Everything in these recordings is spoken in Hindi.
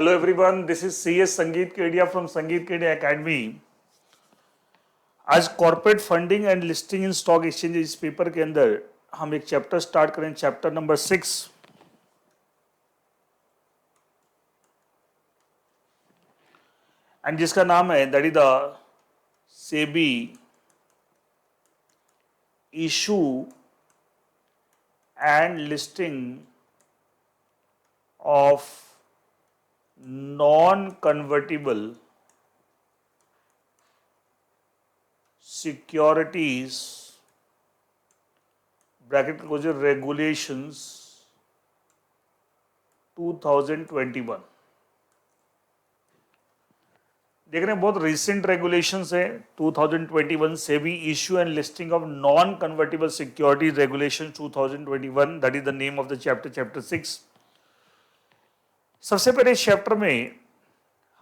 Hello everyone, this is CS Sangeet Kedia from Sangeet Kedia Academy. आज corporate funding and listing in stock exchange इस पेपर के अंदर हम एक चैप्टर स्टार्ट करें, चैप्टर नंबर 6 एंड जिसका नाम है that is the SEBI issue and listing of non convertible securities bracket closure regulations 2021। देख रहे हैं बहुत रिसेंट रेगुलेशंस है 2021 SEBI issue and listing of non convertible securities regulation 2021, that is the name of the chapter, chapter 6। सबसे पहले इस चैप्टर में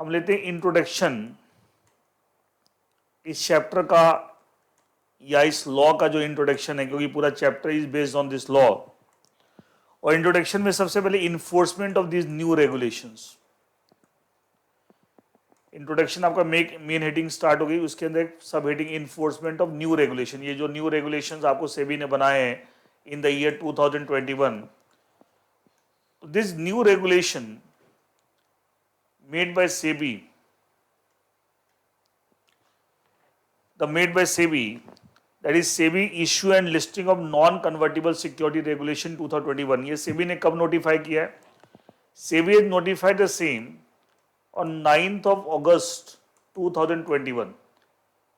हम लेते हैं इंट्रोडक्शन इस चैप्टर का या इस लॉ का जो इंट्रोडक्शन है, क्योंकि पूरा chapter is based on this law. और इंट्रोडक्शन में सबसे पहले enforcement of this new regulations. Introduction आपका मेन हेडिंग स्टार्ट हो गई, उसके अंदर एक सब heading enforcement of new regulation. ये जो न्यू रेगुलेशंस आपको सेबी ने बनाए हैं in the year 2021, this new regulation made by SEBI that is SEBI issue and listing of non-convertible security regulation 2021। ये SEBI ने कब नोटिफाई किया है? SEBI has notified the same on 9th of August 2021।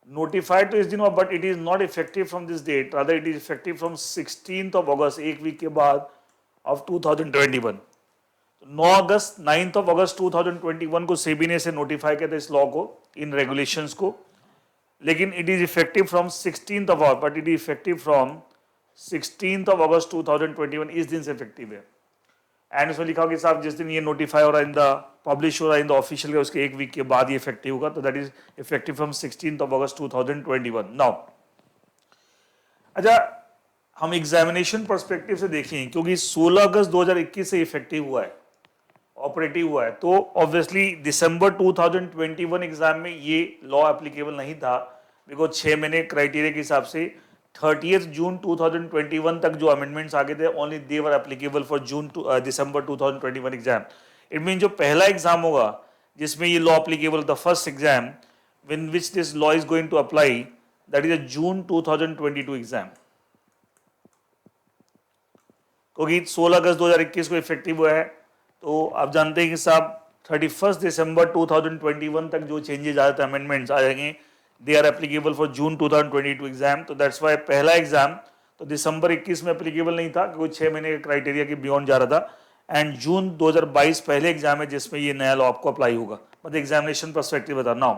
Notified तो इस दिन हुआ, but it is not effective from this date, rather it is effective from 16th of August, एक वीक के बाद of 2021। 9 August 9th of August 2021 को SEBI ने इसे नोटिफाई किया था, इस लॉ को, इन रेगुलेशंस को, लेकिन it is effective from 16th of August, but it is effective from 16th of August 2021, इस दिन से इफेक्टिव है। एंड उसमें लिखा होगा कि साहब जिस दिन ये नोटिफाई हो रहा है इन द पब्लिश हो रहा है इन द ऑफिशियल, उसके एक वीक के बाद ये इफेक्टिव होगा, तो that is effective from 16th of August 2021। Now अच्छा, हम एग्जामिनेशन पर्सपेक्टिव से देखें, क्योंकि 16 अगस्त 2021 से इफेक्टिव हुआ है, ऑपरेटिव हुआ है, तो ऑब्वियसली दिसंबर 2021 एग्जाम में ये लॉ एप्लीकेबल नहीं था, बिकॉज 6 महीने क्राइटेरिया के हिसाब से 30th जून 2021 तक जो अमेंडमेंट्स आ गए थे, only they were applicable for December 2021 exam. It mean जो पहला एग्जाम होगा जिसमें ये law applicable, the first exam when which this law is going to apply, that is June 2022 exam, क्योंकि 16 अगस्त 2021 को इफेक्टिव हुआ है। तो आप जानते हैं कि साहब 31 दिसंबर 2021 तक जो चेंजेस आ जाते हैं, अमेंडमेंट्स आ जाएंगे, they are applicable for June 2022 exam. तो दैट्स वाई पहला एग्जाम तो दिसंबर 21 में एप्लीकेबल नहीं था, क्योंकि 6 महीने के क्राइटेरिया के बियॉन्ड जा रहा था, एंड जून 2022 पहले एग्जाम है जिसमें ये नया लॉ आपको अप्लाई होगा। मतलब एग्जामिनेशन पर्सपेक्टिव बता रहा हूं।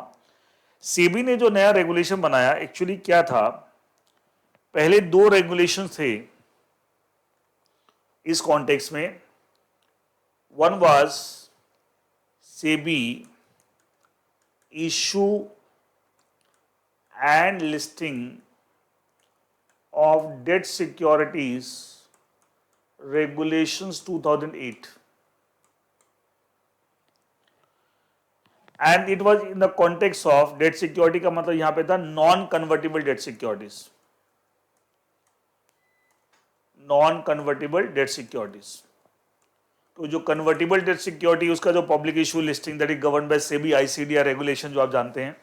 सेबी ने जो नया रेगुलेशन बनाया, एक्चुअली क्या था, पहले 2 रेगुलेशन थे इस कॉन्टेक्स्ट में। One was SEBI issue and listing of debt securities regulations 2008, and it was in the context of debt security का मतलब यहां पे था non convertible debt securities, non convertible debt securities। तो जो कन्वर्टिबल डेट सिक्योरिटी, उसका जो public issue listing, that is govern by SEBI ICDR regulation, जो आप जानते हैं,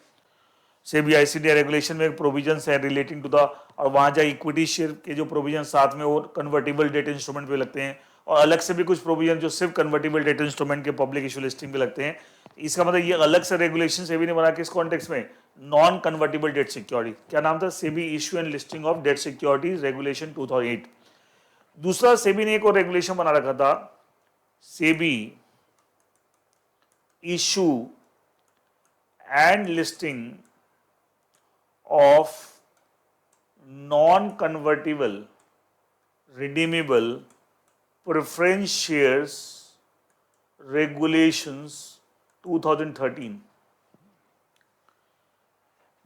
सेबी आईसीडीआर रेगुलेशन में प्रोविजंस है रिलेटिंग टू द, और वहां जाए इक्विटी शेयर के जो प्रोविजन साथ में वो कन्वर्टिबल डेट इंस्ट्रूमेंट पे लगते हैं, और अलग से भी कुछ प्रोविजन जो सिर्फ कन्वर्टिबल डेट इंस्ट्रूमेंट के पब्लिक इशू लिस्टिंग पे लगते हैं। इसका मतलब ये अलग से रेगुलेशन सेबी ने बना, किस कॉन्टेक्स्ट में, नॉन कन्वर्टिबल डेट सिक्योरिटी। क्या नाम था? SEBI issue and listing of debt securities regulation 2008। दूसरा सेबी ने एक और रेगुलेशन बना रखा था, SEBI issue and listing of non-convertible redeemable preference shares regulations 2013।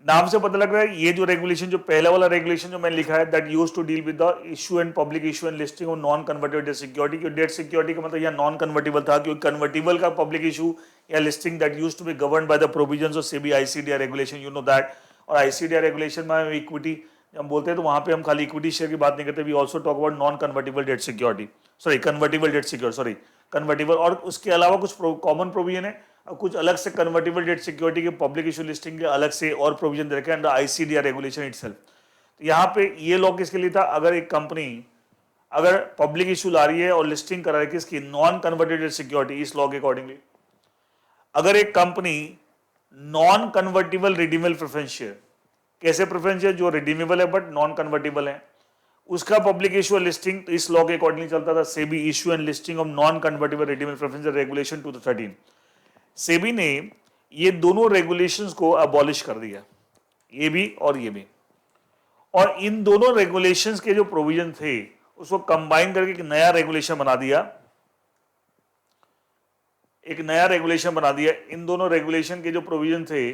नाम से पता लग रहा है ये जो रेगुलेशन, जो पहला वाला रेगुलेशन जो मैंने लिखा है, that used to deal with the issue and public issue and listing of non convertible debt security. क्योंकि डेट सिक्योरिटी का मतलब यहाँ नॉन कन्वर्टेबल था, क्योंकि कन्वर्टेबल का पब्लिक इशू या listing that used to be govern by the provisions of SEBI ICDR regulation, you know that. और आईसीडीआर रेगुलेशन में इक्विटी हम बोलते हैं तो वहां पे हम खाली इक्विटी शेयर की बात नहीं करते, we also talk about non convertible debt security, sorry convertible debt security, sorry convertible. और उसके अलावा कुछ कॉमन प्रोविजन है और कुछ अलग से कन्वर्टेबल डेट सिक्योरिटी के पब्लिक इशू लिस्टिंग के अलग से और प्रोविजन दे रखे हैं अंडर आईसीडीआर रेगुलेशन इटसेल्फ। तो यहाँ पे ये लॉ किसके लिए था, अगर एक कंपनी अगर पब्लिक इशू ला रही है और लिस्टिंग करा रही है किसकी, नॉन कन्वर्टेबल डेट सिक्योरिटी, इस लॉ के अकॉर्डिंगली। अगर एक company non convertible redeemable preference share, कैसे प्रेफरेंस शेयर जो रिडीमेबल है बट नॉन कन्वर्टेबल है, उसका पब्लिक इशू और लिस्टिंग तो इस लॉ के अकॉर्डिंगली चलता था, SEBI issue and listing of non convertible redeemable preference regulation 2013। SEBI ने ये दोनों रेगुलेशंस को अबॉलिश कर दिया, ये भी और ये भी, और इन दोनों रेगुलेशंस के जो प्रोविजन थे उसको कंबाइन करके एक नया रेगुलेशन बना दिया, एक नया रेगुलेशन बना दिया। इन दोनों रेगुलेशन के जो प्रोविजन थे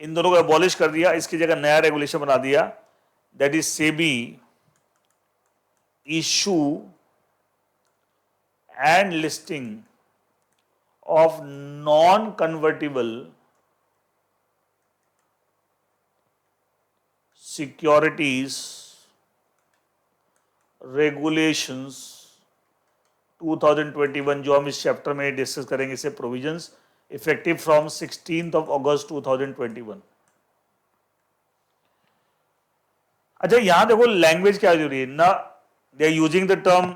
इन दोनों को अबॉलिश कर दिया, इसकी जगह नया रेगुलेशन बना दिया, that is SEBI issue and listing of non convertible securities regulations 2021, जो हम इस चैप्टर में डिस्कस करेंगे, इसे provisions effective from 16th of August 2021। अच्छा यहां देखो लैंग्वेज क्या जरूरी है ना, they are using the term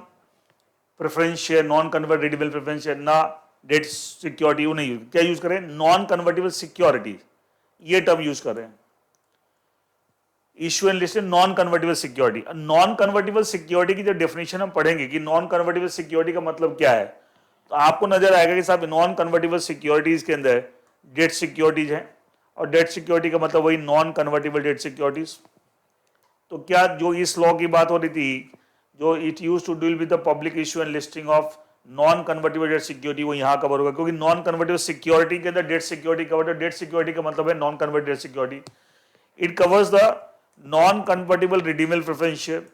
preference share, non convertible preference share, ना डेट सिक्योरिटी, वो नहीं यूज, क्या यूज करें, नॉन कन्वर्टेबल सिक्योरिटी, ये टर्म यूज कर रहे हैं। Issue and list non convertible security, non convertible security की जो डेफिनेशन हम पढ़ेंगे कि नॉन कन्वर्टेबल सिक्योरिटी का मतलब क्या है, तो आपको नजर आएगा कि साहब नॉन कन्वर्टेबल सिक्योरिटीज के अंदर डेट सिक्योरिटीज हैं, और डेट सिक्योरिटी का मतलब वही नॉन कन्वर्टेबल डेट सिक्योरिटीज। तो क्या जो इस लॉ की बात हो रही थी, जो it used to deal with the public issue and listing of non convertible debt security, वो यहां कवर होगा, क्योंकि नॉन कन्वर्टेबल सिक्योरिटी के अंदर डेट सिक्योरिटी कवर है। डेट सिक्योरिटी का मतलब है non convertible debt security, it covers the non convertible redeemable preference share.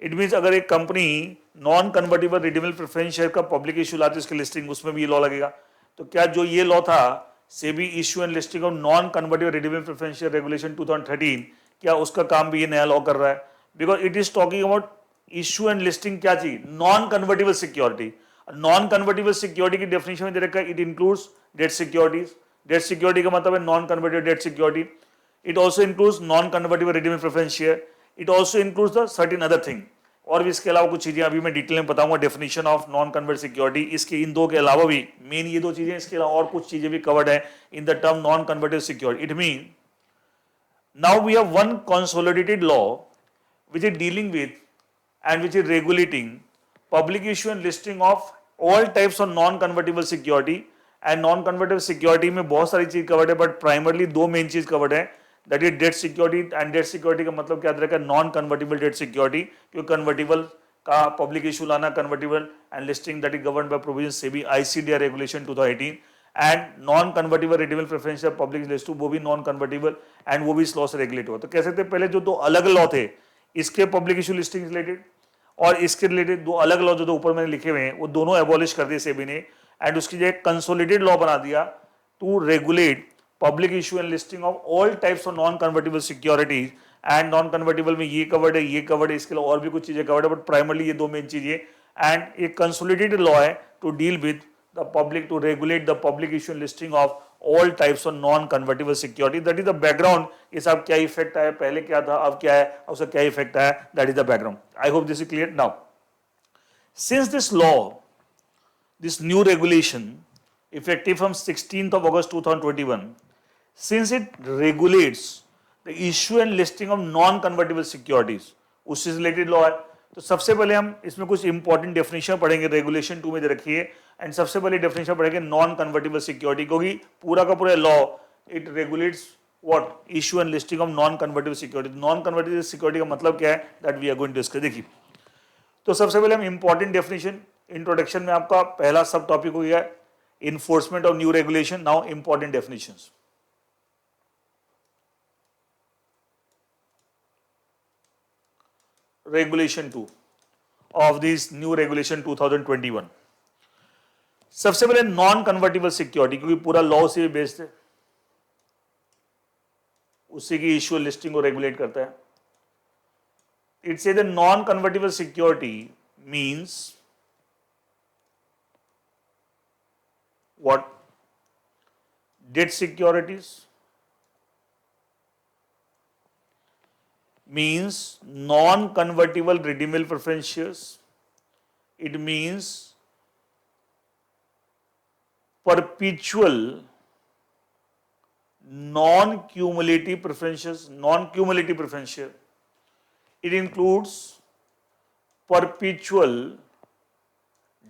It means अगर एक company non convertible redeemable preference share का पब्लिक इशू लाती है उसकी लिस्टिंग, उसमें भी ये लॉ लगेगा। तो क्या जो ये लॉ था SEBI issue and listing of non convertible redeemable preference share regulation 2013, क्या उसका काम भी ये नया लॉ कर रहा है, because it is talking about issue and listing क्या चीज, non convertible security. Non convertible security की डेफिनेशन में दे रखा है, it includes debt securities, date security का मतलब है non convertible debt security, it also includes non convertible redeemable preference share, it also includes the certain other thing, और भी इसके अलावा कुछ चीजें अभी मैं डिटेल में बताऊंगा, definition of non convert security. इसके इन दो के अलावा भी, मेन ये दो चीजें, इसके अलावा और कुछ चीजें भी कवर्ड है in the term non convertible security. It mean now we have one consolidated law which is dealing with and which is regulating public issue and listing of all types of non convertible security, and non convertible security में बहुत सारी चीज कवर्ड है, बट प्राइमरली दो मेन चीज कवर्ड है, that is date security, and date security का मतलब क्या रखा है, नॉन कन्वर्टेबल डेट सिक्योरिटी, क्योंकि कन्वर्टेबल का पब्लिक इशू लाना, convertible and listing that is govern by provision SEBI ICDR regulation 2018, and non convertible redeemable preference public list, वो भी नॉन कन्वर्टेबल एंड वो भी इस लॉ से रेगुलेट हुआ। तो कह सकते हैं पहले जो दो अलग लॉ थे, इसके पब्लिक इशू लिस्टिंग रिलेटेड और इसके रिलेटेड दो अलग लॉ जो दो ऊपर मैंने लिखे हुए हैं, वो दोनों एबॉलिश कर दिए सेबी ने, एंड उसकी जगह कंसोलिडेटेड लॉ बना दिया to regulate public issue and listing of all types of non convertible securities. And non convertible में ये कवर्ड है, ये कवर्ड है, इसके अलावा और भी कुछ चीजें कवर्ड है, बट प्राइमरली ये दो मेन चीजें, एंड एक कंसोलिडेटेड लॉ है to deal with the public, to regulate the public issue and listing of all types of non-convertible security. That is the background. ये सब क्या इफेक्ट आया, पहले क्या था, अब क्या है, उसका क्या इफेक्ट आया, that is the background. I hope this is clear now. Since this law, this new regulation, effective from 16th of August 2021, since it regulates the issue and listing of non-convertible securities, उससे रिलेटेड लॉ है, तो सबसे पहले हम इसमें कुछ इंपॉर्टेंट डेफिनेशन पढ़ेंगे, रेगुलेशन 2 में दे रखी है, एंड सबसे पहले डेफिनेशन पढ़ेंगे नॉन कन्वर्टेबल सिक्योरिटी, क्योंकि पूरा का पूरा law it regulates what, issue and listing of non convertible security. Non convertible security का मतलब क्या है, that we are going to discuss. देखिए, तो सबसे पहले हम इंपॉर्टेंट डेफिनेशन, इंट्रोडक्शन में आपका पहला सब टॉपिक हो गया enforcement of new regulation. Now important definitions, regulation 2 of this new regulation 2021। सबसे पहले नॉन कन्वर्टिबल सिक्योरिटी, क्योंकि पूरा लॉ से बेस्ड है, उसी की इश्यू लिस्टिंग को रेगुलेट करता है। इट से the non convertible security means what? Debt securities means non-convertible redeemable preference shares. It means perpetual non-cumulative preferences, non-cumulative preference share. It includes perpetual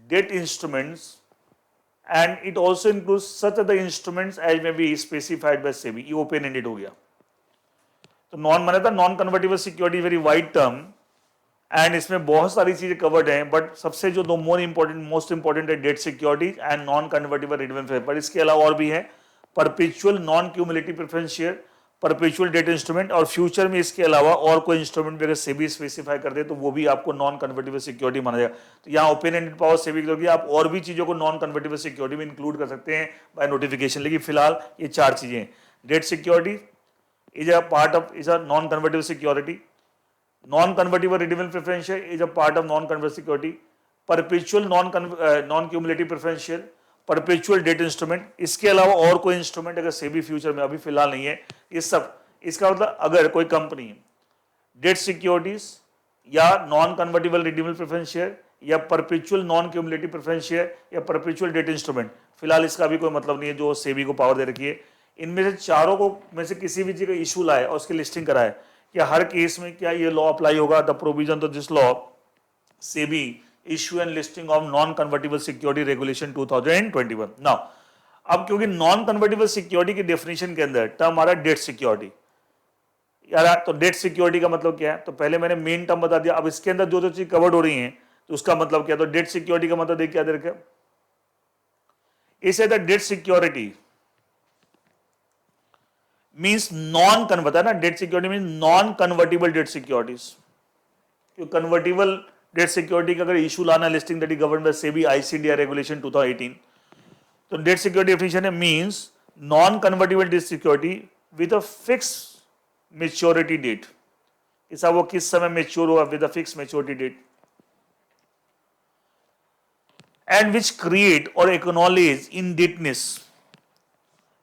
debt instruments, and it also includes such other instruments as may be specified by SEBI. ये ओपन एंडेड हो गया। तो नॉन माना था non convertible security very wide term, and इसमें बहुत सारी चीजें कवर्ड हैं, बट सबसे जो दो मोस्ट इंपॉर्टेंट है debt security and non convertible redeemable preference. पर इसके अलावा और भी है perpetual non cumulative preference share, perpetual debt instrument, और फ्यूचर में इसके अलावा और कोई इंस्ट्रूमेंट भी अगर सेबी स्पेसिफाई कर दे तो वो भी आपको नॉन कन्वर्टिबल सिक्योरिटी माना जाएगा। तो यहाँ ओपन एंडेड पावर सेबी की आप और भी चीजों को नॉन कन्वर्टिबल सिक्योरिटी में इंक्लूड कर सकते हैं बाय नोटिफिकेशन, लेकिन फिलहाल ये चार चीजें हैं। Debt security is a part of is a non convertible security, non convertible redeemable preference share is a part of non convertible security, perpetual non cumulative preference share, perpetual debt instrument, इसके अलावा और कोई इंस्ट्रूमेंट अगर सेबी फ्यूचर में अभी फिलहाल नहीं है, ये सब। इसका मतलब अगर कोई कंपनी डेट सिक्योरिटीज या non convertible redeemable preference share या perpetual non cumulative preference share या परपेचुअल डेट इंस्ट्रूमेंट, फिलहाल इसका भी कोई मतलब नहीं है जो सेबी को पावर दे रखी है। इनमें से चारों को में से किसी भी चीज का इशू लाए और उसकी लिस्टिंग कराए, क्या हर केस में क्या ये लॉ अप्लाई होगा? The provision of this law SEBI issue and listing of non convertible security regulation 2021। Now अब क्योंकि नॉन कन्वर्टिबल सिक्योरिटी की डेफिनेशन के अंदर टर्म आ रहा है डेट सिक्योरिटी यार, तो डेट सिक्योरिटी का मतलब क्या है? तो पहले मैंने मेन टर्म बता दिया, अब इसके अंदर जो जो चीज कवर्ड हो रही है तो उसका मतलब क्या? तो डेट सिक्योरिटी का मतलब देखिए क्या दे रखा है, इसे the debt security means non convert है ना, debt security means non convertible debt securities. Convertible debt security का अगर इशू लाना listing that is governed by SEBI ICDR regulation 2018, तो डेट सिक्योरिटी डेफिनेशन है means non convertible debt security with a fix maturity date, ऐसा वो किस समय मेच्योर हुआ with a fix maturity date, and which create और एक्नॉलेज इन डेटनेस।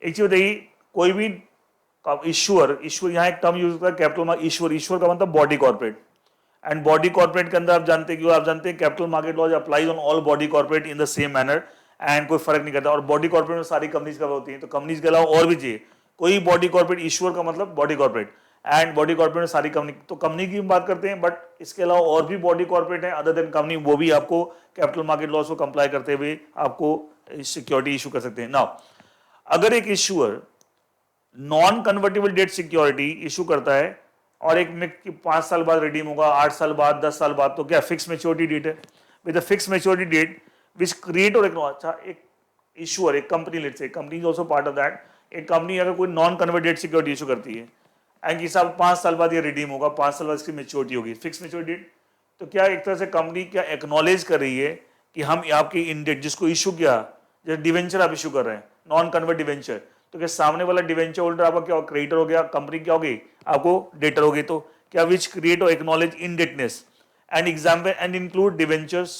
एक चीज बताइए, कोई भी ईश्वर यहाँ एक टर्म यूज होता है कैपिटल मार्केट, ईश्वर का मतलब body corporate, and body corporate के अंदर आप जानते हैं capital market laws applies on all body corporate in the same manner, and कोई फर्क नहीं करता। और बॉडी कॉर्पोरेट में सारी कंपनीज कवर होती हैं, तो कंपनीज के अलावा और भी चाहिए कोई बॉडी कॉर्पोरेट, ईश्वर का मतलब body corporate, and body corporate में सारी कंपनी, तो कंपनी की बात करते हैं, बट इसके अलावा और भी बॉडी कॉर्पोरेट है अदर देन कंपनी, वो भी आपको कैपिटल मार्केट लॉज को कंप्लाई करते हुए आपको सिक्योरिटी इशू कर सकते हैं। नाउ अगर एक issuer non convertible debt security issue करता है और एक में 5 साल बाद रिडीम होगा, 8 साल बाद, 10 साल बाद, तो क्या फिक्स मेच्योरिटी डेट है? With fix maturity date which create और एक इशूअर, एक company, let's say company is also part of that, एक कंपनी अगर कोई non convert debt security issue करती है एंड कि साहब 5 साल बाद ये रिडीम होगा, 5 साल बाद इसकी मेच्योरिटी होगी, फिक्स मेच्योरिटी डेट, तो क्या एक तरह से कंपनी क्या एक्नॉलेज कर रही है कि हम आपकी इन डेट जिसको इशू किया, जैसे डिवेंचर आप इशू कर रहे हैं नॉन कन्वर्ट डिवेंचर, तो क्या सामने वाला डिवेंचर होल्डर आपका क्या क्रेडिटर हो गया, कंपनी क्या होगी आपको डेटर होगी, तो क्या विच क्रिएट और acknowledge indebtedness and example and include debentures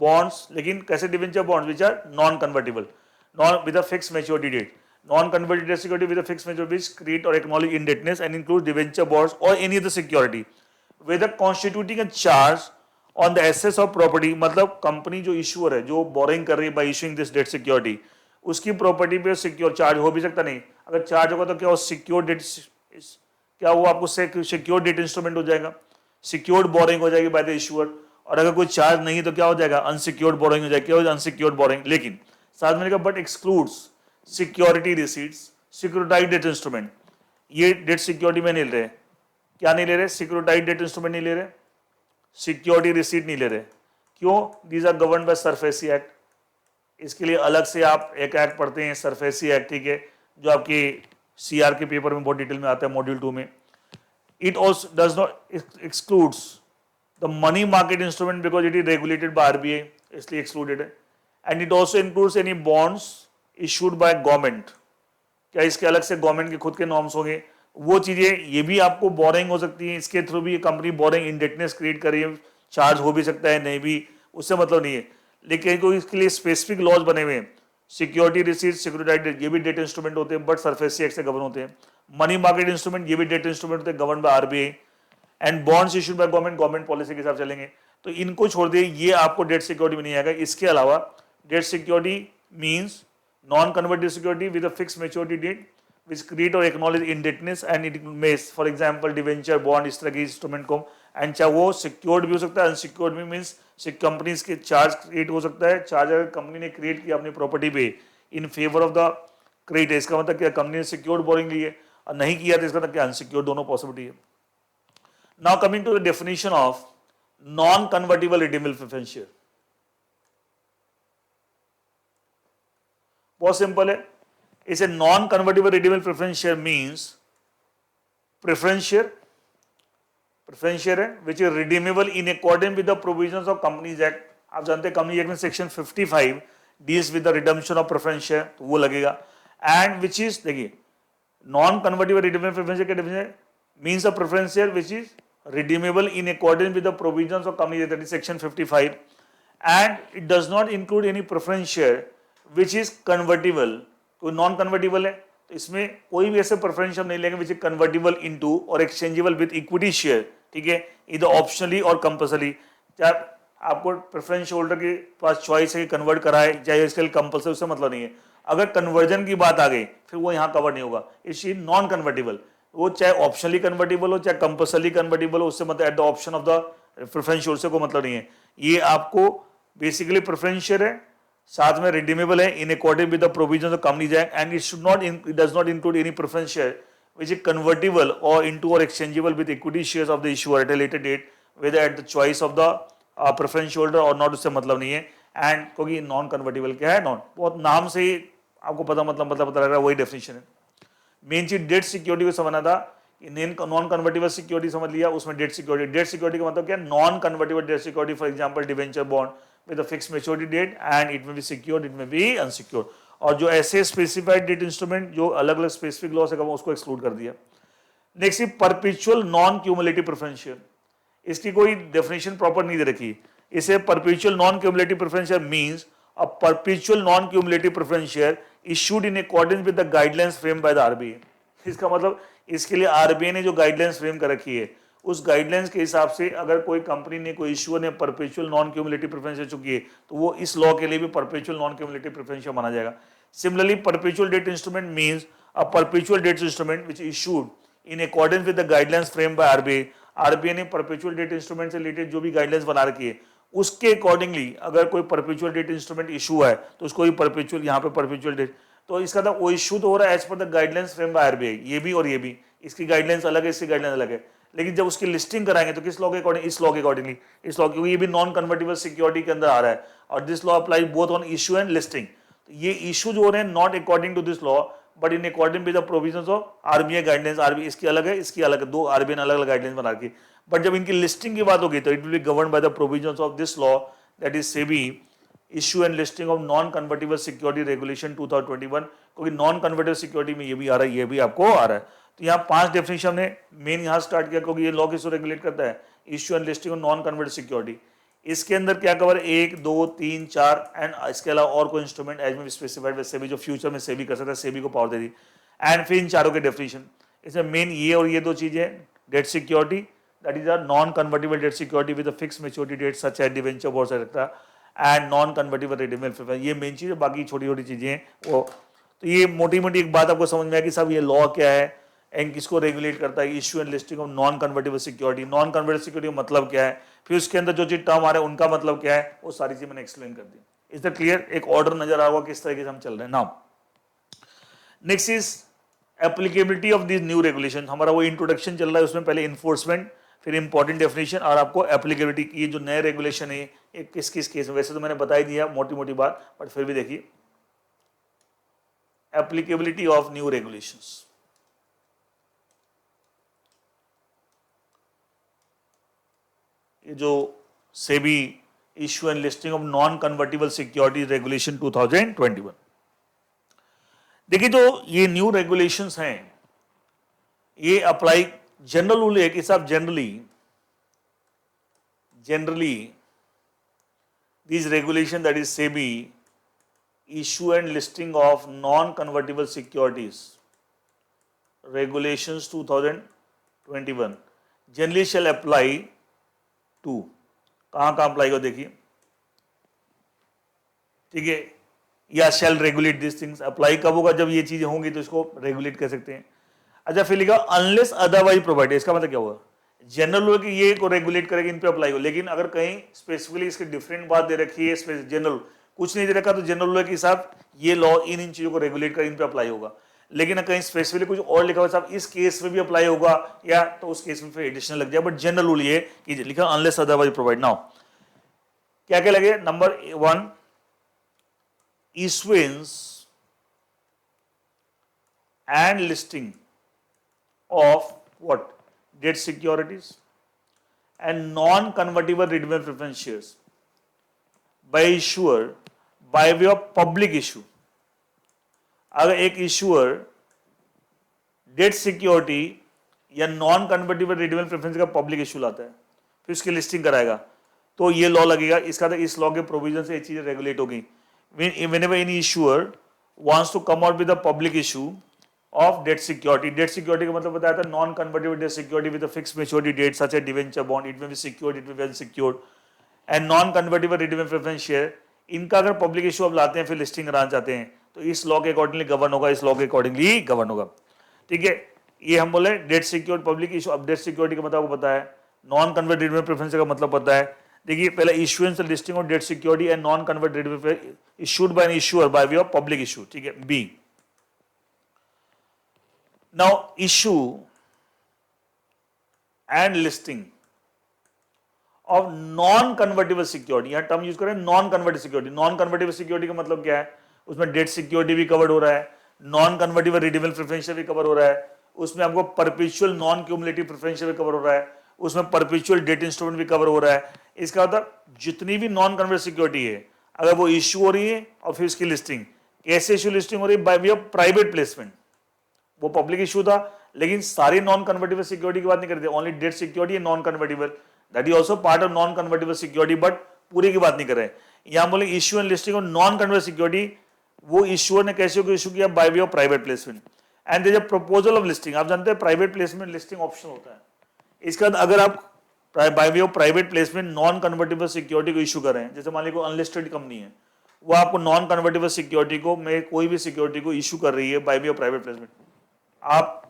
bonds, लेकिन कैसे debenture bonds which are non convertible, non with a fix maturity date, non converted debt security with a fix maturity which create और acknowledge indebtedness and include debenture bonds और any other security with constituting a charge on the assets of property, मतलब कंपनी जो इशूअर है जो बोरिंग कर रही है bye issuing this debt security, उसकी प्रॉपर्टी पे सिक्योर चार्ज हो भी सकता नहीं, अगर चार्ज होगा तो क्या वो सिक्योर डेट, क्या वो आपको सिक्योर डेट इंस्ट्रूमेंट हो जाएगा, सिक्योर्ड बोरिंग हो जाएगी बाय द इशूअर, और अगर कोई चार्ज नहीं तो क्या हो जाएगा अनसिक्योर्ड बोरिंग हो जाएगी, क्या हो अनसिक्योर्ड बोरिंग। लेकिन साथ में but excludes security receipts, securitise debt instrument, ये डेट सिक्योरिटी में नहीं ले रहे, क्या नहीं ले रहे, सिक्योरिटाइज डेट इंस्ट्रूमेंट नहीं ले रहे, सिक्योरिटी रिसीट नहीं ले रहे, क्यों? These are govern by SARFAESI act, इसके लिए अलग से आप एक एक्ट पढ़ते हैं सरफेसी एक्ट, ठीक है, जो आपकी सीआर के पेपर में बहुत डिटेल में आता है मॉड्यूल 2 में। It also does not excludes the money market instrument because it is regulated by RBI, इसलिए excluded है. And it also includes any bonds issued by government. क्या इसके अलग से गवर्नमेंट के खुद के नॉर्म्स होंगे, वो चीजें, ये भी आपको बोरिंग हो सकती है, इसके थ्रू भी कंपनी बोरिंग इंडेटनेस क्रिएट कर रही है, चार्ज हो भी सकता है, नहीं भी, उससे मतलब नहीं है. लेकिन कोई इसके लिए स्पेसिफिक लॉज बने हुए हैं. सिक्योरिटी रिसीट, सिक्योरिटी, ये भी डेट इंस्ट्रूमेंट होते हैं बट सरफेसी एक्ट से गवर्न होते हैं. मनी मार्केट इंस्ट्रूमेंट, ये भी डेट इंस्ट्रूमेंट होते हैं govern by RBI. And bonds issued by government, government policy के हिसाब चलेंगे. तो इनको छोड़ दिए, ये आपको डेट सिक्योरिटी में नहीं आएगा. इसके अलावा debt security means non convertible security with a fix maturity date which create or acknowledge indebtedness and it may, for example, debenture, bond, इस तरह के इंस्ट्रूमेंट को. एंड चाहे वो सिक्योर्ड भी हो सकता है, अनसिक्योर्ड भी, मीन्स कंपनीज के चार्ज क्रिएट हो सकता है. चार्ज अगर कंपनी ने क्रिएट किया अपनी प्रॉपर्टी पे in favour of the creditor, इसका मतलब क्या कंपनी ने सिक्योर्ड बोरिंग ली है, और नहीं किया तो इसका मतलब क्या अनसिक्योर्ड, दोनों पॉसिबिलिटी है. Now coming to the definition of non convertible redeemable preference share. बहुत सिंपल है. Is a non-convertible redeemable preference share means preference share है which is redeemable in accordance with the provisions of Companies Act. आप जानते हैं कंपनी एक्ट में section 55 deals with the redemption of preference share, तो वो लगेगा. एंड विच इज, देखिए, non convertible redeemable preference share का definition means a preference share which is redeemable in accordance with the provisions of Companies Act, that is section 55, and it does not include any preference share which is convertible. कोई नॉन कन्वर्टेबल है तो इसमें कोई भी ऐसे प्रेफरेंस हम नहीं लेंगे विच इज कन्वर्टेबल इनटू और एक्सचेंजेबल विद इक्विटी शेयर. ठीक है, इधर ऑप्शनली और कंपल्सरी. चाहे आपको प्रेफरेंस होल्डर के पास चॉइस है कि कन्वर्ट कराए, चाहे इसके लिए कंपल्सरी, उससे मतलब नहीं है. अगर कन्वर्जन की बात आ गई फिर वो यहाँ कवर नहीं होगा. इट्स नॉन कन्वर्टेबल, वो चाहे ऑप्शनली कन्वर्टेबल हो चाहे कंपल्सरी कन्वर्टेबल हो, उससे मतलब at the option of the preference holder से कोई मतलब नहीं है. ये आपको बेसिकली प्रेफरेंस शेयर है, साथ में रिडीमेबल है इन according with the provisions of companies act, and it should not, it does not include any preference share which is convertible or into or exchangeable with equity shares of the issuer at a later date whether at the choice of the preference holder or not, उससे मतलब नहीं है. एंड क्योंकि नॉन कन्वर्टेबल क्या है, नॉन, बहुत नाम से ही आपको पता मतलब पता लग रहा है, वही डेफिनेशन है. मेन चीज डेट सिक्योरिटी को समझना था. नॉन कन्वर्टेबल सिक्योरिटी समझ लिया, उसमें डेट सिक्योरिटी. डेट सिक्योरिटी का मतलब क्या, non convertible debt security, for example debenture, bond with a fixed maturity date and it may be secured, it may be unsecured. और जो ऐसे स्पेसिफाइड डेट इंस्ट्रूमेंट जो अलग अलग स्पेसिफिक लॉ से उसको एक्सक्लूड कर दिया. नेक्स्ट है perpetual non cumulative preference share. इसकी कोई डेफिनेशन प्रॉपर नहीं दे रखी. इसे perpetual non cumulative preference share means a perpetual non cumulative preference share issued in accordance with the guidelines frame by the RBI. इसका मतलब इसके लिए आरबीआई ने जो गाइडलाइंस फ्रेम कर रखी है उस गाइडलाइंस के हिसाब से अगर कोई कंपनी ने, कोई इश्यूअर ने परपेचुअल नॉन क्यूमुलेटिव प्रेफरेंस ले चुकी है तो वो इस लॉ के लिए भी परपेचुअल नॉन क्यूमुलेटिव प्रेफरेंस माना जाएगा. Similarly perpetual debt instrument means a perpetual debt instrument which issued in accordance with the guidelines frame by RBI. RBI ने परपेचुअल डेट इंस्ट्रूमेंट से रिलेटेड जो भी गाइडलाइंस बना रखी है उसके अकॉर्डिंगली अगर कोई परपेचुअल डेट इंस्ट्रूमेंट इशू है तो उसको ही परपेचुअल, यहाँ पे परपेचुअल डेट, तो इसका मतलब वो इशू तो हो रहा है as per the guidelines frame by RBI. ये भी और ये भी, इसकी गाइडलाइंस अलग है, इसकी गाइडलाइंस अलग है. लेकिन जब उसकी लिस्टिंग कराएंगे तो किस लॉ के अकॉर्डिंग, इस लॉ के अकॉर्डिंगली, इस लॉ, क्योंकि ये भी नॉन कन्वर्टेबल सिक्योरिटी के अंदर आ रहा है और this law apply both on issue and listing. ये इशू जो हो रहे हैं not according to this law but in according with the provisions of RBI guidelines. RBI इसकी अलग है, इसकी अलग है, दो आरबीआई ने अलग अलग गाइडलाइंस बना रखी. बट जब इनकी लिस्टिंग की बात होगी तो it will be govern by the provisions of this law, that is SEBI issue and listing of non convertible security regulation 2021. क्योंकि नॉन कन्वर्टेबल सिक्योरिटी में ये भी आ रहा है, ये भी आपको आ रहा है. तो यहाँ 5 डेफिनेशन हमने मेन यहाँ स्टार्ट किया क्योंकि ये लॉ किसको रेगुलेट करता है, issue and listing of non convertible security. इसके अंदर क्या कवर, 1 2 3 4 एंड इसके अलावा और कोई इंस्ट्रूमेंट एज में स्पेसिफाइड सेबी जो फ्यूचर में सेबी कर सकता है, सेबी को पावर दे दी. एंड फिर इन चारों के डेफिनेशन, इसमें मेन ये और ये दो चीजें, debt security that is a non convertible debt security with a fix maturity date such as debenture बहुत सारा and non convertible redeemable preference. ये मेन चीज है, बाकी छोटी छोटी चीजें हैं वो. तो ये मोटी मोटी एक बात आपको समझ में आया कि साहब ये लॉ क्या है एंड किसको रेगुलेट करता है, issue and listing of non convertible security. Non convertible security का मतलब क्या है, फिर उसके अंदर जो चीज टर्म आ रहा है उनका मतलब क्या है, वो सारी चीज मैंने एक्सप्लेन कर दी. इज द क्लियर, एक ऑर्डर नजर आ होगा किस तरीके से हम चल रहे हैं. Now next is applicability of this new regulation. हमारा वो इंट्रोडक्शन चल रहा है, उसमें पहले इन्फोर्समेंट, फिर इंपॉर्टेंट डेफिनेशन और आपको एप्लीकेबिलिटी की. ये जो नए रेगुलेशन है ये किस किस केस में, वैसे तो मैंने बता ही दिया मोटी मोटी बात, बट फिर भी देखिए एप्लीकेबिलिटी ऑफ न्यू रेगुलेशंस. ये जो SEBI issue and listing of non convertible securities regulation 2021। देखिए जो ये न्यू रेगुलेशंस हैं ये अप्लाई जनरल रूल है कि साहब generally these regulation, that is SEBI issue and listing of non-convertible securities regulations 2021 generally shall apply to, कहाँ अप्लाई हो देखिए, ठीक है, या shall regulate these things, apply कब होगा, जब ये चीजें होंगी तो इसको रेगुलेट कर सकते हैं। अच्छा फिर लिखा अनलेस अदरवाइज प्रोवाइडेड, इसका मतलब क्या हुआ, जनरल हो कि ये को रेगुलेट करेगा, इन पे अप्लाई हो, लेकिन अगर कहीं स्पेसिफिकली इसकी डिफरेंट बात दे रखी है, जनरल कुछ नहीं दे रखा तो जनरल कि साहब ये लॉ इन चीजों को रेगुलेट कर इन पे अप्लाई होगा, लेकिन कहीं स्पेसिफिकली कुछ और लिखा हुआ साहब इस केस में भी अप्लाई होगा या तो उस केस में फिर एडिशनल लग जाए, बट जनरल रूल ये कि लिखा अनलेस अदरवाइज प्रोवाइड। नाउ क्या क्या लगे, number 1 issuance and listing of what, debt securities and non-convertible redeemable preference shares by issuer by way of public issue। अगर एक issuer डेट सिक्योरिटी या नॉन कन्वर्टिबल रिडीमेबल प्रेफरेंस का पब्लिक इशू लाता है फिर उसकी लिस्टिंग कराएगा तो ये लॉ लगेगा, इसका तो इस लॉ के प्रोविजन से ये चीजें रेगुलेट होगी। whenever any issuer wants to come out with a public issue of debt security, debt security का मतलब बताया था non convertible debt security with a fixed maturity date such a debenture bond, it may be secured, it may be unsecured, and non convertible redeemable preference share, इनका अगर पब्लिक इशू अब लाते हैं फिर लिस्टिंग कराना चाहते हैं तो इस लॉ के अकॉर्डिंगली गवर्न होगा, इस लॉ के अकॉर्डिंगली गवर्न होगा। ठीक है, ये हम बोले डेट सिक्योर्ड पब्लिक इशू। अब डेट सिक्योरिटी का मतलब आपको पता है, नॉन कन्वर्टिबल प्रेफरेंस का मतलब पता है। देखिए पहले issuance and listing of debt security and non convertible issued by an issuer by way of public issue. ठीक है, B. Now issue and listing of non convertible security, यहां टर्म यूज करें non convertible security. Non convertible security का मतलब क्या है, उसमें डेट सिक्योरिटी भी कवर्ड हो रहा है, नॉन कन्वर्टिबल रिडीमेबल प्रेफरेंस भी कवर हो रहा है, उसमें आपको परपेचुअल नॉन क्यूमुलेटिव प्रेफरेंस भी कवर हो रहा है, उसमें परपेचुअल डेट इंस्ट्रूमेंट भी कवर हो रहा है। इसका मतलब जितनी भी नॉन कन्वर्टिबल सिक्योरिटी है अगर वो इश्यू हो रही है और फिर उसकी लिस्टिंग कैसे इश्यू लिस्टिंग हो रही है, bye way of private placement. वो पब्लिक इश्यू था लेकिन सारी नॉन कन्वर्टिबल सिक्योरिटी की बात नहीं करते, only debt security non convertible, that is also part of non convertible security, but पूरी की बात नहीं कर रहे। यहां बोले issue and listing of non convertible security, वो इश्यूअर ने कैसे इश्यू किया, by way of private placement and there is a proposal of listing. आप जानते हैं प्राइवेट प्लेसमेंट लिस्टिंग ऑप्शन होता है। इसका अगर आप bye way of private placement non convertible security को इशू करें, जैसे मान लीजिए अनलिस्टेड कंपनी है वो आपको नॉन कन्वर्टिबल सिक्योरिटी को में कोई भी सिक्योरिटी को इशू कर रही है bye way of private placement, आप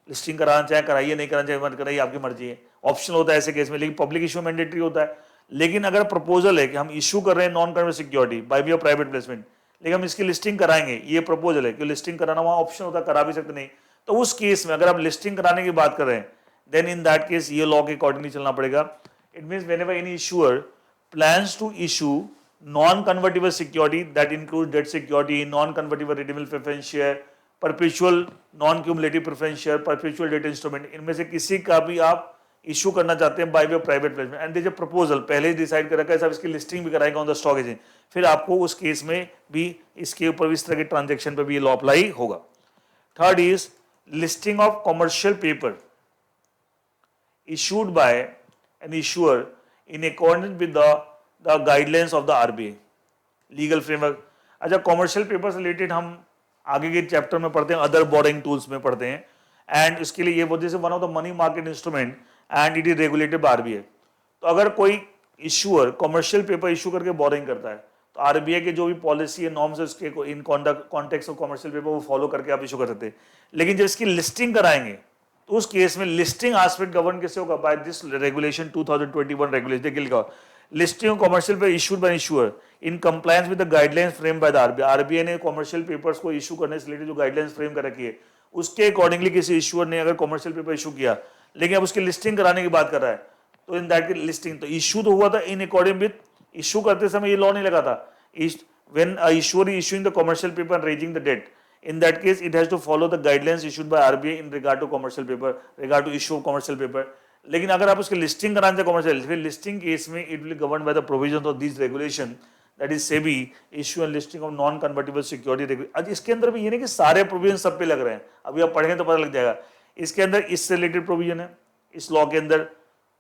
लिस्टिंग कराना चाहे कराइए, नहीं कराना चाहे मत कराइए, आपकी मर्जी है, ऑप्शन होता है ऐसे केस में। लेकिन पब्लिक इशू मैंडेटरी होता है। लेकिन अगर प्रपोजल है कि हम इशू कर रहे हैं non convertible security bye way of private placement, लेकिन हम इसकी लिस्टिंग कराएंगे, ये प्रपोजल है कि लिस्टिंग कराना वहां ऑप्शन होता है, करा भी सकते नहीं, तो उस केस में अगर आप लिस्टिंग कराने की बात कर रहे हैं then in that case ये लॉ के अकॉर्डिंगली चलना पड़ेगा। It means whenever any issuer plans to issue non-convertible security that includes debt security, non-convertible redeemable preference share, perpetual non-cumulative preference share, perpetual debt instrument, इनमें से किसी का भी आप इशू करना चाहते हैं by way of private placement and their proposal पहले ही डिसाइड कर रखा है, सब इसकी लिस्टिंग भी कराएंगे ऑन द स्टॉक एक्सचेंज, फिर आपको उस केस में भी इसके ऊपर इस तरह के ट्रांजेक्शन पे भी ये लॉ अप्लाई होगा। Third is listing of commercial paper issued by an issuer in accordance with the guidelines of the RBI legal framework। अच्छा, कॉमर्शियल पेपर से रिलेटेड हम आगे के चैप्टर में पढ़ते हैं, अदर बोरिंग टूल्स में पढ़ते हैं, एंड उसके लिए ये बोलते हैं one of the money market instrument and it is regulated by RBI. तो अगर कोई इशूअर कॉमर्शियल पेपर इशू करके बोरिंग करता है तो आरबीआई के जो भी पॉलिसी है नॉर्म्स है उसके इन कॉन्टेक्स्ट ऑफ कॉमर्शियल पेपर वो फॉलो करके आप इशू कर सकते हैं। लेकिन जब इसकी लिस्टिंग कराएंगे तो उस केस में लिस्टिंग एस्पेक्ट गवर्न कैसे होगा, बाय दिस रेगुलेशन 2021 रेगुलेशन। देखिए लिखा listing of commercial paper issued by issuer in compliance with the guidelines frame by the RBI. RBI ने कमर्शियल पेपर्स को इशू करने से रिलेटेड जो गाइडलाइंस फ्रेम कर रखी है उसके अकॉर्डिंगली किसी इशूअर ने अगर कमर्शियल पेपर इशू किया लेकिन अब उसकी लिस्टिंग कराने की बात कर रहा है तो इन दैट की लिस्टिंग तो इशू तो हुआ था इन अकॉर्डिंग विद, इशू करते समय ये लॉ नहीं लगा था, when a issuer is issuing the commercial paper and raising the debt, in that case it has to follow the guidelines issued by RBI in regard to commercial paper, regard to issue of commercial paper। लेकिन अगर आप उसकी लिस्टिंग कराने से कॉमर्शियल, फिर लिस्टिंग केस में it will govern by the provision of this regulation, that is SEBI issue and listing of non convertible security regulation. इसके अंदर भी ये नहीं कि सारे प्रोविजन सब पे लग रहे हैं, अभी आप पढ़ेंगे तो पता लग जाएगा। इसके अंदर इससे रिलेटेड प्रोविजन है इस लॉ के अंदर,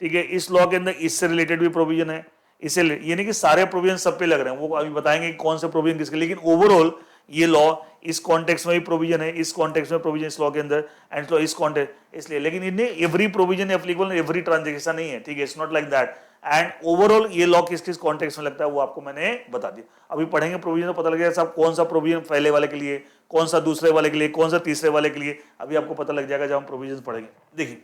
ठीक है, इस लॉ के अंदर इससे रिलेटेड भी प्रोविजन है, इसे ये नहीं कि सारे प्रोविजन सब पे लग रहे हैं, वो अभी बताएंगे कि कौन से प्रोविजन किसके, लेकिन ओवरऑल ये लॉ इस कॉन्टेक्स्ट में भी प्रोविजन है, इस कॉन्टेक्स्ट में प्रोविजन इस लॉ के अंदर, एंड इस कॉन्टेक्स्ट इसलिए, लेकिन इन्हें every provision applicable every transaction नहीं है, ठीक है, it's not like that. And overall ये लॉ किस किस कॉन्टेक्स्ट में लगता है वो आपको मैंने बता दिया। अभी पढ़ेंगे प्रोविजन तो पता लगेगा साहब कौन सा प्रोविजन पहले वाले के लिए, कौन सा दूसरे वाले के लिए, कौन सा तीसरे वाले के लिए, अभी आपको पता लग जाएगा जब हम प्रोविजन पढ़ेंगे। देखिए,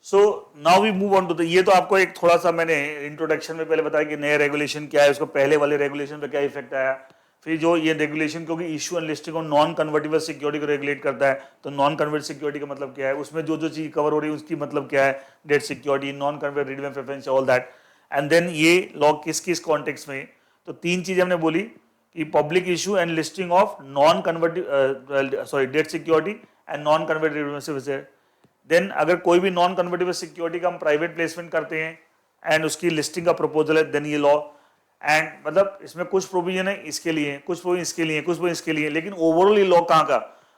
so now we move on to the, ये तो आपको एक थोड़ा सा मैंने इंट्रोडक्शन में पहले बताया कि नया रेगुलेशन क्या है, उसको पहले वाले रेगुलेशन पे क्या इफेक्ट आया, फिर जो ये रेगुलेशन क्योंकि issue and listing of non convertible security को रेगुलेट करता है, तो नॉन कन्वर्ट सिक्योरिटी का मतलब क्या है, उसमें जो जो चीज कवर हो रही है उसकी मतलब क्या है, debt security, non convert redeemable preference, all that. And then ये लॉ किस किस कॉन्टेक्स्ट में, तो तीन चीजें हमने बोली कि public issue and listing of non convertible sorry debt security and non convert redeemable. Then अगर कोई भी नॉन कन्वर्टिबल सिक्योरिटी का हम प्राइवेट प्लेसमेंट करते हैं एंड उसकी लिस्टिंग का प्रपोजल है, देन ये लॉ, एंड मतलब इसमें कुछ प्रोविजन है इसके लिए, कुछ प्रोविजन इसके लिए, कुछ प्रोविजन इसके लिए, लेकिन ओवरऑल ये लॉ कहाँ का।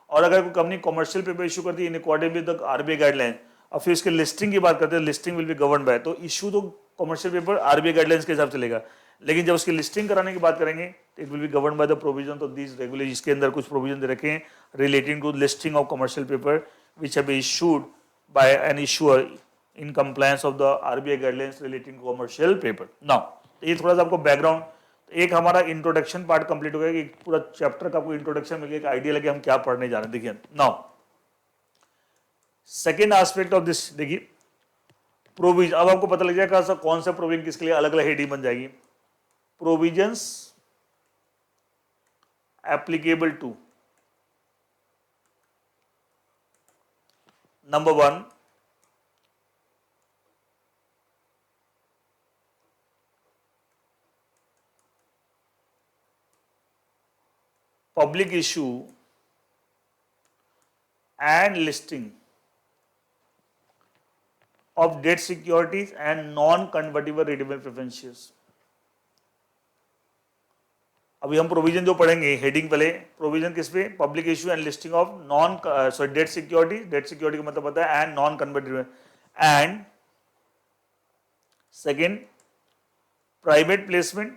और अगर कोई कंपनी कमर्शियल पेपर इशू करती है इन according with the RBI guideline, और फिर इसके लिस्टिंग की बात करते हैं, listing will be govern bye, तो इशू तो कमर्शियल पेपर आरबीआई गाइडलाइंस के हिसाब से चलेगा, लेकिन जब उसकी लिस्टिंग कराने की बात करेंगे तो it will be govern by the provision of this regulation. इसके अंदर कुछ प्रोविजन दे रखे हैं relating to listing of commercial paper which have been issued by an issuer in compliance of the RBI guidelines relating to commercial paper. Now, ये थोड़ा सा आपको बैकग्राउंड, एक हमारा इंट्रोडक्शन पार्ट कंप्लीट हो गया कि पूरा चैप्टर का आपको इंट्रोडक्शन मिल गया, एक आइडिया लगे हम क्या पढ़ने जा रहे हैं। देखिए now second aspect of this, देखिए प्रोविजन, अब आपको पता लग जाएगा कौन सा प्रोविजन किसके लिए अलग अलग हेडिंग बन जाएगी। Provisions applicable to, number one, public issue and listing of debt securities and non-convertible redeemable preferences। अभी हम प्रोविजन जो पढ़ेंगे हेडिंग पहले, प्रोविजन किस पे, public issue and listing of non sorry debt security, date security का मतलब पता है, and non convertible, and second private placement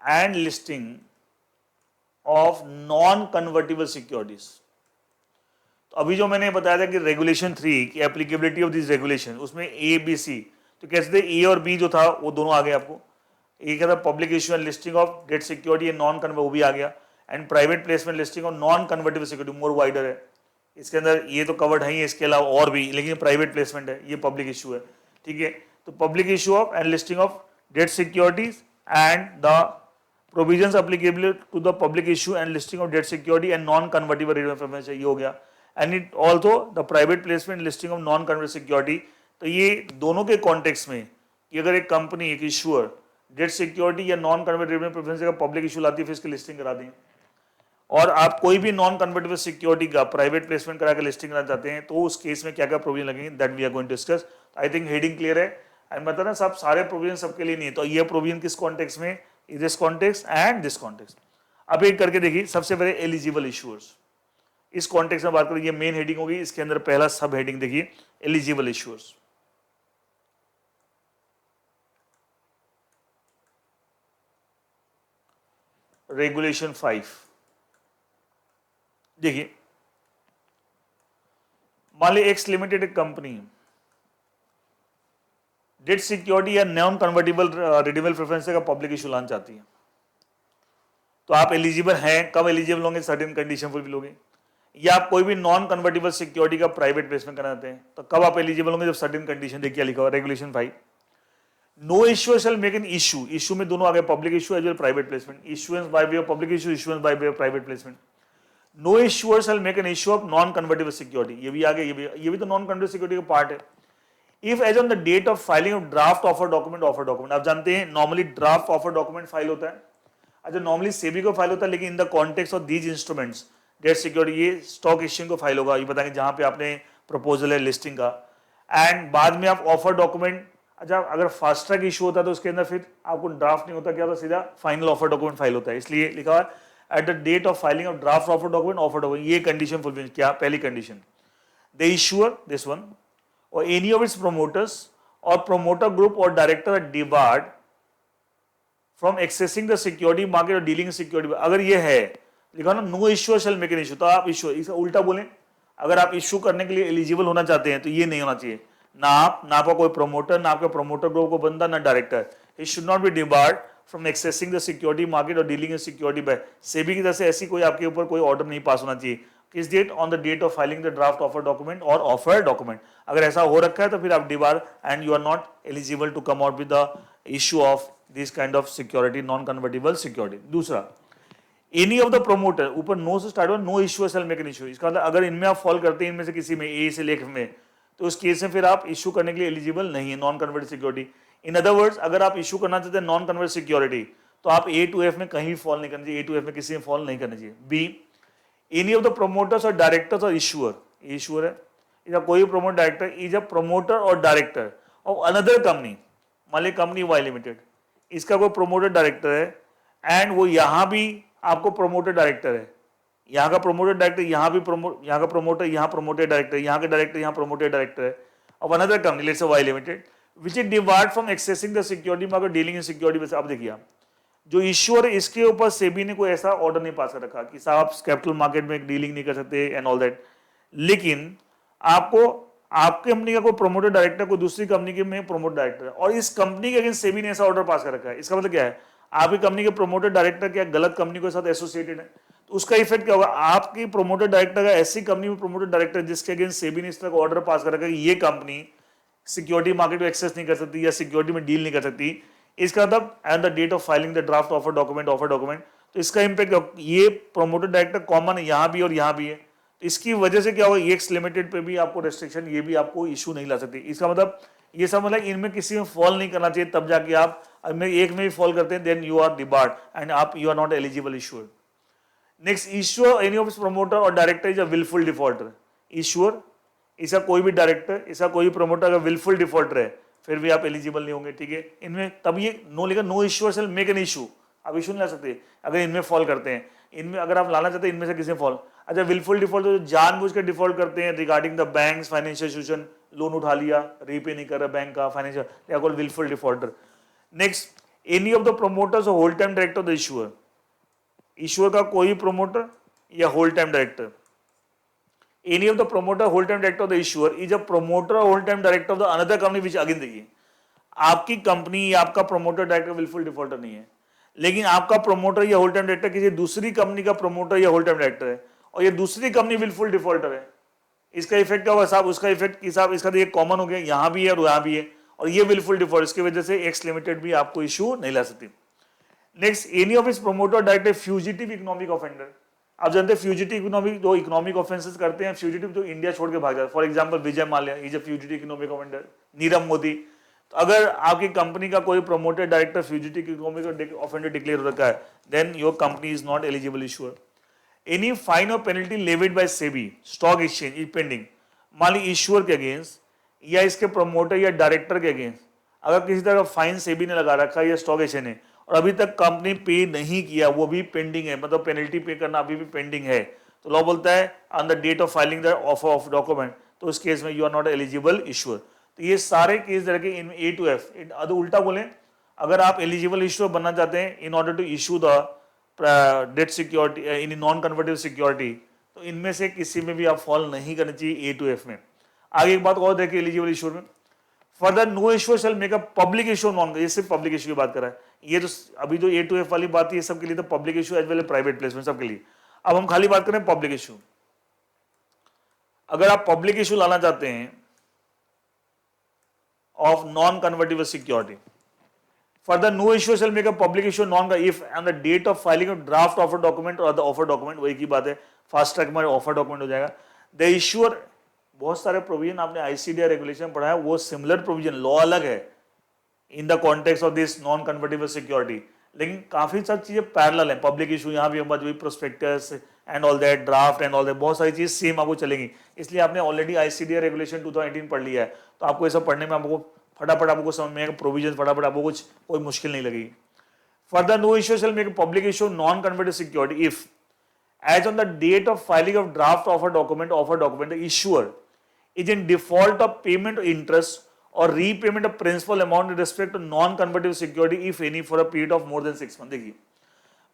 and listing of non convertible securities. तो अभी जो मैंने बताया था कि रेगुलेशन 3 की एप्लीकेबिलिटी ऑफ दिस रेगुलेशन, उसमें ए बी सी, तो कैसे थे, ए और बी जो था वो दोनों आ गए आपको, एक क्या था public issue and listing of debt security and non convert, वो भी आ गया, and private placement listing of non convertible security more wider है, इसके अंदर ये तो कवर्ड है ही, इसके अलावा और भी, लेकिन प्राइवेट प्लेसमेंट है, ये पब्लिक इशू है, ठीक है। तो public issue of and listing of debt securities and the provisions applicable to the public issue and listing of debt security and non-convertible redeemable preferences, ये हो गया, and it also the private placement listing of non-convertible security। तो ये दोनों के कॉन्टेक्स्ट में कि अगर एक कंपनी, एक इशूअर डेट सिक्योरिटी या नॉन कन्वर्टिबल रिडीमेबल प्रेफरेंस का पब्लिक इशू लाती है, फिर इसकी लिस्टिंग करा दें, और आप कोई भी नॉन कन्वर्टिबल सिक्योरिटी का प्राइवेट प्लेसमेंट करा के लिस्टिंग कराना चाहते हैं, तो उस केस में क्या क्या प्रोविजन लगेंगे, that we are going to discuss. I think heading clear है, एंड मतलब ना सब सारे प्रोविजन सबके लिए नहीं है, तो ये प्रोविजन किस कॉन्टेक्स्ट में, this context and this context. अब एक करके देखिए, सबसे पहले एलिजिबल इशूअर्स, इस कॉन्टेक्स्ट में बात करें, ये मेन हेडिंग होगी, इसके अंदर पहला सब हेडिंग देखिए एलिजिबल इशूअर्स। रेगुलेशन 5, देखिए मान ली X limited company debt security या नॉन कन्वर्टिबल रिडीमेबल प्रेफरेंस का पब्लिक इशू लाना चाहती है, तो आप एलिजिबल हैं, कब एलिजिबल होंगे, सर्टेन कंडीशन फुलफिल होगी, या आप कोई भी नॉन कन्वर्टिबल सिक्योरिटी का प्राइवेट प्लेसमेंट करना चाहते हैं, तो कब आप एलिजिबल होंगे, जब सर्टेन कंडीशन, देखिए लिखा हुआ regulation 5, no issuer shall make an issue, issue में दोनों आ गए, public issue as well private placement, issuance by way of public issue, issuance by way of private placement. No issuer shall make an issue of non convertible security, ये भी आ गया, ये भी तो नॉन कन्वर्टिबल सिक्योरिटी का पार्ट है। If as on the date of filing of draft offer document, offer document आप जानते हैं normally draft offer document file होता है, अच्छा नॉर्मली सेबी को फाइल होता है, लेकिन इन the context of these instruments debt security, ये स्टॉक एक्सचेंज को फाइल होगा, ये बताएंगे जहां पे आपने प्रपोजल है लिस्टिंग का। एंड बाद में आप ऑफर डॉक्यूमेंट, अच्छा अगर फास्ट ट्रैक इशू होता है तो उसके अंदर फिर आपको ड्राफ्ट नहीं होता, क्या होता, सीधा फाइनल ऑफर डॉक्यूमेंट फाइल होता है, इसलिए लिखा हुआ at the date of filing of draft offer document, offer document, ये कंडीशन फुलफिल, क्या पहली condition, the issuer this one or any of its promoters or promoter group or director are debarred from accessing the security market और डीलिंग सिक्योरिटी। अगर ये है लिखा ना no issuer shall make an issue, तो आप इशू, इसका उल्टा बोलें, अगर आप इशू करने के लिए एलिजिबल होना चाहते हैं तो ये नहीं होना चाहिए, ना आप, ना आपका कोई प्रोमोटर, ना आपका प्रोमोटर ग्रुप को बंदा, ना director, it should not be debarred from accessing the security market और dealing in security by SEBI की तरफ से ऐसी कोई आपके ऊपर कोई ऑर्डर नहीं पास होना चाहिए। किस date, on the date of filing the draft offer document or offer document. अगर ऐसा हो रखा है तो फिर आप debar and you are not eligible to come out with the issue of this kind of security, non convertible security. दूसरा, एनी ऑफ द प्रोमोटर, ऊपर नो से स्टार्ट हुआ, no issue shall make an issue, इसका मतलब अगर इनमें आप फॉल करते हैं, इनमें से किसी में, ए से लेख में, तो उस केस में फिर आप इशू करने के लिए एलिजिबल नहीं है, non converted security. In other words, अगर आप इशू करना चाहते हैं नॉन कन्वर्टेड सिक्योरिटी तो आप ए टू एफ में कहीं भी फॉल नहीं करना चाहिए, ए टू एफ में किसी में फॉल नहीं करना चाहिए। Be, any of the promoters और डायरेक्टर्स और इशूअर, इशूअर है या कोई promoter director is a promoter और डायरेक्टर ऑफ अनदर कंपनी, मान ली कंपनी वाई लिमिटेड, इसका कोई प्रोमोटर डायरेक्टर है एंड वो यहाँ भी आपको प्रोमोटर डायरेक्टर है, यहाँ का प्रोमोटर डायरेक्टर, यहाँ भी यहाँ का प्रोमोटर, यहाँ प्रोमोटर डायरेक्टर, यहाँ के डायरेक्टर, यहाँ प्रोमोटर डायरेक्टर है of another company, let's say Y limited, which is debarred from accessing the security market dealing in security. बस अब देखिए, जो इश्यूअर, इसके ऊपर सेबी ने कोई ऐसा ऑर्डर नहीं पास कर रखा कि साहब कैपिटल मार्केट में डीलिंग नहीं कर सकते एंड ऑल दैट, लेकिन आपको आपके कंपनी का कोई प्रोमोटर डायरेक्टर कोई दूसरी कंपनी के में प्रोमोटर डायरेक्टर है और इस कंपनी के अगेंस्ट सेबी ने ऐसा ऑर्डर पास कर रखा है, इसका मतलब क्या है, आपकी कंपनी के प्रोमोटर डायरेक्टर क्या गलत कंपनी के साथ एसोसिएटेड है, तो उसका इफेक्ट क्या होगा, आपकी प्रोमोटर डायरेक्टर का ऐसी कंपनी में प्रोमोटर डायरेक्टर जिसके अगेंस्ट सेबी ने इस तरह का ऑर्डर पास कर रखा है कि ये कंपनी सिक्योरिटी मार्केट को एक्सेस नहीं कर सकती या सिक्योरिटी में डील नहीं कर सकती, इसका मतलब at the date of filing the draft offer document, तो इसका इंपैक्ट, ये प्रोमोटर डायरेक्टर कॉमन है यहाँ भी और यहाँ भी है, तो इसकी वजह से क्या होगा, एक्स लिमिटेड पे भी आपको रेस्ट्रिक्शन, ये भी आपको इशू नहीं ला सकती। इसका मतलब ये सब मतलब इनमें किसी में फॉल नहीं करना चाहिए, तब जाके आप एक में भी फॉल करते हैं then you are debarred and आप you are not eligible issuer. Next, issuer any of promoter और director is a wilful defaulter, issuer इसका कोई भी डायरेक्टर, इसका कोई भी प्रोमोटर अगर विलफुल डिफॉल्टर है फिर भी आप एलिजिबल नहीं होंगे, ठीक है। इनमें तब ये नो लिखा, no issuer shall make an issue, आप इशू नहीं ला सकते अगर इनमें फॉल करते हैं, इनमें अगर आप लाना चाहते हैं इनमें से किसी में फॉल, अच्छा विलफुल डिफॉल्ट तो जानबूझ के डिफॉल्ट करते हैं regarding the banks financial institution, loan उठा लिया रीपे नहीं कर रहा बैंक का financial, they are called wilful defaulter. Next, any of the promoters और whole time director of the issuer, issuer का कोई प्रोमोटर या whole time director, any of the promoter whole time director of the issuer is a promoter or whole time director of the another company which again देखिए, आपकी कंपनी या आपका प्रोमोटर डायरेक्टर विलफुल डिफॉल्टर नहीं है, लेकिन आपका प्रोमोटर या होल टाइम डायरेक्टर किसी दूसरी कंपनी का प्रोमोटर या होल टाइम डायरेक्टर है और ये दूसरी कंपनी विलफुल डिफॉल्टर है, इसका इफेक्ट क्या होगा साहब, उसका इफेक्ट साहब इसका तो ये कॉमन हो गया, यहाँ भी है और यहाँ भी है और ये विलफुल डिफॉल्ट, इसकी वजह से एक्स लिमिटेड भी आपको इशू नहीं ला सकती। नेक्स्ट, एनी ऑफ इस promoter director fugitive economic offender, आप जानते हैं फ्यूजिटिव इकोनॉमिक, जो इकोनॉमिक ऑफेंसेस करते हैं फ्यूजिटिव, जो इंडिया छोड़ के भाग जाते हैं, for example Vijay Mallya is a fugitive economic offender, Nirav Modi, तो अगर आपकी कंपनी का कोई promoter director fugitive economic offender declare हो रखा है then your company is not eligible issuer. Any fine और penalty levied by SEBI stock exchange is pending, मान ली इशूअर के अगेंस्ट या इसके प्रोमोटर या डायरेक्टर के अगेंस्ट अगर किसी तरह का फाइन सेबी ने लगा रखा है या स्टॉक एक्सचेंज ने और अभी तक कंपनी पे नहीं किया, वो भी पेंडिंग है, मतलब पेनल्टी पे करना अभी भी पेंडिंग है, तो लॉ बोलता है on the date of filing the offer of document, तो उस केस में you are not eligible issuer. तो ये सारे केस रखे इन ए टू एफ, उल्टा बोले, अगर आप एलिजिबल इशूअर बनना चाहते हैं in order to issue the debt security in non convertible security, तो इनमें से किसी में भी आप फॉल नहीं करना चाहिए ए टू एफ में। आगे एक बात और देखिए एलिजिबल इशूअर में, further no issuer shall make a public issue non, ये सिर्फ पब्लिक इशू की बात कर रहा है, ये तो अभी जो ए टू एफ वाली बात है ये सबके लिए तो public issue as well as private placement सबके लिए। अब हम खाली बात करें पब्लिक इशू, अगर आप पब्लिक इशू लाना चाहते हैं of non convertible security, further no issue shall make a public issue non if on the date of filing of draft offer document और द ऑफर डॉक्यूमेंट, वही की बात है, फास्ट ट्रैक में ऑफर डॉक्यूमेंट हो जाएगा। द इशूअर, बहुत सारे प्रोविजन आपने आईसीडीआर रेगुलेशन पढ़ा है, वो सिमिलर प्रोविजन, लॉ अलग है in the context of this non convertible security लेकिन काफी सारी चीजें पैरेलल है, पब्लिक इशू यहाँ भी हम बात हुई, prospectus and all that, draft and all that, बहुत सारी चीज सेम आपको चलेंगी। इसलिए आपने ऑलरेडी आईसीडीआर रेगुलेशन 2018 पढ़ लिया है, तो आपको ये सब पढ़ने में आपको फटाफट आपको समझ में आएगा, प्रोविजन फटाफट आपको कुछ कोई मुश्किल नहीं लगेगी। Further, no issuer shall make a public issue of non-convertible security if, as on the date of filing of draft offer document, the issuer is in default of payment of interest or repayment of principal amount in respect to non-convertible security, if any, for a period of more than 6 months। देखिए,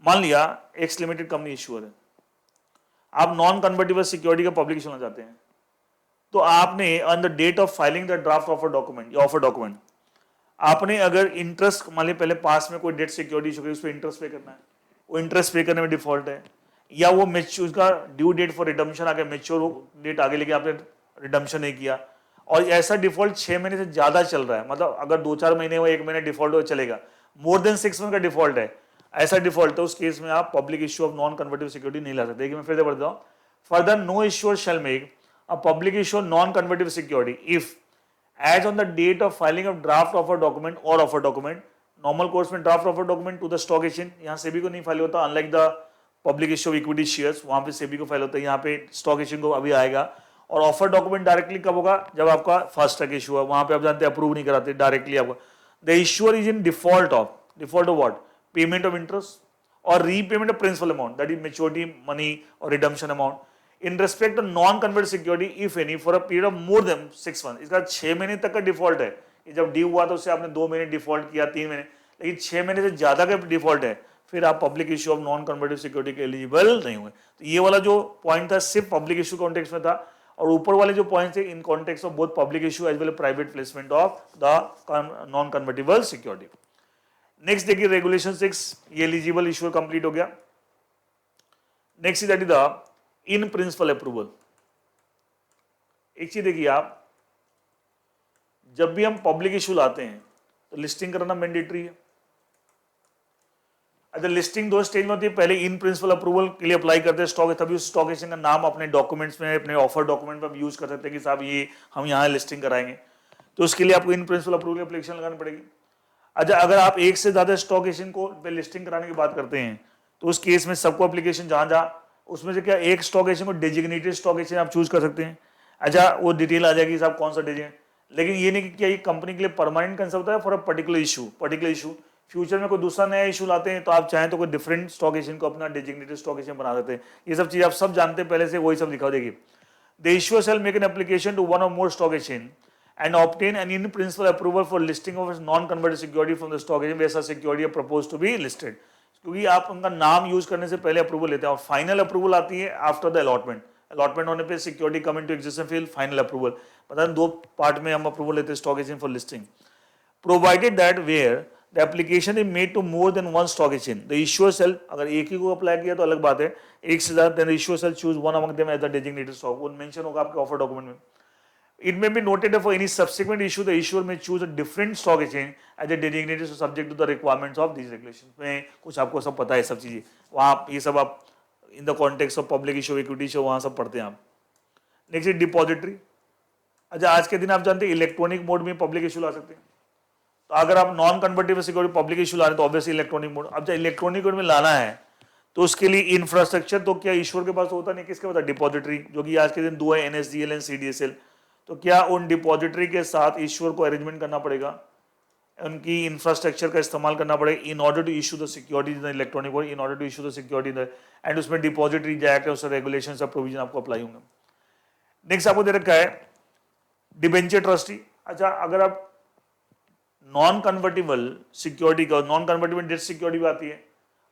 मान लिया एक्स लिमिटेड कंपनी इश्यूअर है, आप नॉन कन्वर्टिबल सिक्योरिटी का पब्लिक इशू चाहते हैं, तो आपने on the date of filing the draft offer document या ऑफर डॉक्यूमेंट, आपने अगर इंटरेस्ट मान लीजिए पहले पास में कोई डेट सिक्योरिटी इशू करी, उस पर इंटरेस्ट पे करना है, वो इंटरेस्ट पे करने में डिफॉल्ट है, या वो मैच्योर उसका ड्यू डेट फॉर रिडम्पशन आगे, मैच्योर डेट आगे लेके आपने रिडम्पशन नहीं किया, और ऐसा डिफॉल्ट 6 महीने से ज्यादा चल रहा है, मतलब अगर 2-4 महीने हो, 1 महीने डिफॉल्ट हो चलेगा, मोर देन 6 मंथ का डिफॉल्ट है, ऐसा डिफॉल्ट है, उस केस में आप public issue of non convertible security नहीं ला सकते। देखिए मैं फिर से बढ़ता हूँ, further no issuer shall make a public issue non convertible security if, as on the date of filing of draft offer document or offer document, normal course में draft offer document to the stock exchange, यहाँ सेबी को नहीं फाइल होता, unlike the public issue of equity shares, वहाँ पे सेबी को फाइल होता है, यहाँ पे stock exchange को अभी आएगा। और ऑफर डॉक्यूमेंट डायरेक्टली कब होगा, जब आपका फास्ट ट्रैक इशू है, वहाँ पे आप जानते हैं अप्रूव नहीं कराते, डायरेक्टली आपका the issuer is in default of what, payment of interest और repayment of principal amount, that is maturity money और redemption amount in respect of non-convertible security, if any, for a period of more than 6 months। इसका 6 महीने तक का डिफॉल्ट है, कि जब ड्यू हुआ तो उससे आपने 2 महीने डिफॉल्ट किया, 3 महीने, लेकिन 6 महीने से ज्यादा का डिफॉल्ट है, फिर आप public issue of non convertible security के एलिजिबल नहीं हुए। तो ये वाला जो पॉइंट था सिर्फ पब्लिक इशू कॉन्टेक्स्ट में था, और ऊपर वाले जो पॉइंट थे in context of both public issue as well private placement of the non convertible security. Next देखिए रेगुलेशन 6, ये एलिजिबल इशू कंप्लीट हो गया। Next is that is the in principal approval. एक चीज देखिए, आप जब भी हम पब्लिक इशू लाते हैं तो लिस्टिंग कराना मैंडेटरी है। अच्छा, लिस्टिंग 2 स्टेज में होती है, पहले इन प्रिंसिपल अप्रूवल के लिए अप्लाई करते हैं स्टॉक, तभी उस स्टॉक एक्सचेंज का नाम अपने डॉक्यूमेंट्स में, अपने ऑफर डॉक्यूमेंट में यूज कर सकते हैं कि साहब ये हम यहाँ लिस्टिंग कराएंगे, तो उसके लिए आपको इन प्रिंसिपल अप्रूवल की एप्लीकेशन लगानी पड़ेगी। अच्छा, अगर आप एक से ज्यादा स्टॉक एक्सचेंज को लिस्टिंग कराने की बात करते हैं, तो उस केस में सबको एप्लीकेशन जहां उसमें से क्या एक स्टॉक एक्सचेंज को डेजिग्नेटेड स्टॉक एक्सचेंज आप चूज कर सकते हैं। अच्छा, वो डिटेल आ जाएगी साहब कौन सा डेजिग्नेट, लेकिन ये नहीं कि क्या ये कंपनी के लिए परमानेंट कंसेप्ट होता है for a particular issue. Future में कोई दूसरा नया इशू लाते हैं तो आप चाहें तो कोई डिफरेंट स्टॉक एक्सचेंज को अपना डेजिग्नेटेड स्टॉक एक्सचेंज बना देते हैं। ये सब चीज आप सब जानते हैं पहले से, वही सब लिखा देखिए, the issuer shall make an application to one और more stock exchange and obtain an in principal approval for listing of non converted security from the stock exchange वैसा security propose to be listed, क्योंकि आप उनका नाम यूज करने से पहले अप्रूवल लेते हैं, और फाइनल अप्रूवल आती है आफ्टर द अलॉटमेंट होने पे सिक्योरिटी कम इनटू एग्जिस्टेंस फिर फाइनल अप्रूवल। पता है 2 पार्ट में हम अप्रूवल लेते हैं stock exchange for listing, provided that where the application is made to more than one stock exchange, the issuer shall, अगर एक ही को अप्लाई किया तो अलग बात है, एक से ज्यादा then the issuer shall choose one among them as the designated stock, वो मेंशन होगा आपके ऑफर डॉक्यूमेंट में। It may be noted that for any subsequent issue, the issuer may choose a different stock exchange as a designated subject to the requirements of these regulations। में कुछ आपको सब पता है सब चीजें, वहाँ ये सब आप in the context of public issue, equity issue, वहाँ सब पढ़ते हैं आप। Next is depository. अच्छा, आज के दिन आप जानते हैं इलेक्ट्रॉनिक मोड में पब्लिक इशू ला सकते हैं, तो अगर आप non convertible security public issue ला रहे हैं तो ऑब्वियसली इलेक्ट्रॉनिक मोड। अब जब इलेक्ट्रॉनिक मोड में लाना है तो उसके लिए इंफ्रास्ट्रक्चर तो क्या इश्यूअर के पास होता नहीं, किसके पास, डिपॉजिटरी, जो कि आज के दिन 2 है, NSDL एंड CDSL। तो क्या उन डिपॉजिटरी के साथ इश्यूअर को अरेंजमेंट करना पड़ेगा, उनकी इंफ्रास्ट्रक्चर का इस्तेमाल करना पड़ेगा in order to issue the security in the electronic world, in order to issue the security and उसमें डिपॉजिटरी एक्ट है, उससे रेगुलेशंस और प्रोविजन आपको अप्लाई होंगे। नेक्स्ट आपको दे रखा है डिबेंचर ट्रस्टी। अच्छा, अगर आप नॉन कन्वर्टिबल सिक्योरिटी का, नॉन कन्वर्टिबल डेट सिक्योरिटी भी आती है,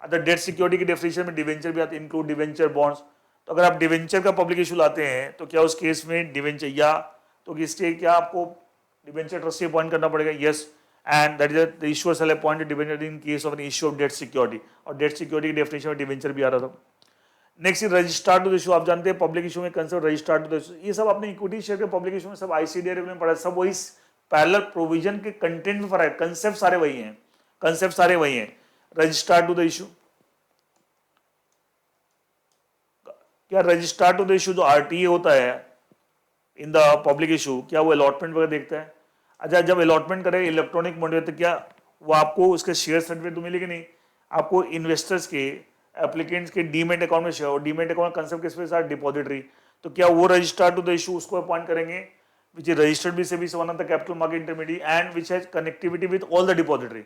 अगर डेट सिक्योरिटी की डेफिनेशन में डिबेंचर भी आती है, इंक्लूड डिबेंचर बॉन्ड्स। तो अगर आप डिबेंचर का पब्लिक इशू लाते हैं तो क्या उस केस में डिबेंचर या तो इसके क्या आपको डिबेंचर ट्रस्टी अपॉइंट करना पड़ेगा, yes, and that is the issuer shall appoint debenture in case of an issue of debt security, और डेट सिक्योरिटी की डेफिनेशन में डिबेंचर भी आ रहा था। Next registrar to the issue, आप जानते हैं पब्लिक इशू में concept registrar to the issue, ये सब अपने इक्विटी शेयर के पब्लिक इशू में सब आईसीडीआर में पढ़ा, सब वही पैरेलल प्रोविजन के कंटेंट में फर्क है, कंसेप्ट सारे वही हैं, कंसेप्ट सारे वही हैं। रजिस्ट्रार टू द इशू, क्या रजिस्ट्रार टू द इशू जो आरटीए होता है इन द पब्लिक इशू, क्या वो अलॉटमेंट वगैरह देखता है? अच्छा, जब अलॉटमेंट करे इलेक्ट्रॉनिक मोड में तो क्या वो आपको उसके शेयर सर्टिफिकेट तो मिलेगी नहीं, आपको इन्वेस्टर्स के, एप्लीकेंट्स के डीमेट अकाउंट में शेयर, और डीमेट अकाउंट कंसेप्ट किस पे साथ, डिपॉजिटरी, तो क्या वो रजिस्ट्रार टू द इशू उसको अपॉइंट करेंगे विच इज रजिस्टर्ड भी SEBI one of the capital market intermediate and which has connectivity with all the depository.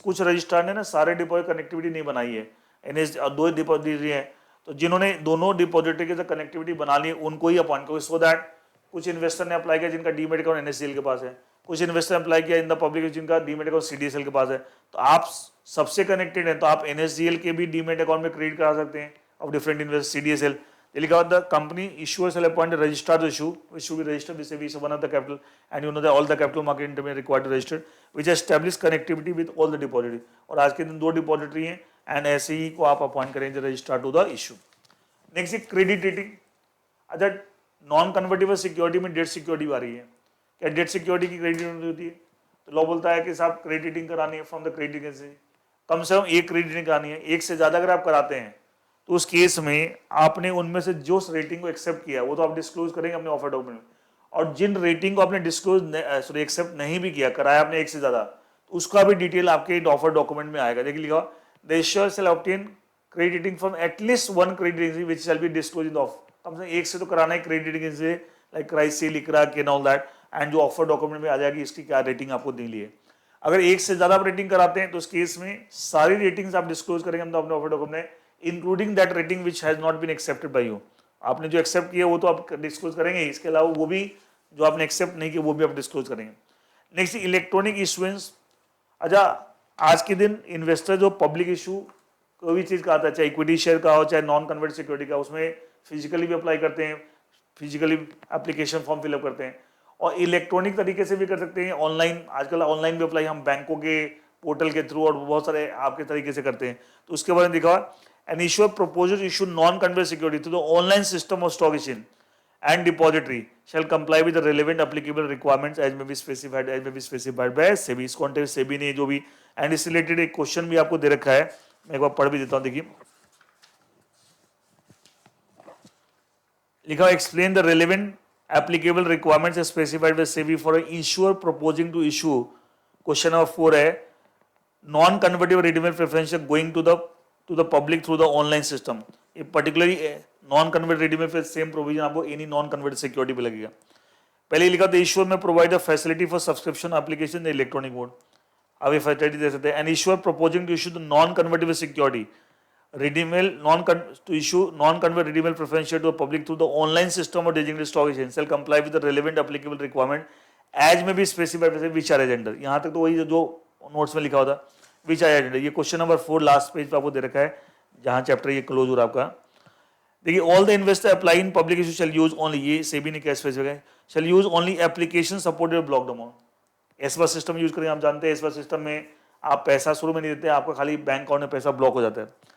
कुछ रजिस्ट्रार ने ना सारे डिपॉजिट कनेक्टिविटी नहीं बनाई है, एनएस दो डिपॉजिटरी है, तो जिन्होंने दोनों डिपॉजिटरी के साथ कनेक्टिविटी बना ली उनको ही अपॉइंट करो, सो दैट कुछ इन्वेस्टर ने अप्लाई किया जिनका डीमेट अकाउंट एनएससीएल के पास है, कुछ इन्वेस्टर अप्लाई किया इन द पब्लिक जिनका डीमेट अकाउंट सीडीएसएल के पास है, तो आप सबसे कनेक्टेड हैं, तो आप एनएसडीएल के भी डीमेट अकाउंट में क्रेडिट करा सकते हैं ऑफ डिफरेंट इन्वेस्ट सीडीएसएल। लिखा the company issuer shall appoint a registrar to issue which should be registered with SEBI, so one of the capital, and you know that all the capital market intermediary required to register which establish connectivity with all the depository, और आज के दिन 2 डिपॉजिटरी हैं एंड ऐसे ही को आप अपॉइंट करेंगे registrar to the issue. Next है क्रेडिट रेटिंग। अच्छा, नॉन कन्वर्टेबल सिक्योरिटी में डेट सिक्योरिटी आ रही है, क्या डेट सिक्योरिटी की क्रेडिट रेटिंग होती है, तो लॉ बोलता है कि साहब क्रेडिट रेटिंग करानी है फ्रॉम द क्रेडिट एजेंसी, कम से कम एक क्रेडिट रेटिंग करानी है, एक से ज्यादा अगर आप कराते हैं तो उस केस में आपने उनमें से जो रेटिंग को एक्सेप्ट किया वो तो आप डिस्क्लोज करेंगे अपने ऑफर डॉक्यूमेंट में, और जिन रेटिंग को आपने डिस्क्लोज एक्सेप्ट नहीं भी किया, कराया आपने एक से ज्यादा, तो उसका भी डिटेल आपके ऑफर डॉक्यूमेंट में आएगा। देखिए लिखा the issuer shall obtain credit rating from at least one credit agency which shall be disclose in the offer, कम से कम एक से तो कराना है credit rating agency like CRISIL, ICRA, and all that, and जो ऑफर डॉक्यूमेंट में आ जाएगी इसकी क्या रेटिंग आपको देनी है। अगर एक से ज्यादा आप रेटिंग कराते हैं तो उस केस में सारी रेटिंग्स आप डिस्क्लोज करेंगे हम अपने ऑफर डॉक्यूमेंट में, including that rating which has not been accepted by you. आपने जो एक्सेप्ट किया वो तो आप डिस्क्लोज करेंगे, इसके अलावा वो भी जो आपने एक्सेप्ट नहीं किया वो भी आप डिस्क्लोज करेंगे। Next electronic issuance. अच्छा, आज के दिन इन्वेस्टर जो पब्लिक इशू कोई भी चीज का आता है, चाहे इक्विटी शेयर का हो चाहे नॉन कन्वर्ट सिक्योरिटी का, उसमें फिजिकली भी अप्लाई करते हैं, फिजिकली एप्लीकेशन फॉर्म फिलअप करते हैं, और इलेक्ट्रॉनिक तरीके से भी कर सकते हैं, ऑनलाइन, आजकल ऑनलाइन भी अप्लाई हम बैंकों के पोर्टल के थ्रू और बहुत सारे आपके तरीके से करते हैं। तो उसके बारे में दिखा an issuer proposes to issue non-convertible security through the online system of stock exchange and depository shall comply with the relevant applicable requirements as may be specified by SEBI। इस कॉन्टेक्स्ट सेबी ने जो भी एंड इस रिलेटेड एक क्वेश्चन भी आपको दे रखा है, मैं एक बार पढ़ भी देता हूं। देखिए लिखा explain the relevant applicable requirements as specified by SEBI for an issuer proposing to issue। Question number 4 है non convertible redeemable preferential going to the public through the online system। ये particularly नॉन कन्वर्टेबल redeemable पे सेम प्रोविजन आपको एनी नॉन कन्वर्टेबल सिक्योरिटी पे लगेगा। पहले लिखा था इश्यूअर में provide the facility for subscription application electronic mode, अब ये फैसिलिटी दे सकते हैं। An issuer proposing to issue the non convertible security redeemable to issue non-convert redeemable preference share to the public through the online system or designated stock exchange shall comply with the relevant applicable requirement as may be specified by which are agenda। यहाँ तक तो वही जो नोट्स में लिखा होता which are agenda। ये क्वेश्चन नंबर 4 लास्ट पेज पे आपको दे रखा है जहाँ चैप्टर ये क्लोज हो रहा है आपका। देखिए all the investor apply in public issue shall use only, ये सेबी ने क्या स्पेसिफाई है, shall use only application supported blocked amount. ASBA system use करें, आप जानते हैं एसवा सिस्टम में आप पैसा शुरू में नहीं देते, आपका खाली बैंक अकाउंट में पैसा ब्लॉक हो जाता है।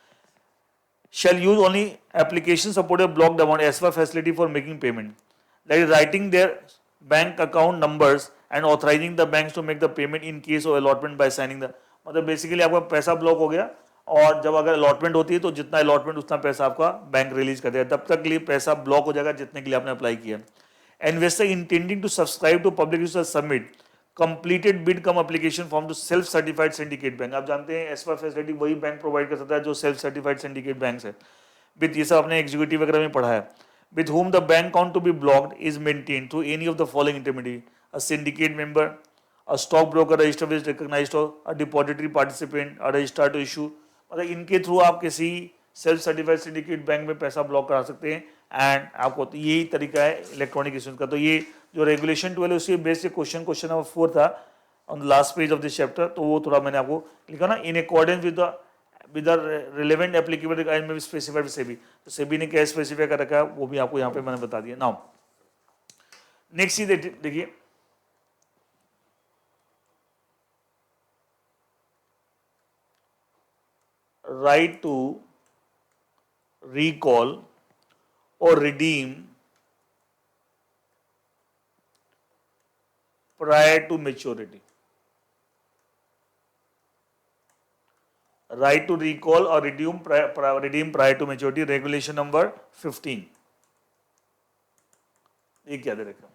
shall use only application supported blocked amount as per facility for making payment, that is writing their bank account numbers and authorizing the banks to make the payment in case of allotment by signing the, मतलब बेसिकली आपका पैसा ब्लॉक हो गया और जब अगर अलॉटमेंट होती है तो जितना अलॉटमेंट उतना पैसा आपका बैंक रिलीज कर देगा, तब तक के लिए पैसा ब्लॉक हो जाएगा जितने के लिए आपने अप्लाई किया। Investor intending to subscribe to public user submit completed bid cum application form to self certified syndicate bank. आप जानते हैं एसपा फैसिलिटी वही बैंक प्रोवाइड कर सकता है जो सेल्फ सर्टिफाइड सिंडिकेट बैंक है। विद ये सब अपने एग्जीक्यूटिव वगैरह में पढ़ा है। With whom the bank account to be blocked is maintain through any of the following intermediate, a syndicate member, a stock broker registered with recognised, a depository participant, a registrar to issue, मतलब इनके थ्रू आप किसी सेल्फ सर्टिफाइड सिंडिकेट बैंक में पैसा ब्लॉक करा सकते हैं। एंड आपको तो यही तरीका है इलेक्ट्रॉनिक इशूज का। तो ये जो रेगुलेशन 12 है उसके बेस से क्वेश्चन नंबर 4 था on the last page of this chapter, तो वो थोड़ा मैंने आपको लिखा ना in accordance with the relevant applicable requirement में स्पेसिफाइड सेबी, तो सेबी ने क्या स्पेसिफाई कर रखा है वो भी आपको यहाँ पे मैंने बता दिया। नाउ नेक्स्ट चीज देखिए right to recall or redeem prior to maturity। right to recall or redeem prior to maturity, regulation number 15। ये क्या दे रखा,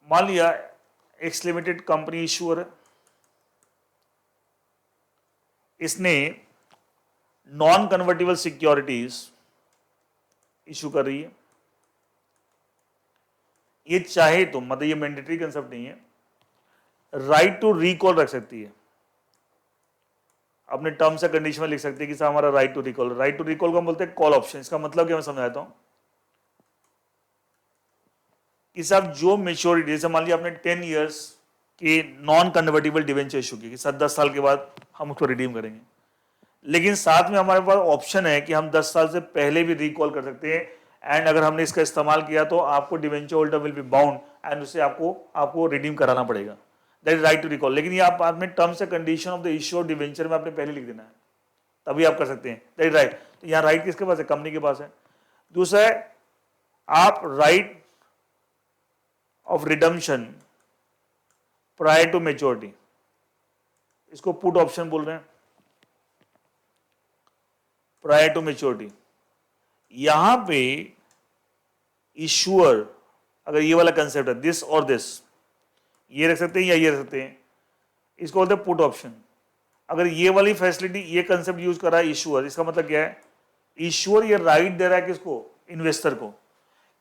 मान लिया एक्स लिमिटेड कंपनी इश्यूअर है, इसने नॉन कन्वर्टेबल सिक्योरिटीज इशू कर रही है। ये चाहे तो, मतलब ये मैंडेटरी कंसेप्ट नहीं है, राइट टू रिकॉल रख सकती है, अपने टर्म्स एंड कंडीशन में लिख सकती है कि हमारा right to recall. Right to recall को हम बोलते हैं कॉल ऑप्शन। इसका मतलब क्या मैं समझाता हूं कि साहब जो मेच्योरिटी, जैसे मान लिया आपने 10 इयर्स की नॉन कन्वर्टेबल डिवेंचर इशू की, 10 साल के बाद हम उसको रिडीम करेंगे, लेकिन साथ में हमारे पास ऑप्शन है कि हम 10 साल से पहले भी रिकॉल कर सकते हैं, एंड अगर हमने इसका इस्तेमाल किया तो आपको debenture holder will be bound and उससे आपको रिडीम कराना पड़ेगा। That is right to recall. लेकिन ये आप आपने terms and condition of the issue of debenture में आपने पहले लिख देना है, तभी आप कर सकते हैं। That is right. तो यहाँ राइट किसके पास है? कंपनी के पास है। दूसरा है आप right of redemption prior to maturity, इसको पुट ऑप्शन बोल रहे हैं, प्रायर टू मेच्योरिटी। यहां पे इश्यूअर अगर ये वाला कंसेप्ट है दिस और दिस, ये रख सकते हैं या ये रख सकते हैं, इसको बोलते हैं पुट ऑप्शन। अगर ये वाली फैसिलिटी, ये कंसेप्ट यूज कर रहा है इश्यूअर, इसका मतलब क्या है? इश्यूअर ये राइट दे रहा है किसको? इन्वेस्टर को,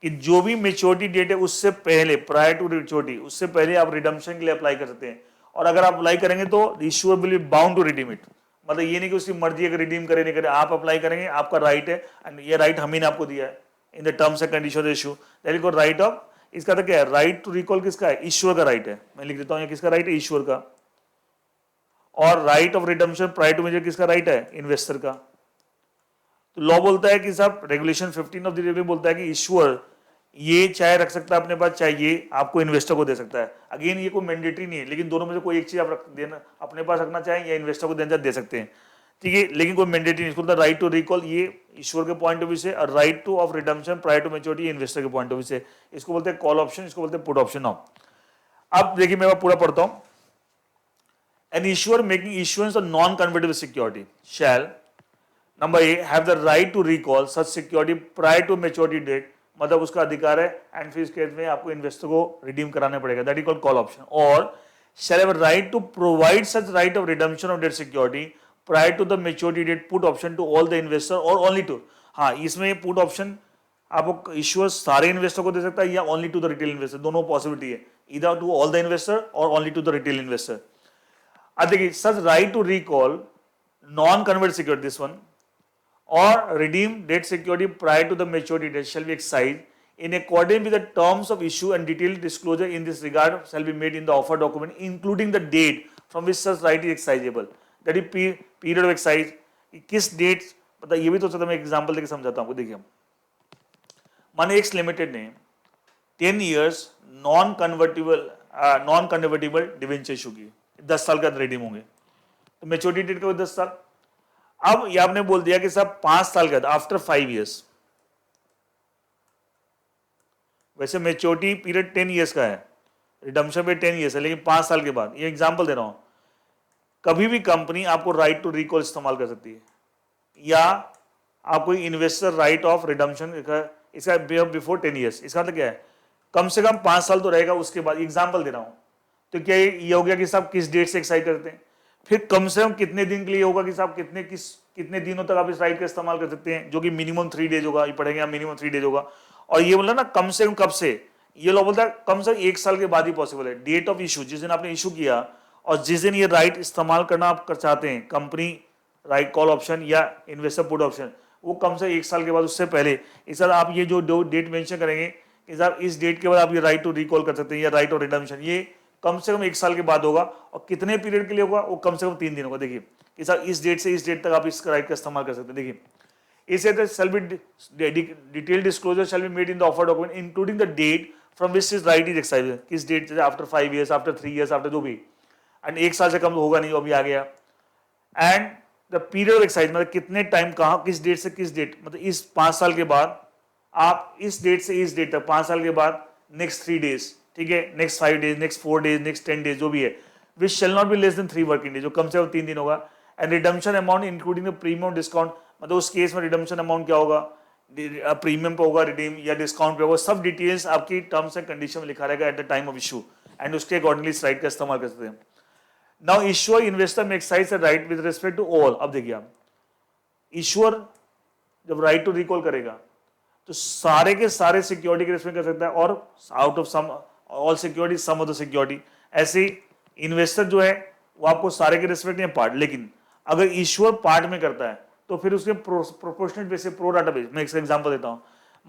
कि जो भी मेच्योरिटी डेट है उससे पहले, प्रायर टू मेच्योरिटी, उससे पहले आप रिडम्पशन के लिए अप्लाई कर सकते हैं। और अगर आप अप्लाई करेंगे तो issuer will be bound to redeem it. मतलब ये नहीं कि उसकी मर्जी है कि रिडीम करे नहीं करे, आप अप्लाई करेंगे, आपका राइट है, एंड ये राइट हम ही ने आपको दिया है in the terms and condition issue. That is called right of, इसका तो क्या है? राइट टू रिकॉल किसका है? ईश्वर का राइट है। मैं लिख देता हूं, किसका राइट है? ईश्वर का। और right of redemption prior to major किसका राइट है? इन्वेस्टर का। तो लॉ बोलता है कि साहब, रेगुलेशन 15 ऑफ द रेगुलेशन बोलता है कि ईश्वर ये चाहे रख सकता है अपने पास, चाहे ये आपको इन्वेस्टर को दे सकता है। अगेन ये कोई मैंडेटरी नहीं है, लेकिन दोनों में से कोई एक चीज आप देना अपने पास रखना चाहें या इन्वेस्टर को देना दे सकते हैं, ठीक है, लेकिन कोई मैंडेटरी नहीं। इसको राइट टू रिकॉल ये ईश्वर के पॉइंट ऑफ व्यू से, और right to of redemption prior to maturity investor के पॉइंट ऑफ व्यू से। इसको बोलते हैं कॉल ऑप्शन, इसको बोलते हैं पुट ऑप्शन। नाउ अब देखिए मैं पूरा पढ़ता हूं। An issuer making issuance of non convertible security shall, number A, have the right to recall such security prior to maturity date, मतलब उसका अधिकार है, एंड फिर इस केस में आपको इन्वेस्टर को रिडीम कराना पड़ेगा। That is called call option. और shall have right to provide such right of redemption of debt security prior to the maturity date, put option to all the investor और ओनली टू। हाँ, इसमें पुट ऑप्शन आपको इश्यूअर सारे इन्वेस्टर को दे सकता है या only to the retail investor, दोनों पॉसिबिलिटी है, इधर टू ऑल द इन्वेस्टर और only to the retail investor. अब देखिए, सच right to recall non convert security, this one, or redeem debt security prior to the maturity date shall be exercised in accordance with the terms of issue, and detailed disclosure in this regard shall be made in the offer document, including the date from which such right is exercisable. That is period of exercise, किस डेट, मतलब ये भी तो मैं एग्जांपल देके समझाता हूँ आपको। देखिए, माने एक्स लिमिटेड ने 10 years non convertible debenture issue की, 10 साल के अंदर रिडीम होंगे, तो मेच्योरिटी डेट का 10 साल। अब ये आपने बोल दिया कि साहब 5 साल के बाद, आफ्टर 5 इयर्स, वैसे मेच्योरिटी पीरियड 10 इयर्स का है, रिडम्पशन पे 10 इयर्स है, लेकिन 5 साल के बाद, ये एग्जांपल दे रहा हूं, कभी भी कंपनी आपको राइट टू रिकॉल इस्तेमाल कर सकती है, या आपको इन्वेस्टर राइट ऑफ रिडम्पशन इसका बिफोर 10 इयर्स। इसका मतलब क्या है? कम से कम 5 साल तो रहेगा, उसके बाद एग्जाम्पल दे रहा हूं। तो क्या ये हो गया कि साहब किस डेट से एक्साइट करते हैं, फिर कम से कम कितने दिन के लिए होगा कि साहब कितने दिनों तक आप इस राइट का इस्तेमाल कर सकते हैं, जो कि मिनिमम 3 डेज होगा, ये पढ़ेंगे मिनिमम 3 डेज होगा। और ये बोला ना कम से कम कब से, ये लोग बोलता है कम से कम 1 साल के बाद ही पॉसिबल है। डेट ऑफ इशू, जिस दिन आपने इशू किया और जिस दिन ये राइट इस्तेमाल करना आप कर चाहते हैं, कंपनी राइट कॉल ऑप्शन या इन्वेस्टर पुट ऑप्शन, वो कम से 1 साल के बाद, उससे पहले इस साल आप ये जो डेट मेंशन करेंगे कि साहब इस डेट के बाद आप ये राइट टू रिकॉल कर सकते हैं या राइट ऑफ रिडम्पशन, ये कम से कम 1 साल के बाद होगा। और कितने पीरियड के लिए होगा? वो कम से कम 3 दिन होगा। देखिए कि सर इस डेट से इस डेट तक आप इस राइट का इस्तेमाल कर सकते हैं। देखिए, इसे shall be detail disclosure shall be made in the offer document, including the date from which is right is exercise, किस डेट से, after 5 years, after 3 years, after जो भी, एंड 1 साल से कम तो होगा नहीं, अभी आ गया। And the period of excise, मतलब कितने टाइम, कहाँ, किस डेट से किस डेट, मतलब इस 5 साल के बाद आप इस डेट से इस डेट तक, 5 साल के बाद नेक्स्ट 3 डेज, ठीक है, next 5 days, next 4 days, next 10 days, जो भी है, which shall not be less than 3 working days, जो कम से कम 3 दिन होगा। And redemption amount including the premium discount, मतलब उस केस में रिडम्पशन अमाउंट क्या होगा, प्रीमियम पे होगा रिडीम या डिस्काउंट पे होगा, सब डिटेल्स आपकी टर्म्स एंड कंडीशन में लिखा रहेगा at the time of issue, and उसके अकॉर्डिंगली इस राइट का इस्तेमाल कर सकते हैं। Now issuer investor may exercise right with respect to all. अब देखिए आप, इश्यूअर जब राइट टू रिकॉल करेगा तो सारे के सारे सिक्योरिटी के रिस्पेक्ट कर सकता है, और out of some all security some of the security. ऐसे इन्वेस्टर जो है वो आपको सारे के रिस्पेक्ट नहीं पार्ट, लेकिन अगर इश्यूअर पार्ट में करता है तो फिर उसके proportional basis pro data base. मैं एक एग्जांपल देता हूं,